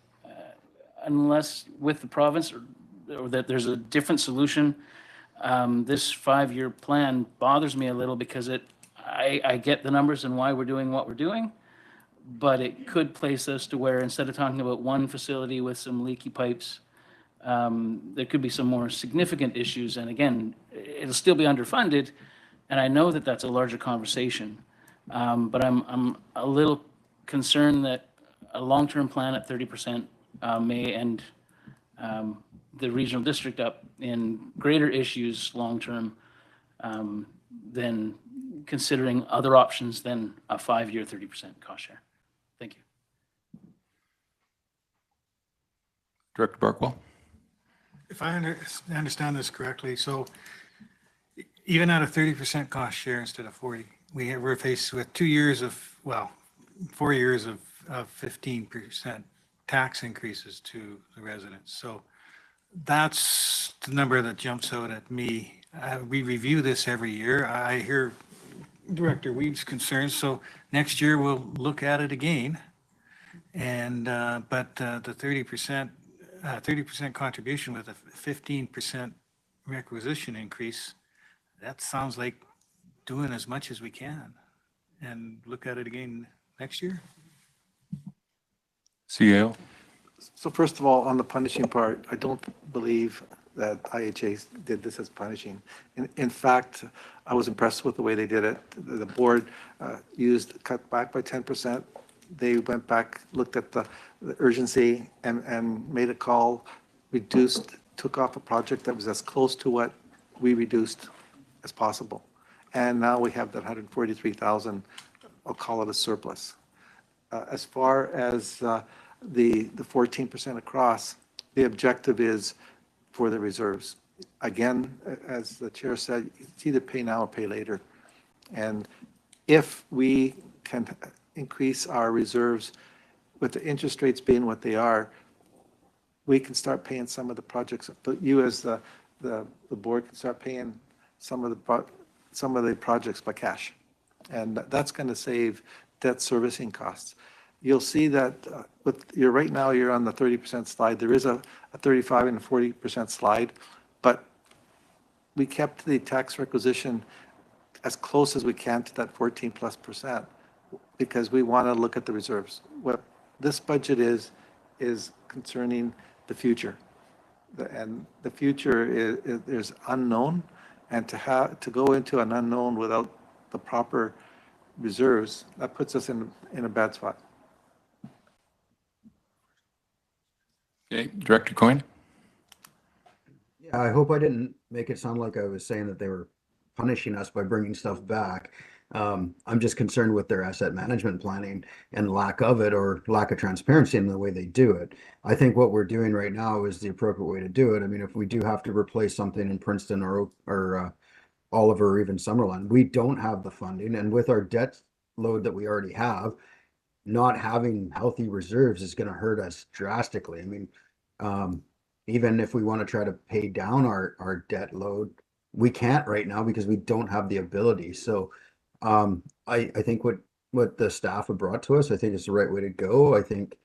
unless with the province or that there's a different solution, this 5-year plan bothers me a little because I get the numbers and why we're doing what we're doing, but it could place us to where instead of talking about one facility with some leaky pipes, there could be some more significant issues. And again, it'll still be underfunded. And I know that that's a larger conversation, but I'm a little concerned that a long-term plan at 30% may end the regional district up in greater issues long-term than considering other options than a 5-year 30% cost share. Thank you.
Director Barkwell.
If I understand this correctly, so even at a 30% cost share instead of 40, we're faced with 4 years of 15% tax increases to the residents. So that's the number that jumps out at me. We review this every year. I hear Director Weed's concerns, so next year we'll look at it again. And but the 30% contribution with a 15% requisition increase, that sounds like doing as much as we can. And look at it again next year.
CAO.
So first of all, on the punishing part, I don't believe that IHA did this as punishing. In fact, I was impressed with the way they did it. The board cut back by 10%. They went back, looked at the urgency and made a call, took off a project that was as close to what we reduced as possible. And now we have that 143,000, I'll call it a surplus. As far as the 14% across, the objective is for the reserves. Again, as the chair said, it's either pay now or pay later. And if we can increase our reserves with the interest rates being what they are, we can start paying some of the projects. But you as the board can start paying some of the projects by cash. And that's going to save debt servicing costs. You'll see that right now you're on the 30% slide. There is a 35 and a 40% slide, but we kept the tax requisition as close as we can to that 14+% because we want to look at the reserves. What this budget is concerning the future. And the future is unknown, and to go into an unknown without the proper reserves, that puts us in a bad spot.
Okay, Director Coyne.
Yeah, I hope I didn't make it sound like I was saying that they were punishing us by bringing stuff back. I'm just concerned with their asset management planning and lack of it, or lack of transparency in the way they do it. I think what we're doing right now is the appropriate way to do it. I mean, if we do have to replace something in Princeton or Oliver or even Summerland. We don't have the funding, and with our debt load that we already have, not having healthy reserves is going to hurt us drastically. I mean, even if we want to try to pay down our debt load, we can't right now because we don't have the ability. So I think what the staff have brought to us, I think is the right way to go. I think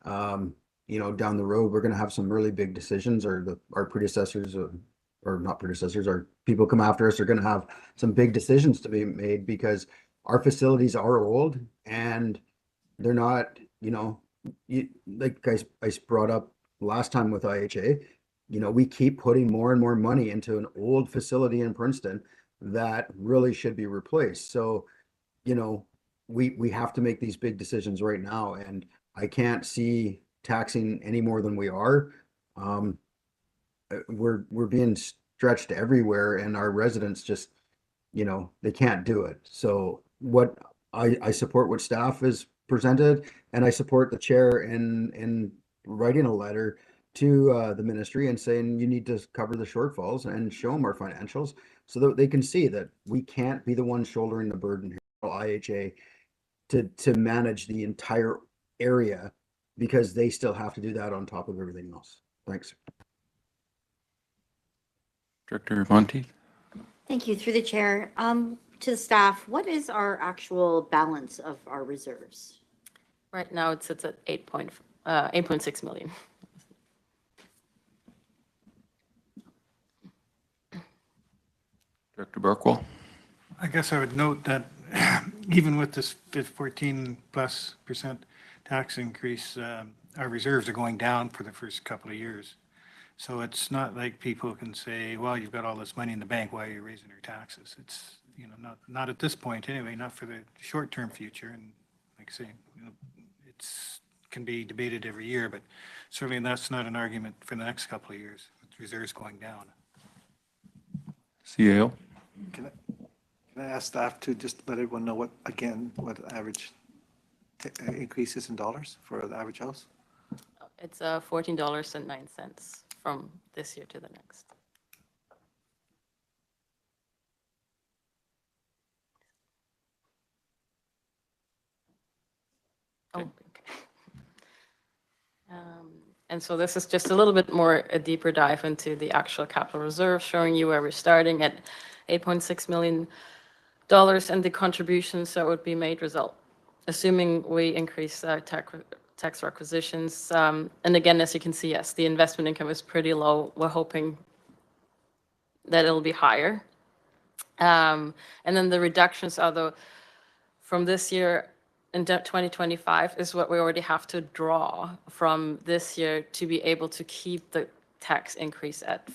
down the road we're going to have some really big decisions, or our predecessors, or not predecessors, our people come after us are going to have some big decisions to be made, because our facilities are old and they're not, like I brought up last time with IHA, we keep putting more and more money into an old facility in Princeton that really should be replaced. So, we have to make these big decisions right now, and I can't see taxing any more than we are. We're being stretched everywhere, and our residents just, they can't do it. So what I support what staff has presented, and I support the chair in writing a letter to the ministry and saying you need to cover the shortfalls and show them our financials so that they can see that we can't be the ones shouldering the burden here, IHA, to manage the entire area, because they still have to do that on top of everything else. Thanks.
Director Monteith?
Thank you. Through the chair, to the staff, what is our actual balance of our reserves?
Right now, it sits at 8.6 million.
Director Burkwell?
I guess I would note that even with this 14+% tax increase, our reserves are going down for the first couple of years. So it's not like people can say, well, you've got all this money in the bank, why are you raising your taxes? It's, not at this point anyway, not for the short-term future. And like I say, it's can be debated every year, but certainly that's not an argument for the next couple of years, with reserves going down.
CAO?
Can I ask staff to just let everyone know what average increases in dollars for the average house?
It's $14.09 from this year to the next. Okay. And so this is just a little bit more a deeper dive into the actual capital reserve, showing you where we're starting at $8.6 million and the contributions that would be made result, assuming we increase tax requisitions. And again, as you can see, yes, the investment income is pretty low. We're hoping that it'll be higher. And then the reductions are from this year in 2025 is what we already have to draw from this year to be able to keep the tax increase at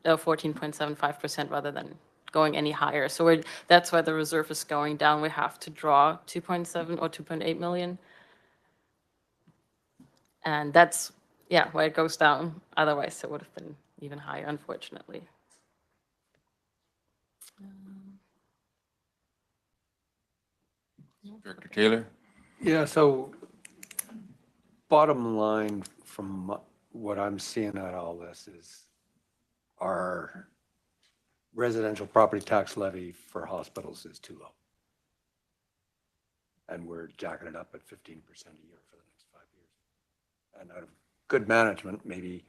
14.75% rather than going any higher. So that's why the reserve is going down. We have to draw 2.7 or 2.8 million. And that's, why it goes down. Otherwise, it would have been even higher, unfortunately.
Director Taylor?
Yeah, so bottom line from what I'm seeing at all this is our residential property tax levy for hospitals is too low. And we're jacking it up at 15% a year for the next 5 years. And out of good management, maybe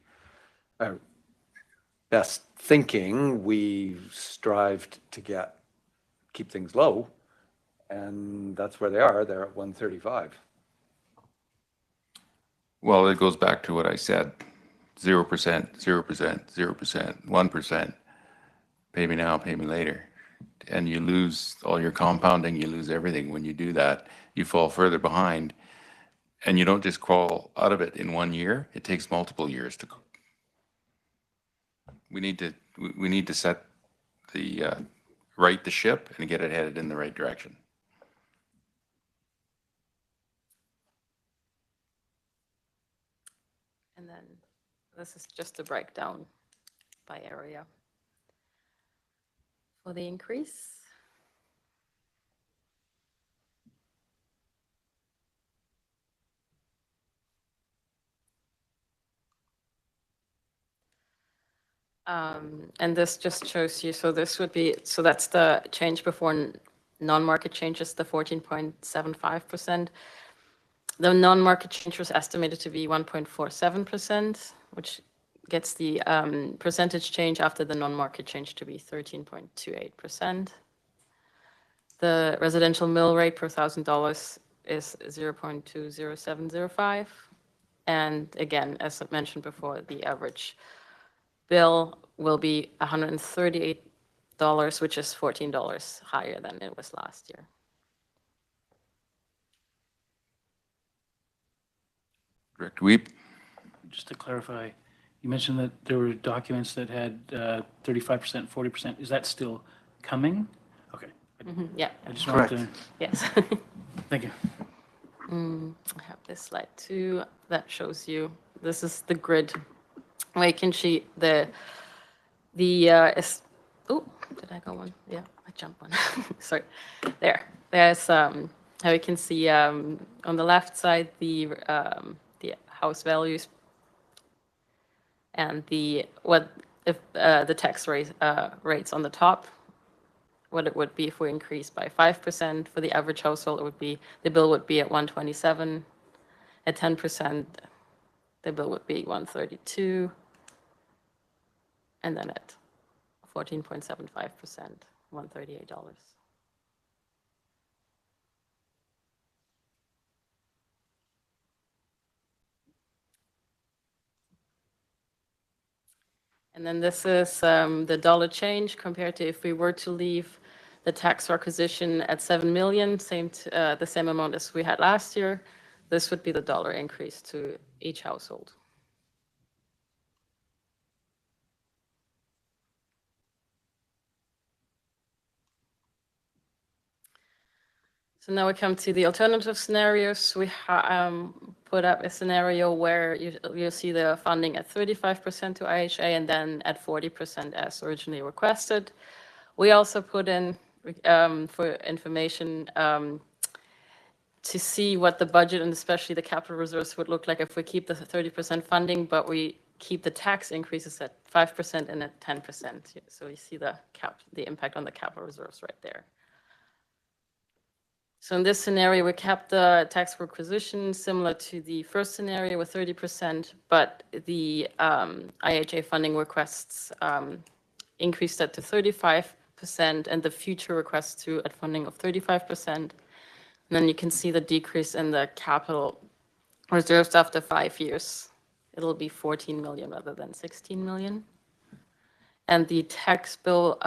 best thinking, we strived to keep things low. And that's where they are. They're at 135.
Well, it goes back to what I said, 0%, 0%, 0%, 1%. Pay me now, pay me later. And you lose all your compounding, you lose everything. When you do that, you fall further behind. And you don't just crawl out of it in 1 year. It takes multiple years to. We need to set right the ship and get it headed in the right direction.
And then this is just a breakdown by area for the increase. And this just shows you, so this would be, so that's the change before non-market changes, the 14.75%. The non-market change was estimated to be 1.47%, which gets the percentage change after the non-market change to be 13.28%. The residential mill rate per $1,000 is 0.20705. And again, as I mentioned before, the average bill will be $138, which is $14 higher than it was last year.
Director Weep?
Just to clarify, you mentioned that there were documents that had 35%, 40%. Is that still coming? Okay.
Yeah.
I just wanted to.
Correct. Yes.
Thank you.
I have this slide too that shows you, this is the grid. Where you can see oh, did I go one? Yeah, I jumped one. Sorry. There's how you can see on the left side the house values and the tax rates on the top. What it would be if we increase by 5%. For the average household, it would be, the bill would be at 127. At 10%, the bill would be 132. And then at 14.75%, $138. And then this is the dollar change compared to if we were to leave the tax requisition at 7 million, the same amount as we had last year. This would be the dollar increase to each household. So now we come to the alternative scenarios. We put up a scenario where you see the funding at 35% to IHA and then at 40% as originally requested. We also put in for information to see what the budget and especially the capital reserves would look like if we keep the 30% funding, but we keep the tax increases at 5% and at 10%. So you see the impact on the capital reserves right there. So in this scenario, we kept the tax requisition similar to the first scenario with 30%, but the IHA funding requests increased that to 35% and the future requests to at funding of 35%. And then you can see the decrease in the capital reserves after 5 years. It'll be 14 million rather than 16 million. And the tax bill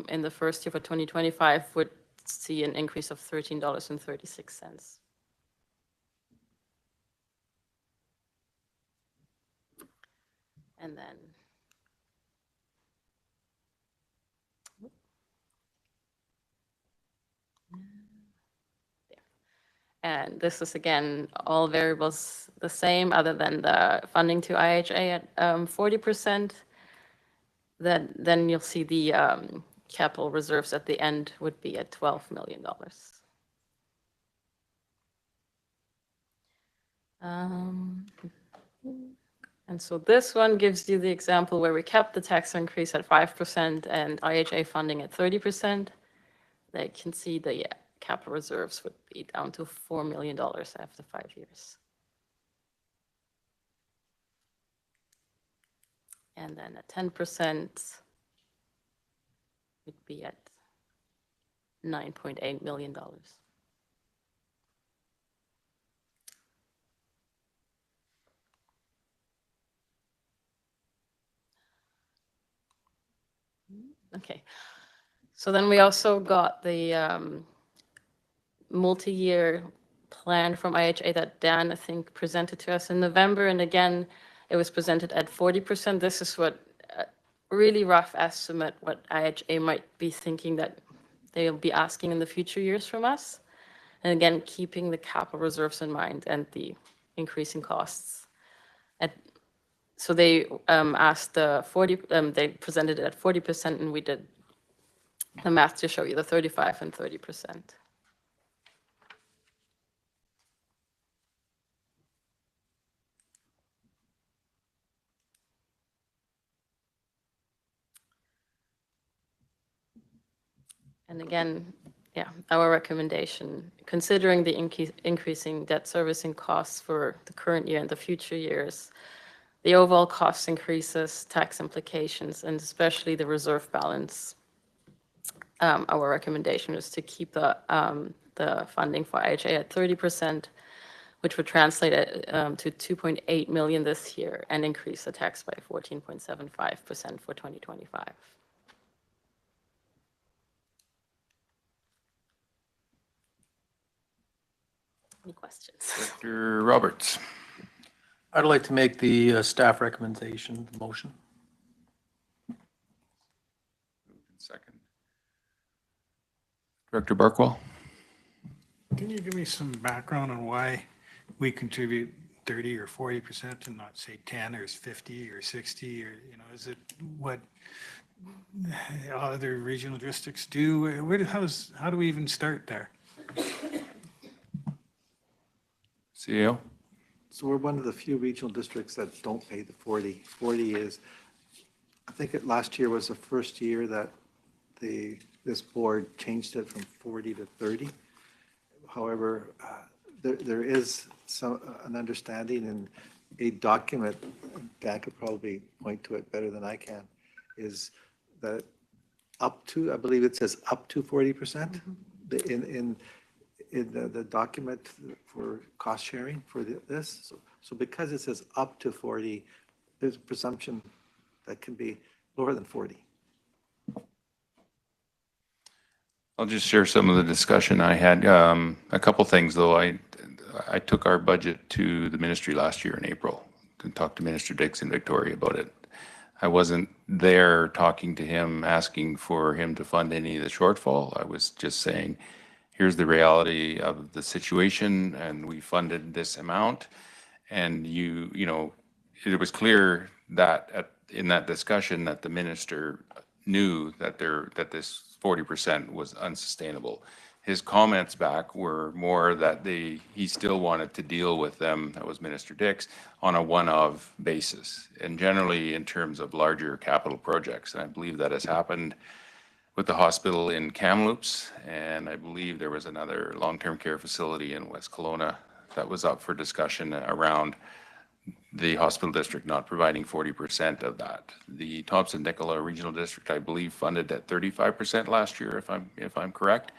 in the first year for 2025 would see an increase of $13.36. And then and this is again all variables the same other than the funding to IHA at 40%. Then you'll see the capital reserves at the end would be at $12 million. And so this one gives you the example where we kept the tax increase at 5% and IHA funding at 30%. They can see the capital reserves would be down to $4 million after 5 years. And then at 10%, would be at $9.8 million. Okay, so then we also got the multi-year plan from IHA that Dan, I think, presented to us in November. And again, it was presented at 40%. This is what really rough estimate what IHA might be thinking that they'll be asking in the future years from us. And again, keeping the capital reserves in mind and the increasing costs. So they asked they presented it at 40% and we did the math to show you the 35 and 30%. And again, yeah, our recommendation, considering the increasing debt servicing costs for the current year and the future years, the overall cost increases, tax implications, and especially the reserve balance, our recommendation is to keep the funding for IHA at 30%, which would translate to 2.8 million this year and increase the tax by 14.75% for 2025. Any questions?
Director Roberts.
I'd like to make the staff recommendation motion.
Second. Director Barkwell.
Can you give me some background on why we contribute 30 or 40% and not say 10 or 50 or 60 or, you know, is it what other regional districts do? How do we even start there?
CEO.
So we're one of the few regional districts that don't pay the 40. 40 is, I think last year was the first year that this board changed it from 40 to 30. However, there is an understanding in a document, Dan could probably point to it better than I can, is that up to, I believe it says up to 40% in the document for cost sharing for this. So because it says up to 40, there's a presumption that can be lower than 40.
I'll just share some of the discussion I had. A couple things, though. I took our budget to the ministry last year in April to talk to Minister Dix in Victoria about it. I wasn't there talking to him, asking for him to fund any of the shortfall. I was just saying, here's the reality of the situation, and we funded this amount. And you know, it was clear that in that discussion that the minister knew that this 40% was unsustainable. His comments back were more that he still wanted to deal with them, that was Minister Dix, on a one-off basis, and generally in terms of larger capital projects. And I believe that has happened with the hospital in Kamloops, and I believe there was another long-term care facility in West Kelowna that was up for discussion around the hospital district not providing 40% of that. The Thompson-Nicola Regional District, I believe, funded at 35% last year, if I'm correct.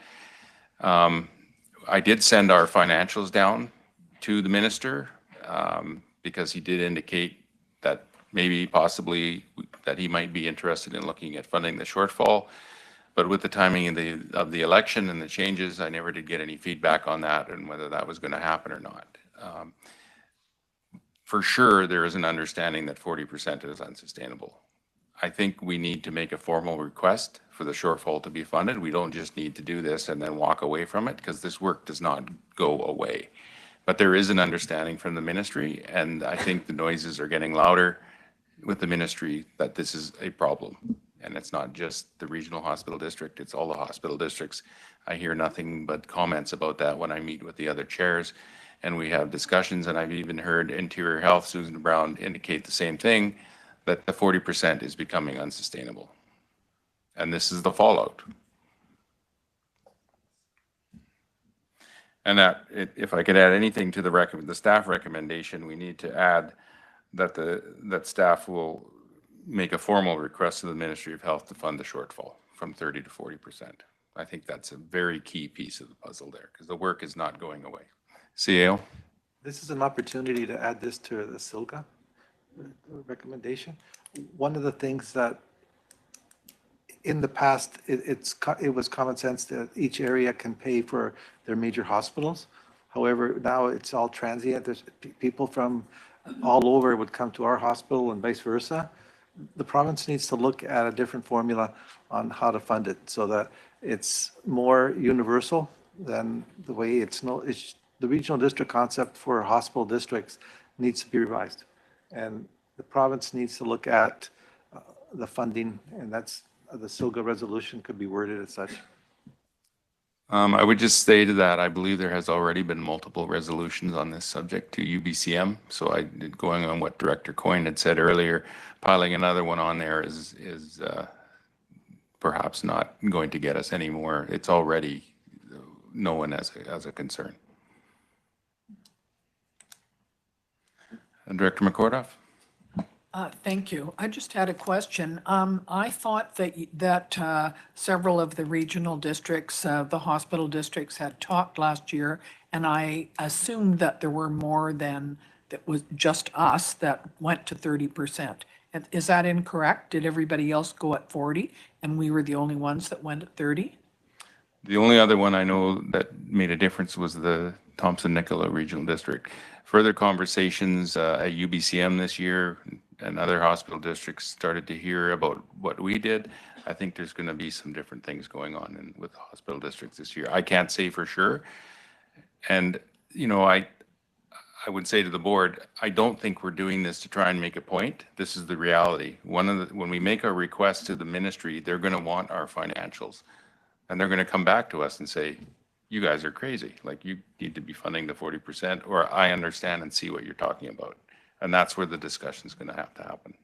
I did send our financials down to the minister because he did indicate that maybe possibly that he might be interested in looking at funding the shortfall. But with the timing of the election and the changes, I never did get any feedback on that and whether that was going to happen or not. For sure, there is an understanding that 40% is unsustainable. I think we need to make a formal request for the shortfall to be funded. We don't just need to do this and then walk away from it, because this work does not go away. But there is an understanding from the ministry, and I think the noises are getting louder with the ministry that this is a problem. And it's not just the regional hospital district, it's all the hospital districts. I hear nothing but comments about that when I meet with the other chairs. And we have discussions, and I've even heard Interior Health, Susan Brown, indicate the same thing, that the 40% is becoming unsustainable. And this is the fallout. And that, if I could add anything to the staff recommendation, we need to add that staff will make a formal request to the Ministry of Health to fund the shortfall from 30 to 40%. I think that's a very key piece of the puzzle there, because the work is not going away. CAO?
This is an opportunity to add this to the SILGA recommendation. One of the things that in the past, it was common sense that each area can pay for their major hospitals. However, now it's all transient. There's people from all over would come to our hospital and vice versa. The province needs to look at a different formula on how to fund it so that it's more universal than the way the regional district concept for hospital districts needs to be revised. And the province needs to look at the funding, and that's the SILGA resolution could be worded as such.
I would just say to that, I believe there has already been multiple resolutions on this subject to UBCM. So going on what Director Coyne had said earlier, piling another one on there is perhaps not going to get us anymore. It's already known as a concern. And Director McCordoff?
Thank you. I just had a question. I thought that several of the regional districts, the hospital districts had talked last year, and I assumed that there were more than, that was just us that went to 30%. Is that incorrect? Did everybody else go at 40 and we were the only ones that went at 30?
The only other one I know that made a difference was the Thompson-Nicola Regional District. Further conversations at UBCM this year and other hospital districts started to hear about what we did. I think there's going to be some different things going on with the hospital districts this year. I can't say for sure. And, you know, I would say to the board, I don't think we're doing this to try and make a point. This is the reality. When we make our request to the ministry, they're going to want our financials. And they're going to come back to us and say, you guys are crazy. Like, you need to be funding the 40%, or I understand and see what you're talking about. And that's where the discussion is going to have to happen.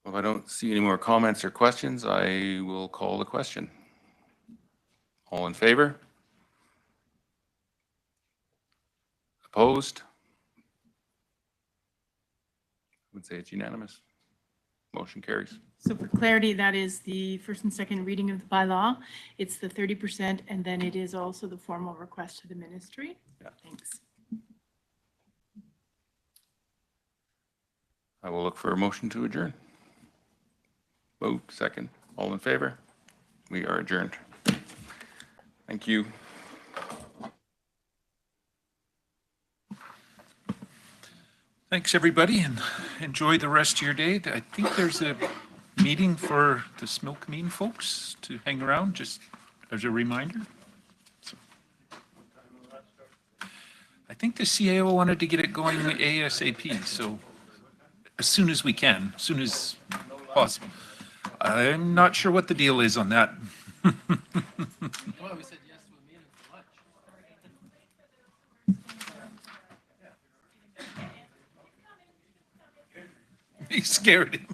If I don't see any more comments or questions, I will call the question. All in favor? Opposed? I would say it's unanimous. Motion carries.
So for clarity, that is the first and second reading of the bylaw. It's the 30%, and then it is also the formal request to the ministry.
Yeah.
Thanks.
I will look for a motion to adjourn. Moved, second. All in favor? We are adjourned. Thank you.
Thanks, everybody, and enjoy the rest of your day. I think there's a meeting for the Smoke Mean folks to hang around, just as a reminder. I think the CAO wanted to get it going ASAP, so as soon as we can, as soon as possible. I'm not sure what the deal is on that.
Well, we said yes to a meeting for lunch.
He scared him.